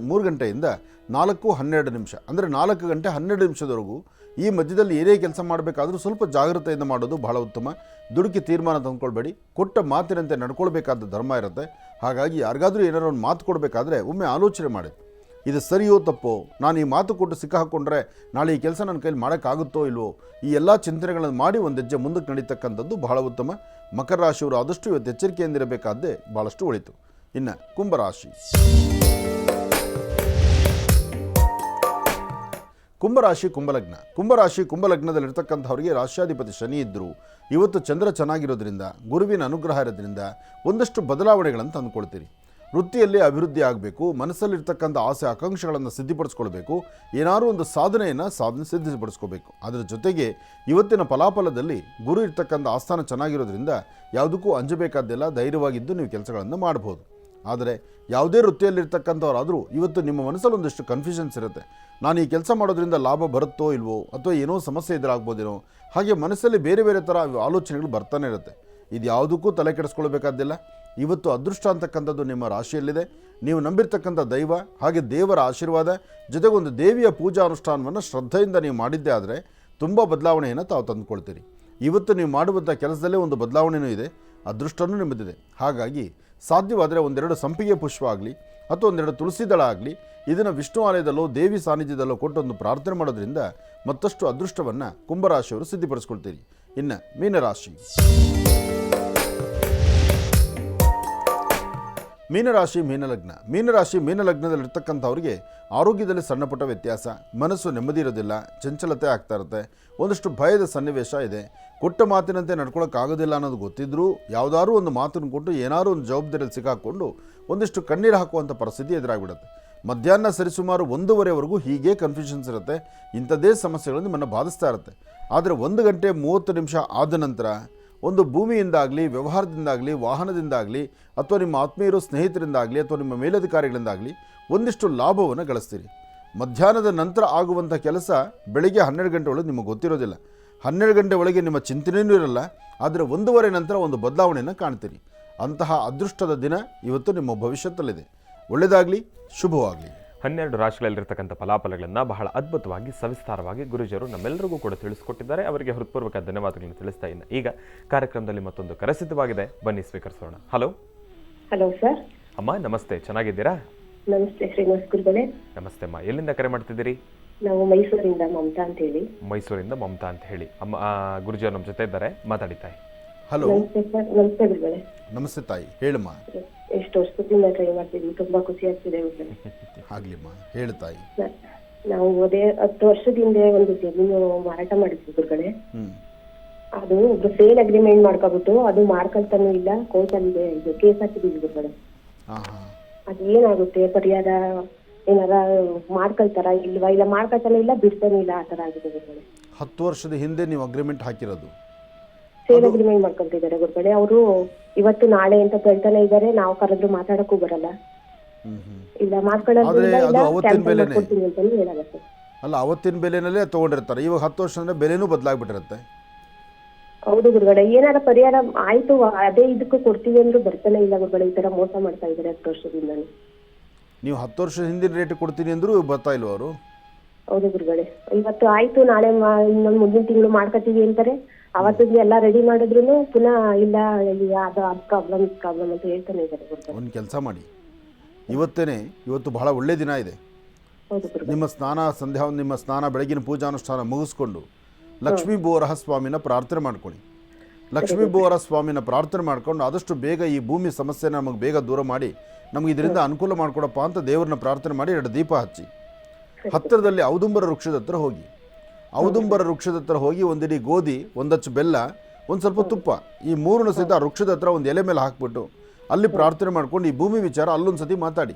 3 ಗಂಟೆಯಿಂದ 4:12 ನಿಮಿಷ ಅಂದರೆ 4 ಗಂಟೆ 12 ನಿಮಿಷದವರೆಗೂ ಈ ಮಧ್ಯದಲ್ಲಿ ಏನೇ ಕೆಲಸ ಮಾಡಬೇಕಾದ್ರೂ ಸ್ವಲ್ಪ ಜಾಗ್ರತೆಯಿಂದ ಮಾಡೋದು ಬಹಳ ಉತ್ತಮ. ದುಡುಕಿ ತೀರ್ಮಾನ ತಂದ್ಕೊಳ್ಬೇಡಿ. ಕೊಟ್ಟ ಮಾತಿನಂತೆ ನಡ್ಕೊಳ್ಬೇಕಾದ ಧರ್ಮ ಇರುತ್ತೆ. ಹಾಗಾಗಿ ಯಾರಿಗಾದರೂ ಏನಾರು ಒಂದು ಮಾತು ಕೊಡಬೇಕಾದ್ರೆ ಒಮ್ಮೆ ಆಲೋಚನೆ ಮಾಡಿ, ಇದು ಸರಿಯೋ ತಪ್ಪೋ, ನಾನು ಈ ಮಾತು ಕೊಟ್ಟು ಸಿಕ್ಕಾಕೊಂಡ್ರೆ ನಾಳೆ ಈ ಕೆಲಸ ನನ್ನ ಕೈಲಿ ಮಾಡೋಕ್ಕಾಗುತ್ತೋ ಇಲ್ವೋ, ಈ ಎಲ್ಲ ಚಿಂತನೆಗಳನ್ನು ಮಾಡಿ ಒಂದು ಹೆಜ್ಜೆ ಮುಂದಕ್ಕೆ ನಡೀತಕ್ಕಂಥದ್ದು ಬಹಳ ಉತ್ತಮ. ಮಕರ ರಾಶಿಯವರು ಆದಷ್ಟು ಇವತ್ತು ಎಚ್ಚರಿಕೆಯಿಂದಿರಬೇಕಾದ್ದೇ ಭಾಳಷ್ಟು ಒಳಿತು. ಇನ್ನು ಕುಂಭರಾಶಿ, ಕುಂಭರಾಶಿ ಕುಂಭಲಗ್ನ. ಕುಂಭರಾಶಿ ಕುಂಭಲಗ್ನದಲ್ಲಿರ್ತಕ್ಕಂಥವ್ರಿಗೆ ರಾಶ್ಯಾಧಿಪತಿ ಶನಿ ಇದ್ದರು. ಇವತ್ತು ಚಂದ್ರ ಚೆನ್ನಾಗಿರೋದ್ರಿಂದ, ಗುರುವಿನ ಅನುಗ್ರಹ ಇರೋದ್ರಿಂದ ಒಂದಷ್ಟು ಬದಲಾವಣೆಗಳನ್ನು ತಂದುಕೊಳ್ತೀರಿ. ವೃತ್ತಿಯಲ್ಲಿ ಅಭಿವೃದ್ಧಿ ಆಗಬೇಕು. ಮನಸ್ಸಲ್ಲಿರ್ತಕ್ಕಂಥ ಆಸೆ ಆಕಾಂಕ್ಷೆಗಳನ್ನು ಸಿದ್ಧಿಪಡಿಸ್ಕೊಳ್ಬೇಕು. ಏನಾದರೂ ಒಂದು ಸಾಧನೆ ಸಿದ್ಧಿಪಡಿಸ್ಕೋಬೇಕು. ಅದರ ಜೊತೆಗೆ ಇವತ್ತಿನ ಫಲಾಫಲದಲ್ಲಿ ಗುರು ಇರ್ತಕ್ಕಂಥ ಆಸ್ಥಾನ ಚೆನ್ನಾಗಿರೋದ್ರಿಂದ ಯಾವುದಕ್ಕೂ ಅಂಜಬೇಕಾದ್ದೆಲ್ಲ, ಧೈರ್ಯವಾಗಿದ್ದು ನೀವು ಕೆಲಸಗಳನ್ನು ಮಾಡ್ಬೋದು. ಆದರೆ ಯಾವುದೇ ವೃತ್ತಿಯಲ್ಲಿರ್ತಕ್ಕಂಥವರಾದರೂ ಇವತ್ತು ನಿಮ್ಮ ಮನಸ್ಸಲ್ಲಿ ಒಂದಿಷ್ಟು ಕನ್ಫ್ಯೂಷನ್ಸ್ ಇರುತ್ತೆ. ನಾನು ಈ ಕೆಲಸ ಮಾಡೋದ್ರಿಂದ ಲಾಭ ಬರುತ್ತೋ ಇಲ್ವೋ, ಅಥವಾ ಏನೋ ಸಮಸ್ಯೆ ಎದುರಾಗ್ಬೋದೇನೋ, ಹಾಗೆ ಮನಸ್ಸಲ್ಲಿ ಬೇರೆ ಬೇರೆ ಥರ ಆಲೋಚನೆಗಳು ಬರ್ತಾನೆ ಇರುತ್ತೆ. ಇದು ಯಾವುದಕ್ಕೂ ತಲೆ ಕೆಡಿಸ್ಕೊಳ್ಬೇಕಾದ್ದಿಲ್ಲ. ಇವತ್ತು ಅದೃಷ್ಟ ಅಂತಕ್ಕಂಥದ್ದು ನಿಮ್ಮ ರಾಶಿಯಲ್ಲಿದೆ. ನೀವು ನಂಬಿರ್ತಕ್ಕಂಥ ದೈವ ಹಾಗೆ ದೇವರ ಆಶೀರ್ವಾದ ಜೊತೆಗೊಂದು ದೇವಿಯ ಪೂಜಾ ಅನುಷ್ಠಾನವನ್ನು ಶ್ರದ್ಧೆಯಿಂದ ನೀವು ಮಾಡಿದ್ದೇ ಆದರೆ ತುಂಬ ಬದಲಾವಣೆಯನ್ನು ತಾವು ತಂದುಕೊಳ್ತೀರಿ. ಇವತ್ತು ನೀವು ಮಾಡುವಂಥ ಕೆಲಸದಲ್ಲೇ ಒಂದು ಬದಲಾವಣೆಯೂ ಇದೆ, ಅದೃಷ್ಟನೂ ನಿಮ್ಮದಿದೆ. ಹಾಗಾಗಿ ಸಾಧ್ಯವಾದರೆ 1-2 ಸಂಪಿಗೆ ಪುಷ್ಪ ಆಗಲಿ ಅಥವಾ 1-2 ತುಳಸಿ ದಳ ಆಗಲಿ ಇದನ್ನು ವಿಷ್ಣು ಆಲಯದಲ್ಲೋ ದೇವಿ ಸಾನ್ನಿಧ್ಯದಲ್ಲೋ ಕೊಟ್ಟೊಂದು ಪ್ರಾರ್ಥನೆ ಮಾಡೋದ್ರಿಂದ ಮತ್ತಷ್ಟು ಅದೃಷ್ಟವನ್ನು ಕುಂಭರಾಶಿಯವರು ಸಿದ್ಧಿಪಡಿಸ್ಕೊಳ್ತೀರಿ. ಇನ್ನು ಮೀನರಾಶಿ, ಮೀನರಾಶಿ ಮೀನಲಗ್ನ. ಮೀನರಾಶಿ ಮೀನಲಗ್ನದಲ್ಲಿರ್ತಕ್ಕಂಥವ್ರಿಗೆ ಆರೋಗ್ಯದಲ್ಲಿ ಸಣ್ಣ ಪುಟ್ಟ ವ್ಯತ್ಯಾಸ, ಮನಸ್ಸು ನೆಮ್ಮದಿ ಇರೋದಿಲ್ಲ, ಚಂಚಲತೆ ಆಗ್ತಾ ಇರುತ್ತೆ, ಒಂದಷ್ಟು ಭಯದ ಸನ್ನಿವೇಶ ಇದೆ. ಕೊಟ್ಟ ಮಾತಿನಂತೆ ನಡ್ಕೊಳಕ್ಕಾಗೋದಿಲ್ಲ ಅನ್ನೋದು ಗೊತ್ತಿದ್ದರೂ ಯಾವುದಾದ್ರೂ ಒಂದು ಮಾತನ್ನು ಕೊಟ್ಟು ಏನಾದರೂ ಒಂದು ಜವಾಬ್ದಾರಿಯಲ್ಲಿ ಸಿಕ್ಕಾಕ್ಕೊಂಡು ಒಂದಿಷ್ಟು ಕಣ್ಣೀರು ಹಾಕುವಂಥ ಪರಿಸ್ಥಿತಿ ಎದುರಾಗ್ಬಿಡುತ್ತೆ. ಮಧ್ಯಾಹ್ನ ಸರಿಸುಮಾರು 1:30ವರೆಗೂ ಹೀಗೆ ಕನ್ಫ್ಯೂಷನ್ಸ್ ಇರುತ್ತೆ. ಇಂಥದ್ದೇ ಸಮಸ್ಯೆಗಳು ನಿಮ್ಮನ್ನು ಬಾಧಿಸ್ತಾ ಇರುತ್ತೆ. ಆದರೆ 1 ಗಂಟೆ 30 ನಿಮಿಷ ಆದ ನಂತರ ಒಂದು ಭೂಮಿಯಿಂದಾಗಲಿ, ವ್ಯವಹಾರದಿಂದಾಗಲಿ, ವಾಹನದಿಂದಾಗಲಿ, ಅಥವಾ ನಿಮ್ಮ ಆತ್ಮೀಯರು ಸ್ನೇಹಿತರಿಂದಾಗಲಿ, ಅಥವಾ ನಿಮ್ಮ ಮೇಲಧಿಕಾರಿಗಳಿಂದಾಗಲಿ ಒಂದಿಷ್ಟು ಲಾಭವನ್ನು ಗಳಿಸ್ತೀರಿ. ಮಧ್ಯಾಹ್ನದ ನಂತರ ಆಗುವಂಥ ಕೆಲಸ ಬೆಳಿಗ್ಗೆ 12 ಗಂಟೆ ಒಳಗೆ ನಿಮಗೆ ಗೊತ್ತಿರೋದಿಲ್ಲ. 12 ಗಂಟೆ ಒಳಗೆ ನಿಮ್ಮ ಚಿಂತನೆಯೂ ಇರಲ್ಲ. ಆದರೆ 1:30 ನಂತರ ಒಂದು ಬದಲಾವಣೆಯನ್ನು ಕಾಣ್ತೀರಿ. ಅಂತಹ ಅದೃಷ್ಟದ ದಿನ ಇವತ್ತು ನಿಮ್ಮ ಭವಿಷ್ಯದಲ್ಲಿದೆ. ಒಳ್ಳೆಯದಾಗಲಿ, ಶುಭವಾಗಲಿ. 12 ರಾಶಿಗಳಲ್ಲಿರ್ತಕ್ಕಂಥ ಫಲಾಫಲಗಳನ್ನು ಬಹಳ ಅದ್ಭುತವಾಗಿ ಸವಿಸ್ತಾರವಾಗಿ ಗುರುಜಿಯವರು ನಮ್ಮೆಲ್ಲರಿಗೂ ಕೂಡ ತಿಳಿಸ್ಕೊಟ್ಟಿದ್ದಾರೆ. ಅವರಿಗೆ ಹೃತ್ಪೂರ್ವಕ ಧನ್ಯವಾದಗಳನ್ನು ತಿಳಿಸ್ತಾ ಇನ್ನು ಈಗ ಕಾರ್ಯಕ್ರಮದಲ್ಲಿ ಮತ್ತೊಂದು ಕರೆಸಿದ್ಧವಾಗಿದೆ, ಬನ್ನಿ ಸ್ವೀಕರಿಸೋಣ. Hello hello sir. ಅಮ್ಮ ನಮಸ್ತೆ, ಚೆನ್ನಾಗಿದ್ದೀರಾ? ನಮಸ್ತೆ ಶ್ರೀನಿವಾಸ್ ಗುರುಗಳೇ. ನಮಸ್ತೆ ಅಮ್ಮ, ಎಲ್ಲಿಂದ ಕರೆ ಮಾಡ್ತಿದ್ದೀರಿ? ನಾವು ಮೈಸೂರಿಂದ ಮಮತಾ ಅಂತ ಹೇಳಿ. ಮೈಸೂರಿಂದ ಮಮತಾ ಅಂತ ಹೇಳಿ. ಅಮ್ಮ ಗುರುಜಿಯವರು ನಮ್ಮ ಜೊತೆ ಇದ್ದಾರೆ, ಮಾತಾಡಿತಾಯಿ. ಹಲೋ. ನಮಸ್ತೆ ಸರ್. ನಮಸ್ತೆ ಗುರುಗಳೇ. ನಮಸ್ತೆ ತಾಯಿ, ಹೇಳಮ್ಮ. ಎಷ್ಟು ವರ್ಷದಿಂದ ಟ್ರೈ ಮಾಡ್ತಿದ್ವಿ, ತುಂಬಾ ಖುಷಿ ಆಗ್ತಿದೆ ಗುರುಗಳೇ. ಆಗ್ಲಿಮ್ಮ, ಹೇಳು ತಾಯಿ. ನಾವು 10 ವರ್ಷದಿಂದ ಒಂದು ಜಮೀನು ಮಾರಾಟ ಮಾಡಿದ್ವಿ ಗುರುಗಳೇ. ಅದು ಒಬ್ರು ಸೇಲ್ ಅಗ್ರಿಮೆಂಟ್ ಮಾಡ್ಕೊಬಿಟ್ಟು ಅದು ಮಾಡ್ಕೊಳ್ತಾನೂ ಇಲ್ಲ, ಕೋರ್ಟಲ್ಲಿ ಇದು ಕೇಸ್ ಹಾಕಿದೀವಿ ಗುರುಗಳೇ. ಅದೇನಾಗುತ್ತೆ ಪರಿಹಾರ? ಏನಾರ ಮಾಡ್ಕೊಳ್ತಾರ ಇಲ್ವಾ? ಇಲ್ಲ ಮಾಡ್ಕೊಳ್ತಾನೆ ಇಲ್ಲ, ಬಿಡ್ತಾನೆ ಇಲ್ಲ, ಆ ತರ ಆಗಿದೆ ಗುರುಗಳೇ. 10 ವರ್ಷದ ಹಿಂದೆ ನೀವು ಅಗ್ರಿಮೆಂಟ್ ಹಾಕಿರೋದು? ಸೇಲ್ ಅಗ್ರಿಮೆಂಟ್ ಮಾಡ್ಕೊಳ್ತಿದ್ದಾರೆ ಗುರುಗಳೇ. ಅವರು ಇವತ್ತು ನಾಳೆ ಅಂತ ಹೇಳ್ತಾನೆ ಇದ್ದಾರೆ, ನಾವು ಕರೆದ್ರು ಮಾತಾಡಕ್ಕೂ ಬರಲ್ಲ. ಇಲ್ಲ ಮಾಡ್ಕೊಳ್ಳೋದ್ರಿಂದ ಇಲ್ಲ ಕ್ಯಾನ್ಸಲ್ ಮಾಡ್ಕೊಡ್ತೀನಿ ಅಂತಾನು ಹೇಳಾಗುತ್ತೆ. ಅಲ್ಲ, ಅವತ್ತಿನ ಬೆಲೆನಲ್ಲೇ ತಗೊಂಡಿರ್ತಾರೆ. ಇವಾಗ 10 ವರ್ಷದಿಂದ ಬೆಲೆನೂ ಬದಲಾಗ್ಬಿಟ್ಟಿರುತ್ತೆ. ಹೌದು ಗುರುಗಳೇ. ಏನಾರ ಪರಿಹಾರ ಆಯ್ತು ಅದೇ ಇದಕ್ಕೂ ಕೊಡ್ತೀವಿ ಅಂದ್ರೂ ಬರ್ತಾನೆ ಇಲ್ಲ ಗುರುಗಳೇ. ಈ ತರ ಮೋಸ ಮಾಡ್ತಾ ಇದ್ದಾರೆ 10 ವರ್ಷದಿಂದ. ನೀವು 10 ವರ್ಷ ಹಿಂದಿನ ರೇಟ್ ಕೊಡ್ತೀನಿ ಅಂದ್ರೂ ಬರ್ತಾ ಇಲ್ವ ಅವರು? ಹೌದು ಗುರುಗಳೇ. ಇವತ್ತು ಆಯ್ತು ನಾಳೆ ಇನ್ನೊಂದು ಮುಂದಿನ ತಿಂಗಳು ಮಾಡ್ಕೊತೀವಿ ಅಂತಾರೆ. ಅವತ್ತಿಗೆ ಎಲ್ಲ ರೆಡಿ ಮಾಡಿದ್ರು ಪುನಃ ಇಲ್ಲ, ಅದು ಪ್ರಾಬ್ಲಮ್ ಅಂತ ಹೇಳ್ತಾನೆ ಇದ್ದಾರೆ ಗುರುಗಳೇ. ಒಂದು ಕೆಲಸ ಮಾಡಿ, ಇವತ್ತು ಬಹಳ ಒಳ್ಳೆ ದಿನ ಇದೆ. ನಿಮ್ಮ ಸ್ನಾನ ಬೆಳಗಿನ ಪೂಜಾನುಷ್ಠಾನ ಮುಗಿಸ್ಕೊಂಡು ಲಕ್ಷ್ಮೀ ಬೋವರಹ ಸ್ವಾಮಿನ ಪ್ರಾರ್ಥನೆ ಮಾಡ್ಕೊಳ್ಳಿ. ಲಕ್ಷ್ಮೀ ಬೋವರಹ ಸ್ವಾಮಿನ ಪ್ರಾರ್ಥನೆ ಮಾಡ್ಕೊಂಡು ಆದಷ್ಟು ಬೇಗ ಈ ಭೂಮಿ ಸಮಸ್ಯೆನ ನಮಗೆ ಬೇಗ ದೂರ ಮಾಡಿ ನಮಗೆ ಇದರಿಂದ ಅನುಕೂಲ ಮಾಡಿಕೊಡಪ್ಪ ಅಂತ ದೇವರನ್ನ ಪ್ರಾರ್ಥನೆ ಮಾಡಿ 2 ದೀಪ ಹಚ್ಚಿ ಹತ್ತಿರದಲ್ಲಿ ಔದುಂಬರ ವೃಕ್ಷದ ಹತ್ರ ಹೋಗಿ. ಔದುಂಬರ ವೃಕ್ಷದ ಹತ್ರ ಹೋಗಿ ಒಂದಿಡೀ ಗೋಧಿ, ಒಂದಚ್ಚು ಬೆಲ್ಲ, ಒಂದು ಸ್ವಲ್ಪ ತುಪ್ಪ, ಈ 3 ಸಹಿತ ಆ ವೃಕ್ಷದ ಹತ್ರ ಒಂದು ಎಲೆ ಮೇಲೆ ಹಾಕ್ಬಿಟ್ಟು ಅಲ್ಲಿ ಪ್ರಾರ್ಥನೆ ಮಾಡ್ಕೊಂಡು ಈ ಭೂಮಿ ವಿಚಾರ ಅಲ್ಲೊಂದು ಸತಿ ಮಾತಾಡಿ.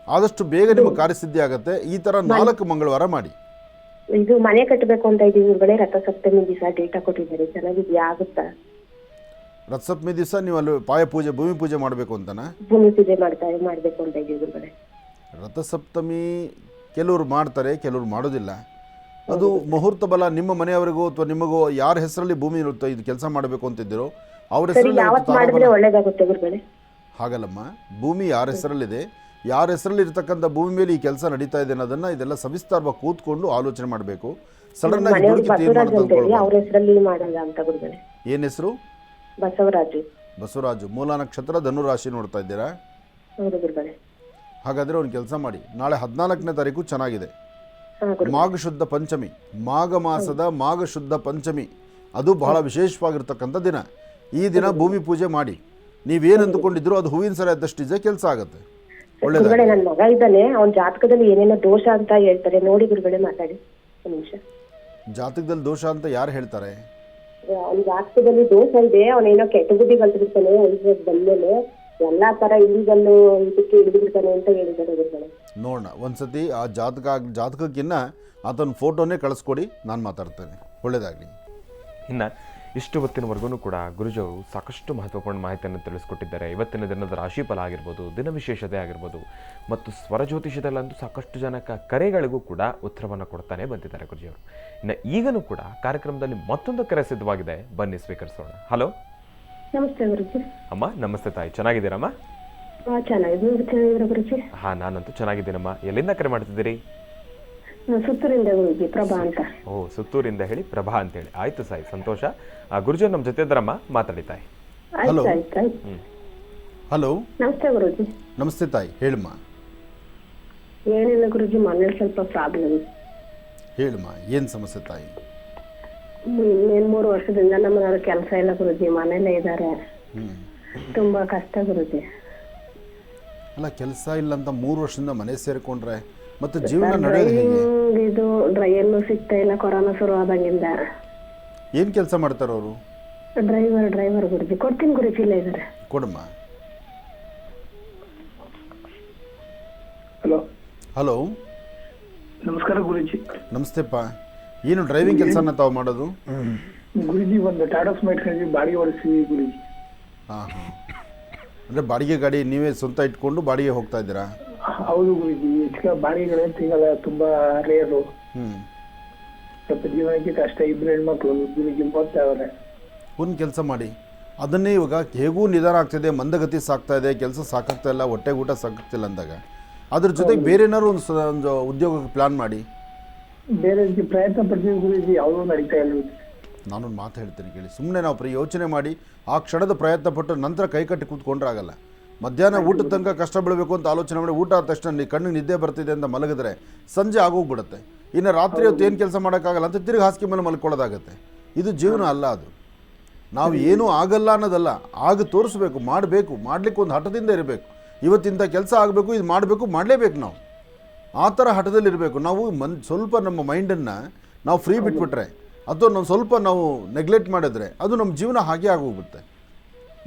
ಆದಷ್ಟು ಬೇಗ ನಿಮಗೆ ಕಾರ್ಯಸಿದ್ಧಿ ಆಗುತ್ತೆ. ಈ ಥರ 4 ಮಂಗಳವಾರ ಮಾಡಿ. ಇದು ಮನೆ ಕಟ್ಟಬೇಕು ಅಂತ ಇದೀವಿ ಗುರುಗಳೇ. ರಥಸಪ್ತಮಿ ದಿವಸ ಡೇಟಾ ಕೊಟ್ಟಿದ್ದಾರೆ, ಚೆನ್ನಾಗಿದ್ಯಾ? ಆಗುತ್ತಾ? ರಥಸಪ್ತಮಿ ದಿವಸ ನೀವು ಅಲ್ಲಿ ಪಾಯ ಪೂಜೆ, ಭೂಮಿ ಪೂಜೆ ಮಾಡಬೇಕು ಅಂತನಾ? ಭೂಮಿ ಪೂಜೆ ಮಾಡಬೇಕು ಅಂತ ಇದೀವಿ ಗುರುಗಳೇ. ರಥಸಪ್ತಮಿ ಕೆಲವರು ಮಾಡ್ತಾರೆ, ಕೆಲವರು ಮಾಡೋದಿಲ್ಲ. ಅದು ಮುಹೂರ್ತ ಬಲ ನಿಮ್ಮ ಮನೆಯವರಿಗೂ ಅಥವಾ ನಿಮಗೋ ಯಾರ ಹೆಸರಲ್ಲಿ ಭೂಮಿ ಇರುತ್ತೋ ಇದು ಕೆಲಸ ಮಾಡಬೇಕು ಅಂತಿದ್ದೀರೋ ಅವ್ರ ಹೆಸರಲ್ಲಿ ಒಳ್ಳೇದಾಗುತ್ತೆ ಗುರುಗಳೇ. ಹಾಗಲ್ಲಮ್ಮ, ಭೂಮಿ ಯಾರ ಹೆಸರಲ್ಲಿದೆ, ಯಾರ ಹೆಸರಲ್ಲಿ ಇರ್ತಕ್ಕಂಥ ಭೂಮಿ ಮೇಲೆ ಈ ಕೆಲಸ ನಡೀತಾ ಇದೆ ಅನ್ನೋದನ್ನ ಇದೆಲ್ಲ ಸವಿಸ್ತಾರವಾಗಿ ಕೂತ್ಕೊಂಡು ಆಲೋಚನೆ ಮಾಡಬೇಕು. ಸಡನ್ ಆಗಿ ಏನ್ ಹೆಸರು? ಬಸವರಾಜು. ಮೂಲ ನಕ್ಷತ್ರ ಧನು ರಾಶಿ ನೋಡ್ತಾ ಇದ್ದೀರಾ? ಹಾಗಾದ್ರೆ ಒಂದು ಕೆಲಸ ಮಾಡಿ, ನಾಳೆ 14ನೇ ತಾರೀಕು ಚೆನ್ನಾಗಿದೆ. ಮಾಘ ಶುದ್ಧ ಪಂಚಮಿ, ಮಾಘ ಮಾಸದ ಮಾಘ ಶುದ್ಧ ಪಂಚಮಿ, ಅದು ಬಹಳ ವಿಶೇಷವಾಗಿರ್ತಕ್ಕಂಥ ದಿನ. ಈ ದಿನ ಭೂಮಿ ಪೂಜೆ ಮಾಡಿ. ನೀವೇನು ಅಂದುಕೊಂಡಿದ್ರು ಅದು ಹೂವಿನ ಸರ ಇದ್ದಷ್ಟಿದೆ, ಕೆಲಸ ಆಗುತ್ತೆ. ಗುರುಗಳೇ, ನನ್ನ ಮಗ ಇದ್ದಾನೆ, ಅವನ ಜಾತಕದಲ್ಲಿ ಏನೇನೋ ದೋಷ ಅಂತ ಹೇಳ್ತಾರೆ, ನೋಡಿ ಗುರುಗಳೇ ಮಾತಾಡಿ ಒಂದು ನಿಮಿಷ. ಜಾತಕದಲ್ಲಿ ದೋಷ ಅಂತ ಯಾರು ಹೇಳ್ತಾರೆ? ಅವನ ಜಾತಕದಲ್ಲಿ ದೋಷ ಇದೆ, ಅವನೇನೋ ಕೆಟ್ಟ ಬುದ್ಧಿ ಕಲ್ತಿರ್ತಾನೆ, ಬಂದ್ಮೇಲೆ ಎಲ್ಲಾ ತರ ಇಲ್ಲಿಗಲ್ಲು ಇದಕ್ಕೆ ಹಿಡಿದು ಬಿಡ್ತಾನೆ ಅಂತ ಹೇಳಿದ್ದಾರೆ ಗುರುಗಳೇ. ನೋಡೋಣ ಒಂದ್ಸತಿ ಆ ಜಾತಕಕ್ಕಿನ್ನ ಆತನ ಫೋಟೋನೇ ಕಳಿಸ್ಕೊಡಿ, ನಾನು ಮಾತಾಡ್ತೇನೆ. ಒಳ್ಳೇದಾಗಲಿ. ಇನ್ನು ಇಷ್ಟು ಹೊತ್ತಿನವರೆಗೂ ಕೂಡ ಗುರುಜಿಯವರು ಸಾಕಷ್ಟು ಮಹತ್ವಪೂರ್ಣ ಮಾಹಿತಿಯನ್ನು ತಿಳಿಸ್ಕೊಟ್ಟಿದ್ದಾರೆ. ಇವತ್ತಿನ ದಿನದ ರಾಶಿಫಲ ಆಗಿರ್ಬೋದು, ದಿನ ವಿಶೇಷತೆ ಆಗಿರ್ಬೋದು, ಮತ್ತು ಸ್ವರಜ್ಯೋತಿಷದಲ್ಲಂತೂ ಸಾಕಷ್ಟು ಜನಕ್ಕೆ ಕರೆಗಳಿಗೂ ಕೂಡ ಉತ್ತರವನ್ನು ಕೊಡ್ತಾನೆ ಬಂದಿದ್ದಾರೆ ಗುರುಜಿಯವರು. ಇನ್ನು ಈಗಲೂ ಕೂಡ ಕಾರ್ಯಕ್ರಮದಲ್ಲಿ ಮತ್ತೊಂದು ಕರೆ ಸಿದ್ಧವಾಗಿದೆ, ಬನ್ನಿ ಸ್ವೀಕರಿಸೋಣ. ಹಲೋ. ನಮಸ್ತೆ ಗುರುಜಿ. ಅಮ್ಮ ನಮಸ್ತೆ ತಾಯಿ, ಚೆನ್ನಾಗಿದ್ದೀರಮ್ಮ? ಚೆನ್ನಾಗಿದ್ದೀರಾ ಗುರುಜಿ? ಹಾ, ನಾನಂತೂ ಚೆನ್ನಾಗಿದ್ದೀನಮ್ಮ. ಎಲ್ಲಿಂದ ಕರೆ ಮಾಡ್ತಿದ್ದೀರಿ? ಸುತ್ತೂರಿಂದ ಗುರುಜಿ, ಪ್ರಭಾ ಅಂತ. ಓ, ಸುತ್ತೂರಿಂದ ಹೇಳಿ, ಪ್ರಭಾ ಅಂತ ಹೇಳಿ. ಆಯ್ತು ಸಾಯಿ, ಸಂತೋಷ. ಗುರುಜಿ ನಮ್ಮ ಜೊತೆ ಇದ್ದಾರಮ್ಮ, ಮಾತಾಡಿ ತಾಯಿ. ಹಲೋ. ಹಲೋ. ನಮಸ್ತೆ ಗುರುಜಿ. ನಮಸ್ತೆ ತಾಯಿ, ಹೇಳಮ್ಮ. ಏನಿಲ್ಲ ಗುರುಜಿ, ಮನೇಲಿ ಸ್ವಲ್ಪ ಪ್ರಾಬ್ಲಮ್. ಹೇಳಮ್ಮ, ಏನು ಸಮಸ್ಯೆ ತಾಯಿ? 3 ವರ್ಷದಿಂದ ನಮ್ಮನೆಯವ್ರ ಕೆಲಸ ಇಲ್ಲ ಗುರುಜಿ, ಮನೇಲೆ ಇದ್ದಾರೆ. ತುಂಬಾ ಕಷ್ಟ ಗುರುಜಿ. ಅಲ್ಲ, ಕೆಲಸ ಇಲ್ಲ ಅಂತ 3 ವರ್ಷದಿಂದ ಮನೆ ಸೇರಿಕೊಂಡ್ರೆ ಮತ್ತು ಜೀವನ ನಡೆಯೋದು ಹೇಗೆ? ಇದು ಎಲ್ಲೂ ಸಿಗ್ತಾ ಇಲ್ಲ ಕೊರೋನಾ ಶುರು ಆದಾಗಿಂದ. ಏನು ಕೆಲಸ ಮಾಡ್ತಾರೆ ಅವರು? ಡ್ರೈವರ್ ಗುರುಜಿ. ಕೊಡ್ತೀನಿ ಗುರುಜಿ, ಇಲ್ಲ ಇದ್ದಾರೆ. ಕೊಡಮ್ಮ. ಹಲೋ ಹಲೋ, ನಮಸ್ಕಾರ ಗುರುಜಿ. ನಮಸ್ತೆಪ್ಪ. ಏನು ಡ್ರೈವಿಂಗ್ ಕೆಲಸನ ತಾವು ಮಾಡೋದು? ಗುರುಜಿ ಒಂದು ಟಾಟಾ ಸ್ಮೈಟ್ ಬಾಡಿಗೆ ಓಡಿಸ್ತೀವಿ ಗುರುಜಿ. ಹಾಂ ಹಾಂ, ಅಂದರೆ ಬಾಡಿಗೆ ಗಾಡಿ ನೀವೇ ಸ್ವಂತ ಇಟ್ಕೊಂಡು ಬಾಡಿಗೆ ಹೋಗ್ತಾ ಇದ್ದೀರಾ? ಹೌದು ಗುರುಜಿ. ಹೆಚ್ಚಿಗೆ ಬಾಡಿಗೆಗಳೇ ಸಿಗಲ್ಲ, ತುಂಬಾ ರೇರು. ಸ್ವಲ್ಪ ಜೀವನಕ್ಕೆ ಕಷ್ಟ. 2 ಹೆಣ್ಮಕ್ಳು ಗುರುಜಿ ಓದ್ತಾ ಇದ್ದಾರೆ. ಒಂದು ಕೆಲಸ ಮಾಡಿ, ಅದನ್ನೇ ಇವಾಗ ಹೇಗೂ ನಿಧಾನ ಆಗ್ತಿದೆ, ಮಂದಗತಿ ಸಾಕ್ತಾ ಇದೆ, ಕೆಲಸ ಸಾಕಾಗ್ತಾ ಇಲ್ಲ, ಹೊಟ್ಟೆಗೆ ಊಟ ಸಾಕಾಗ್ತಿಲ್ಲ ಅಂದಾಗ ಅದ್ರ ಜೊತೆಗೆ ಬೇರೆ ಏನಾದ್ರು ಒಂದು ಉದ್ಯೋಗಕ್ಕೆ ಪ್ಲಾನ್ ಮಾಡಿ. ಬೇರೆ ಪ್ರಯತ್ನ ಪಡ್ತೀವಿ ಗುರುಜಿ, ಯಾವುದೂ ನಡೀತಾ ಇಲ್ಲ. ನಾನೊಂದು ಮಾತು ಹೇಳ್ತೀನಿ ಕೇಳಿ. ಸುಮ್ಮನೆ ನಾವು ಯೋಚನೆ ಮಾಡಿ ಆ ಕ್ಷಣದ ಪ್ರಯತ್ನ ಪಟ್ಟು ನಂತರ ಕೈಕಟ್ಟಿ ಕೂತ್ಕೊಂಡ್ರೆ ಆಗಲ್ಲ. ಮಧ್ಯಾಹ್ನ ಊಟದ ತನಕ ಕಷ್ಟ ಬೀಳಬೇಕು ಅಂತ ಆಲೋಚನೆ ಮಾಡಿ ಊಟ ಆದ ತಕ್ಷಣ ಕಣ್ಣಿಗೆ ನಿದ್ದೆ ಬರ್ತಿದೆ ಅಂತ ಮಲಗಿದ್ರೆ ಸಂಜೆ ಆಗೋಗ್ಬಿಡುತ್ತೆ. ಇನ್ನು ರಾತ್ರಿ ಹೊತ್ತು ಏನು ಕೆಲಸ ಮಾಡೋಕ್ಕಾಗಲ್ಲ ಅಂತ ತಿರುಗಿ ಹಾಸಿಗೆ ಮೇಲೆ ಮಲ್ಕೊಳ್ಳೋದಾಗತ್ತೆ. ಇದು ಜೀವನ ಅಲ್ಲ. ಅದು ನಾವು ಏನೂ ಆಗಲ್ಲ ಅನ್ನೋದಲ್ಲ, ಆಗ ತೋರಿಸ್ಬೇಕು, ಮಾಡಬೇಕು, ಮಾಡಲಿಕ್ಕೆ ಒಂದು ಹಠದಿಂದ ಇರಬೇಕು. ಇವತ್ತಿಂಥ ಕೆಲಸ ಆಗಬೇಕು, ಇದು ಮಾಡಬೇಕು, ಮಾಡಲೇಬೇಕು. ನಾವು ಆ ಥರ ಹಠದಲ್ಲಿರಬೇಕು. ನಾವು ಸ್ವಲ್ಪ ನಮ್ಮ ಮೈಂಡನ್ನು ನಾವು ಫ್ರೀ ಬಿಟ್ಬಿಟ್ರೆ ಅಥವಾ ನಾವು ಸ್ವಲ್ಪ ನಾವು ನೆಗ್ಲೆಕ್ಟ್ ಮಾಡಿದ್ರೆ ಅದು ನಮ್ಮ ಜೀವನ ಹಾಗೆ ಆಗೋಗುತ್ತೆ.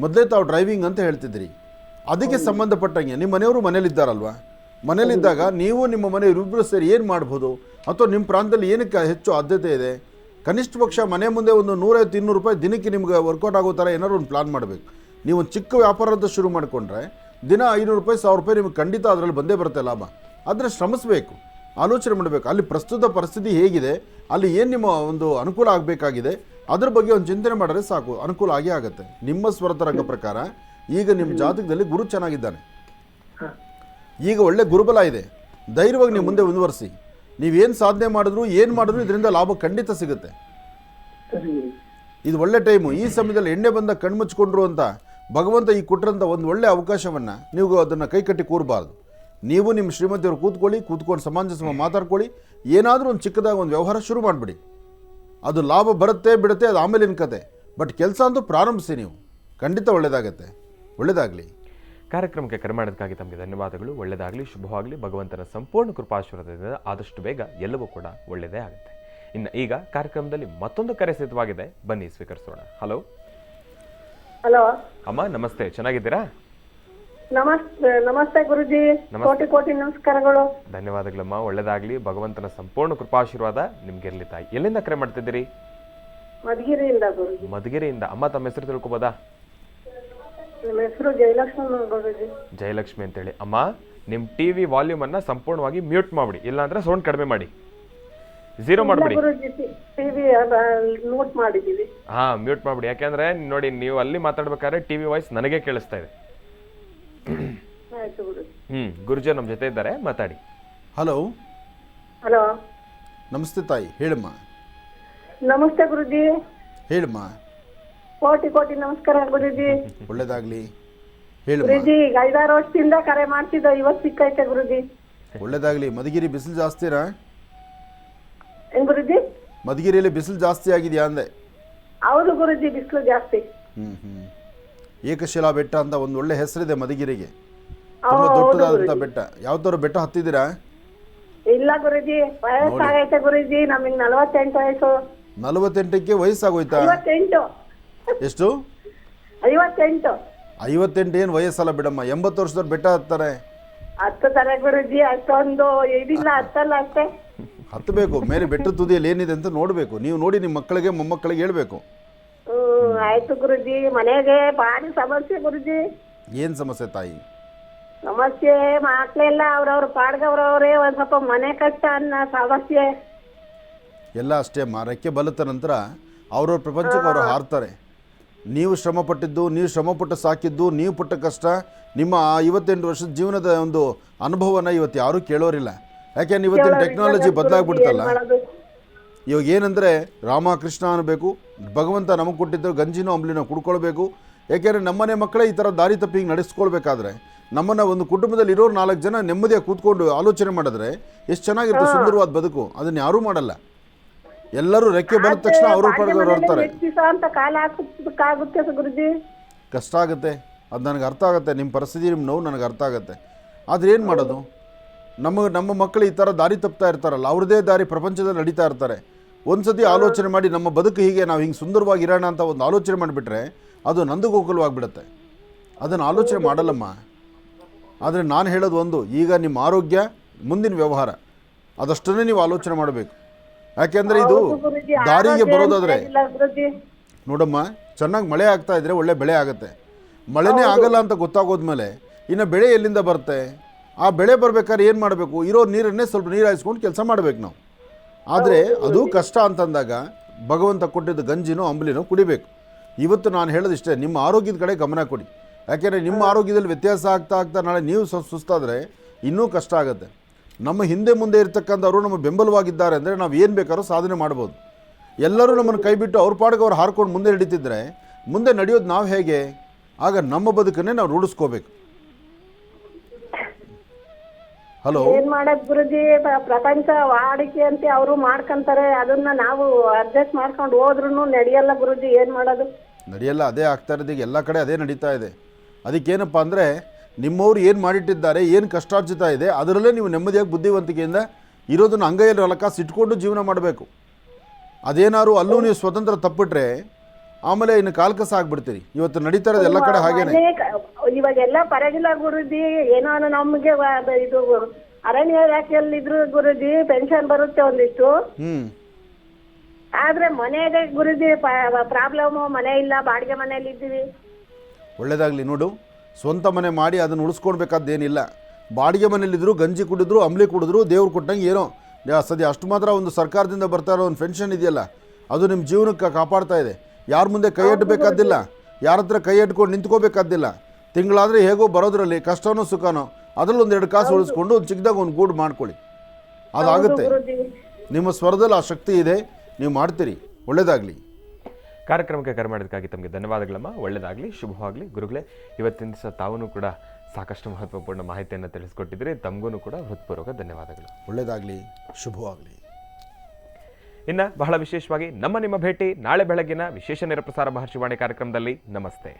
ಮೊದಲೇ ತಾವು ಡ್ರೈವಿಂಗ್ ಅಂತ ಹೇಳ್ತಿದ್ರಿ, ಅದಕ್ಕೆ ಸಂಬಂಧಪಟ್ಟಂಗೆ ನಿಮ್ಮ ಮನೆಯವರು ಮನೇಲಿದ್ದಾರಲ್ವ, ಮನೇಲಿದ್ದಾಗ ನೀವು ನಿಮ್ಮ ಮನೆಯವರಿಬ್ಬರು ಸೇರಿ ಏನು ಮಾಡ್ಬೋದು, ಅಥವಾ ನಿಮ್ಮ ಪ್ರಾಂತದಲ್ಲಿ ಏನಕ್ಕೆ ಹೆಚ್ಚು ಆದ್ಯತೆ ಇದೆ, ಕನಿಷ್ಠ ಪಕ್ಷ ಮನೆ ಮುಂದೆ ಒಂದು 150-200 ರೂಪಾಯಿ ದಿನಕ್ಕೆ ನಿಮ್ಗೆ ವರ್ಕೌಟ್ ಆಗೋ ಥರ ಏನಾದ್ರು ಒಂದು ಪ್ಲಾನ್ ಮಾಡಬೇಕು. ನೀವು ಒಂದು ಚಿಕ್ಕ ವ್ಯಾಪಾರ ಅಂತ ಶುರು ಮಾಡಿಕೊಂಡ್ರೆ ದಿನ 500 ರೂಪಾಯಿ 1000 ರೂಪಾಯಿ ನಿಮ್ಗೆ ಖಂಡಿತ ಅದರಲ್ಲಿ ಬಂದೇ ಬರುತ್ತೆ ಲಾಭ. ಆದರೆ ಶ್ರಮಿಸಬೇಕು, ಆಲೋಚನೆ ಮಾಡಬೇಕು. ಅಲ್ಲಿ ಪ್ರಸ್ತುತ ಪರಿಸ್ಥಿತಿ ಹೇಗಿದೆ, ಅಲ್ಲಿ ಏನು ನಿಮ್ಮ ಒಂದು ಅನುಕೂಲ ಆಗಬೇಕಾಗಿದೆ, ಅದ್ರ ಬಗ್ಗೆ ಒಂದು ಚಿಂತನೆ ಮಾಡಿದ್ರೆ ಸಾಕು, ಅನುಕೂಲ ಆಗೇ ಆಗುತ್ತೆ. ನಿಮ್ಮ ಸ್ವರತರಂಗ ಪ್ರಕಾರ ಈಗ ನಿಮ್ಮ ಜಾತಕದಲ್ಲಿ ಗುರು ಚೆನ್ನಾಗಿದ್ದಾನೆ, ಈಗ ಒಳ್ಳೆ ಗುರುಬಲ ಇದೆ. ಧೈರ್ಯವಾಗಿ ನೀವು ಮುಂದೆ ಮುಂದುವರಿಸಿ. ನೀವೇನು ಸಾಧನೆ ಮಾಡಿದ್ರು ಏನು ಮಾಡಿದ್ರು ಇದರಿಂದ ಲಾಭ ಖಂಡಿತ ಸಿಗುತ್ತೆ. ಇದು ಒಳ್ಳೆ ಟೈಮು. ಈ ಸಮಯದಲ್ಲಿ ಎಣ್ಣೆ ಬಂದ ಕಣ್ಮುಚ್ಕೊಂಡ್ರು ಅಂತ ಭಗವಂತ ಈ ಕೊಟ್ಟರಂಥ ಒಂದು ಒಳ್ಳೆ ಅವಕಾಶವನ್ನು ನೀವು ಅದನ್ನು ಕೈಕಟ್ಟಿ ಕೂರಬಾರ್ದು. ನೀವು ನಿಮ್ಮ ಶ್ರೀಮತಿಯವರು ಕೂತ್ಕೊಂಡು ಸಮಂಜಸ ಮಾತಾಡ್ಕೊಳ್ಳಿ. ಏನಾದರೂ ಒಂದು ಚಿಕ್ಕದಾಗಿ ಒಂದು ವ್ಯವಹಾರ ಶುರು ಮಾಡಿಬಿಡಿ. ಅದು ಲಾಭ ಬರುತ್ತೆ ಬಿಡುತ್ತೆ, ಅದು ಆಮೇಲಿನ ಕತೆ. ಬಟ್ ಕೆಲಸ ಅಂತೂ ಪ್ರಾರಂಭಿಸಿ, ನೀವು ಖಂಡಿತ ಒಳ್ಳೆಯದಾಗತ್ತೆ. ಒಳ್ಳೆಯದಾಗಲಿ. ಕಾರ್ಯಕ್ರಮಕ್ಕೆ ಕರೆ ಮಾಡೋದಕ್ಕಾಗಿ ತಮಗೆ ಧನ್ಯವಾದಗಳು. ಒಳ್ಳೆಯದಾಗಲಿ, ಶುಭವಾಗಲಿ. ಭಗವಂತನ ಸಂಪೂರ್ಣ ಕೃಪಾಶೀರ್ವಾದದಿಂದ ಆದಷ್ಟು ಬೇಗ ಎಲ್ಲವೂ ಕೂಡ ಒಳ್ಳೆಯದೇ ಆಗುತ್ತೆ. ಇನ್ನು ಈಗ ಕಾರ್ಯಕ್ರಮದಲ್ಲಿ ಮತ್ತೊಂದು ಕರೆ ಸಿದ್ಧವಾಗಿದೆ, ಬನ್ನಿ ಸ್ವೀಕರಿಸೋಣ. ಹಲೋ ಹಲೋ ಅಮ್ಮ, ನಮಸ್ತೆ. ಚೆನ್ನಾಗಿದ್ದೀರಾ? ನಮಸ್ತೆ ಗುರುಜಿ. ಕೋಟಿ ನಮಸ್ಕಾರಗಳು. ಧನ್ಯವಾದಗಳಮ್ಮ. ಒಳ್ಳೆಯದಾಗಲಿ. ಭಗವಂತನ ಸಂಪೂರ್ಣ ಕೃಪಾಶೀರ್ವಾದ ನಿಮ್ಗಿರ್ಲಿ ತಾಯಿ. ಎಲ್ಲಿಂದ ಕರೆ ಮಾಡ್ತಿದ್ದೀರಿ? ಮಧುಗಿರಿಯಿಂದ ಗುರುಜಿ. ಮಧುಗಿರಿಯಿಂದ. ಅಮ್ಮ, ತಮ್ಮ ಹೆಸರು ತಿಳ್ಕೊಬೋದಾ? ನಮ್ಮ ಹೆಸರು ಜಯಲಕ್ಷ್ಮಿ ಗುರುಜಿ. ಜಯಲಕ್ಷ್ಮಿ ಅಂತೇಳಿ. ಅಮ್ಮ, ನಿಮ್ಮ ಟಿವಿ ವಾಲ್ಯೂಮ್ ಅನ್ನ ಸಂಪೂರ್ಣವಾಗಿ ಮ್ಯೂಟ್ ಮಾಡ್ಬಿಡಿ, ಇಲ್ಲಾಂದ್ರೆ ಸೌಂಡ್ ಕಡಿಮೆ ಮಾಡಿ, 0 ಮಾಡ್ಬಿಡಿ. ಟಿವಿ ನೋಟ್ ಮಾಡಿದೀವಿ. ಹಾ, ಮ್ಯೂಟ್ ಮಾಡ್ಬಿಡಿ. ಯಾಕೆಂದ್ರೆ ನೋಡಿ, ನೀವು ಅಲ್ಲಿ ಮಾತಾಡ್ಬೇಕಾದ್ರೆ ಟಿವಿ ವಾಯ್ಸ್ ನನಗೆ ಕೇಳಿಸ್ತಾ ಇದೆ. ಆಯ್ತು ಗುರುಜಿ. ಗುರುಜಿ ನಮ್ಮ ಜೊತೆ ಇದ್ದಾರೆ, ಮಾತಾಡಿ. ಹಲೋ ಹಲೋ, ನಮಸ್ತೆ ತಾಯಿ, ಹೇಳಮ್ಮ. ನಮಸ್ತೆ ಗುರುಜಿ. ಹೇಳಮ್ಮ. ಕೋಟಿ ನಮಸ್ಕಾರ ಗುರುಜಿ. ಒಳ್ಳೇದಾಗ್ಲಿ, ಹೇಳಮ್ಮ. ಗುರುಜಿ, 5-6 ವರ್ಷದಿಂದ ಕರೆ ಮಾಡ್ತಿದ್ದ, ಇವತ್ತು ಸಿಕ್ಕೈತೆ ಗುರುಜಿ. ಒಳ್ಳೇದಾಗ್ಲಿ. ಮಧುಗಿರಿ ಬಿಸಿಲು ಜಾಸ್ತಿನಾ? ಏನ್ ಗುರುಜಿ? ಮಧುಗಿರಿಯಲ್ಲಿ ಬಿಸಿಲು ಜಾಸ್ತಿ ಆಗಿದೆಯಾ ಅಂದೆ? ಹೌದು ಗುರುಜಿ, ಬಿಸಿಲು ಜಾಸ್ತಿ. ಏಕಶಿಲಾ ಬೆಟ್ಟ ಅಂತ ಒಂದು ಒಳ್ಳೆ ಹೆಸರಿದೆ ಮಧುಗಿರಿಗೆ, ತುಂಬಾ ದೊಡ್ಡದಾದಂತ ಬೆಟ್ಟ. ಯಾವ್ದಾದ್ರು ಬೆಟ್ಟ ಹತ್ತಿದ್ದೀರಾ? ಇಲ್ಲ ಗುರುಜಿ, ವಯಸ್ಸಾಗೈತೆ ಗುರುಜಿ. ನಮಗೆ 48 ವಯಸ್ಸು. 48ಕ್ಕೆ ವಯಸ್ಸಾಗೋಯ್ತಾ? 58. ಎಷ್ಟು? 58. 58 ಏನು ವಯಸ್ಸಲ್ಲ ಬಿಡಮ್ಮ. 80 ವರ್ಷದವ್ರು ಬೆಟ್ಟ ಹತ್ತಾರೆ. ಹತ್ತುತ್ತಾರೆ ಗುರುಜಿ, ಅಷ್ಟೊಂದು ಇದಿಲ್ಲ, ಹತ್ತಲ್ಲ ಅಷ್ಟೇ. ಹತ್ತಬೇಕು, ಮೇಲೆ ಬೆಟ್ಟದ ತುದಿಯಲ್ಲಿ ಏನಿದೆ ಅಂತ ನೋಡಬೇಕು. ನೀವು ನೋಡಿ ನಿಮ್ಮ ಮಕ್ಕಳಿಗೆ ಮೊಮ್ಮಕ್ಕಳಿಗೆ ಹೇಳ್ಬೇಕು. ಆಯ್ತು ಗುರುಜಿ. ಮನೆಗೆ ಭಾರಿ ಸಮಸ್ಯೆ ಗುರುಜಿ. ಏನ್ ಸಮಸ್ಯೆ ತಾಯಿ? ಸಮಸ್ಯೆ ಮಕ್ಳೆಲ್ಲ ಅವ್ರವ್ರ ಪಾಡ್ಗವ್ರವ್ರೆ, ಒಂದ್ ಸ್ವಲ್ಪ ಮನೆ ಕಷ್ಟ ಅನ್ನೋ ಸಮಸ್ಯೆ ಎಲ್ಲ ಅಷ್ಟೇ. ರೆಕ್ಕೆ ಬಲತ ನಂತರ ಅವ್ರವ್ರ ಪ್ರಪಂಚಕ್ಕೆ ಅವರು ಹಾರ್ತಾರೆ. ನೀವು ಶ್ರಮಪಟ್ಟಿದ್ದು, ನೀವು ಶ್ರಮಪಟ್ಟು ಸಾಕಿದ್ದು, ನೀವು ಪಟ್ಟ ಕಷ್ಟ, ನಿಮ್ಮ 58 ವರ್ಷದ ಜೀವನದ ಒಂದು ಅನುಭವನ ಇವತ್ತು ಯಾರೂ ಕೇಳೋರಿಲ್ಲ. ಯಾಕೆಂದ್ರೆ ಇವತ್ತಿನ ಟೆಕ್ನಾಲಜಿ ಬದಲಾಗ್ಬಿಡ್ತಲ್ಲ. ಇವಾಗ ಏನಂದರೆ ರಾಮಕೃಷ್ಣ ಅನ್ನಬೇಕು, ಭಗವಂತ ನಮಗೆ ಕೊಟ್ಟಿದ್ದರು ಗಂಜಿನೋ ಅಂಬ್ಲಿನೋ ಕುಡ್ಕೊಳ್ಬೇಕು. ಯಾಕೆಂದರೆ ನಮ್ಮನೆ ಮಕ್ಕಳೇ ಈ ಥರ ದಾರಿ ತಪ್ಪಿ ಹಿಂಗೆ ನಡೆಸ್ಕೊಳ್ಬೇಕಾದ್ರೆ ನಮ್ಮನ್ನು ಒಂದು ಕುಟುಂಬದಲ್ಲಿ ಇರೋರು 4 ಜನ ನೆಮ್ಮದಿಯಾಗಿ ಕೂತ್ಕೊಂಡು ಆಲೋಚನೆ ಮಾಡಿದ್ರೆ ಎಷ್ಟು ಚೆನ್ನಾಗಿರುತ್ತೆ ಸುಂದರವಾದ ಬದುಕು. ಅದನ್ನು ಯಾರೂ ಮಾಡಲ್ಲ. ಎಲ್ಲರೂ ರೆಕ್ಕೆ ಬಂದ ತಕ್ಷಣ ಅವರು ಪಡೆದವರು ಇರ್ತಾರೆ. ಕಷ್ಟ ಆಗುತ್ತೆ, ಅದು ನನಗೆ ಅರ್ಥ ಆಗುತ್ತೆ. ನಿಮ್ಮ ಪರಿಸ್ಥಿತಿ, ನಿಮ್ಮ ನೋವು ನನಗೆ ಅರ್ಥ ಆಗುತ್ತೆ. ಆದರೆ ಏನು ಮಾಡೋದು? ನಮ್ಮ ಮಕ್ಕಳು ಈ ಥರ ದಾರಿ ತಪ್ತಾ ಇರ್ತಾರಲ್ಲ, ಅವ್ರದ್ದೇ ದಾರಿ ಪ್ರಪಂಚದಲ್ಲಿ ನಡೀತಾ ಇರ್ತಾರೆ. ಒಂದು ಸತಿ ಆಲೋಚನೆ ಮಾಡಿ ನಮ್ಮ ಬದುಕು ಹೀಗೆ ನಾವು ಹಿಂಗೆ ಸುಂದರವಾಗಿರೋಣ ಅಂತ ಒಂದು ಆಲೋಚನೆ ಮಾಡಿಬಿಟ್ರೆ ಅದು ನಂದಗೋಕುಲವಾಗಿಬಿಡುತ್ತೆ. ಅದನ್ನು ಆಲೋಚನೆ ಮಾಡಲ್ಲಮ್ಮ. ಆದರೆ ನಾನು ಹೇಳೋದು ಒಂದು, ಈಗ ನಿಮ್ಮ ಆರೋಗ್ಯ, ಮುಂದಿನ ವ್ಯವಹಾರ ಅದಷ್ಟನ್ನೇ ನೀವು ಆಲೋಚನೆ ಮಾಡಬೇಕು. ಯಾಕೆಂದರೆ ಇದು ದಾರಿಗೆ ಬರೋದಾದರೆ ನೋಡಮ್ಮ, ಚೆನ್ನಾಗಿ ಮಳೆ ಆಗ್ತಾ ಇದ್ದರೆ ಒಳ್ಳೆ ಬೆಳೆ ಆಗುತ್ತೆ. ಮಳೆನೇ ಆಗಲ್ಲ ಅಂತ ಗೊತ್ತಾಗೋದ್ಮೇಲೆ ಇನ್ನು ಬೆಳೆ ಎಲ್ಲಿಂದ ಬರುತ್ತೆ? ಆ ಬೆಳೆ ಬರಬೇಕಾದ್ರೆ ಏನು ಮಾಡಬೇಕು? ಇರೋ ನೀರನ್ನೇ ಸ್ವಲ್ಪ ನೀರು ಹಾಯಿಸ್ಕೊಂಡು ಕೆಲಸ ಮಾಡಬೇಕು ನಾವು. ಆದರೆ ಅದು ಕಷ್ಟ ಅಂತಂದಾಗ ಭಗವಂತ ಕೊಟ್ಟಿದ್ದ ಗಂಜಿನೋ ಅಂಬಲಿನೋ ಕುಡಿಬೇಕು. ಇವತ್ತು ನಾನು ಹೇಳೋದಿಷ್ಟೇ, ನಿಮ್ಮ ಆರೋಗ್ಯದ ಕಡೆ ಗಮನ ಕೊಡಿ. ಯಾಕೆಂದರೆ ನಿಮ್ಮ ಆರೋಗ್ಯದಲ್ಲಿ ವ್ಯತ್ಯಾಸ ಆಗ್ತಾ ನಾಳೆ ನೀವು ಸುಸ್ತಾದರೆ ಇನ್ನೂ ಕಷ್ಟ ಆಗುತ್ತೆ. ನಮ್ಮ ಹಿಂದೆ ಮುಂದೆ ಇರ್ತಕ್ಕಂಥವ್ರು ನಮ್ಮ ಬೆಂಬಲವಾಗಿದ್ದಾರೆ ಅಂದರೆ ನಾವು ಏನು ಬೇಕಾದ್ರೂ ಸಾಧನೆ ಮಾಡ್ಬೋದು. ಎಲ್ಲರೂ ನಮ್ಮನ್ನು ಕೈ ಬಿಟ್ಟು ಅವ್ರ ಪಾಡಿಗೆ ಅವ್ರು ಹಾರ್ಕೊಂಡು ಮುಂದೆ ನಡೀತಿದ್ರೆ ಮುಂದೆ ನಡೆಯೋದು ನಾವು ಹೇಗೆ? ಆಗ ನಮ್ಮ ಬದುಕನ್ನೇ ನಾವು ರೂಢಿಸ್ಕೋಬೇಕು. ಹಲೋ, ಏನ್ ಮಾಡಕ್ ಗುರುಜಿ, ಪ್ರಪಂಚ ವಾಡಿಕೆ ಅಂತ ಅವರು ಮಾಡ್ಕೊಂತಾರೆ. ಅದನ್ನ ನಾವು ಅಡ್ಜಸ್ಟ್ ಮಾಡ್ಕೊಂಡು ಹೋದ್ರು ನಡೆಯಲ್ಲ ಗುರುಜಿ. ಏನ್ ಮಾಡೋದು? ನಡೆಯಲ್ಲ. ಅದೇ ಆಗ್ತಾ ಇರೋದು. ಈಗ ಎಲ್ಲ ಕಡೆ ಅದೇ ನಡೀತಾ ಇದೆ. ಅದಕ್ಕೇನಪ್ಪ ಅಂದರೆ ನಿಮ್ಮವ್ರು ಏನು ಮಾಡಿಟ್ಟಿದ್ದಾರೆ, ಏನು ಕಷ್ಟಾರ್ಜಿತ ಇದೆ, ಅದರಲ್ಲೇ ನೀವು ನೆಮ್ಮದಿಯಾಗಿ ಬುದ್ಧಿವಂತಿಕೆಯಿಂದ ಇರೋದನ್ನು ಅಂಗೈಯಲ್ಲಿ ಹಲಕಾಸು ಇಟ್ಕೊಂಡು ಜೀವನ ಮಾಡಬೇಕು. ಅದೇನಾದ್ರು ಅಲ್ಲೂ ನೀವು ಸ್ವತಂತ್ರ ತಪ್ಪಿಟ್ರೆ ಆಮೇಲೆ ಇನ್ನು ಕಾಲ್ಕಸ ಆಗ್ಬಿಡ್ತೀರಿ. ಇವತ್ತು ನಡೀತಾ ಇರೋದು ಎಲ್ಲ ಕಡೆ ಹಾಗೇನೆ. ಇವಾಗೆಲ್ಲ ಪರವಾಗಿಲ್ಲ ಗುರುಜಿ. ಏನೋ ನಮ್ಗೆ ಇದು ಅರಣ್ಯ ಇಲಾಖೆಯಲ್ಲಿ ಇದ್ರು ಗುರುಜಿ, ಪೆನ್ಷನ್ ಬರುತ್ತೆ ಒಂದಿಷ್ಟು. ಆದ್ರೆ ಮನೆಗೆ ಗುರುಜಿ ಪ್ರಾಬ್ಲಮ್, ಮನೆ ಇಲ್ಲ, ಬಾಡಿಗೆ ಮನೆಯಲ್ಲಿ ಇದ್ದೀವಿ. ಒಳ್ಳೇದಾಗಲಿ ನೋಡು, ಸ್ವಂತ ಮನೆ ಮಾಡಿ ಅದನ್ನು ಉಳಿಸ್ಕೊಳ್ಬೇಕಾದ್ದೇನಿಲ್ಲ. ಬಾಡಿಗೆ ಮನೇಲಿದ್ರು, ಗಂಜಿ ಕುಡಿದ್ರು, ಅಂಬ್ಲಿ ಕುಡಿದ್ರು, ದೇವ್ರು ಕೊಟ್ಟಂಗೆ ಏನೋ ಸದ್ಯ ಅಷ್ಟು ಮಾತ್ರ ಒಂದು ಸರ್ಕಾರದಿಂದ ಬರ್ತಾ ಇರೋ ಒಂದು ಪೆನ್ಷನ್ ಇದೆಯಲ್ಲ, ಅದು ನಿಮ್ಮ ಜೀವನಕ್ಕೆ ಕಾಪಾಡ್ತಾ ಇದೆ. ಯಾರ ಮುಂದೆ ಕೈ ಅಡ್ಡಬೇಕಾದ್ದಿಲ್ಲ, ಯಾರ ಹತ್ರ ಕೈ ಅಡ್ಕೊಂಡು ನಿಂತ್ಕೋಬೇಕಾದ್ದಿಲ್ಲ. ತಿಂಗಳಾದರೆ ಹೇಗೋ ಬರೋದ್ರಲ್ಲಿ ಕಷ್ಟನೋ ಸುಖನೋ ಅದರಲ್ಲಿ ಒಂದು 2 ಕಾಸು ಉಳಿಸ್ಕೊಂಡು ಒಂದು ಚಿಕ್ಕದಾಗ ಒಂದು ಗೂಡು ಮಾಡ್ಕೊಳ್ಳಿ. ಅದಾಗುತ್ತೆ. ನಿಮ್ಮ ಸ್ವರದಲ್ಲಿ ಆ ಶಕ್ತಿ ಇದೆ, ನೀವು ಮಾಡ್ತೀರಿ. ಒಳ್ಳೇದಾಗಲಿ. ಕಾರ್ಯಕ್ರಮಕ್ಕೆ ಕರೆ ಮಾಡೋದಕ್ಕಾಗಿ ತಮಗೆ ಧನ್ಯವಾದಗಳಮ್ಮ. ಒಳ್ಳೆಯದಾಗಲಿ, ಶುಭವಾಗಲಿ. ಗುರುಗಳೇ, ಇವತ್ತಿನ ದಿವಸ ತಾವೂ ಕೂಡ ಸಾಕಷ್ಟು ಮಹತ್ವಪೂರ್ಣ ಮಾಹಿತಿಯನ್ನು ತಿಳಿಸ್ಕೊಟ್ಟಿದ್ರೆ ತಮಗೂ ಕೂಡ ಹೃತ್ಪೂರ್ವಕ ಧನ್ಯವಾದಗಳು. ಒಳ್ಳೆಯದಾಗಲಿ, ಶುಭವಾಗಲಿ. ಇನ್ನು ಬಹಳ ವಿಶೇಷವಾಗಿ ನಿಮ್ಮ ಭೇಟಿ ನಾಳೆ ಬೆಳಗ್ಗಿನ ವಿಶೇಷ ನೇರ ಪ್ರಸಾರ ಮಹರ್ಷಿವಾಣಿ ಕಾರ್ಯಕ್ರಮದಲ್ಲಿ. ನಮಸ್ತೆ.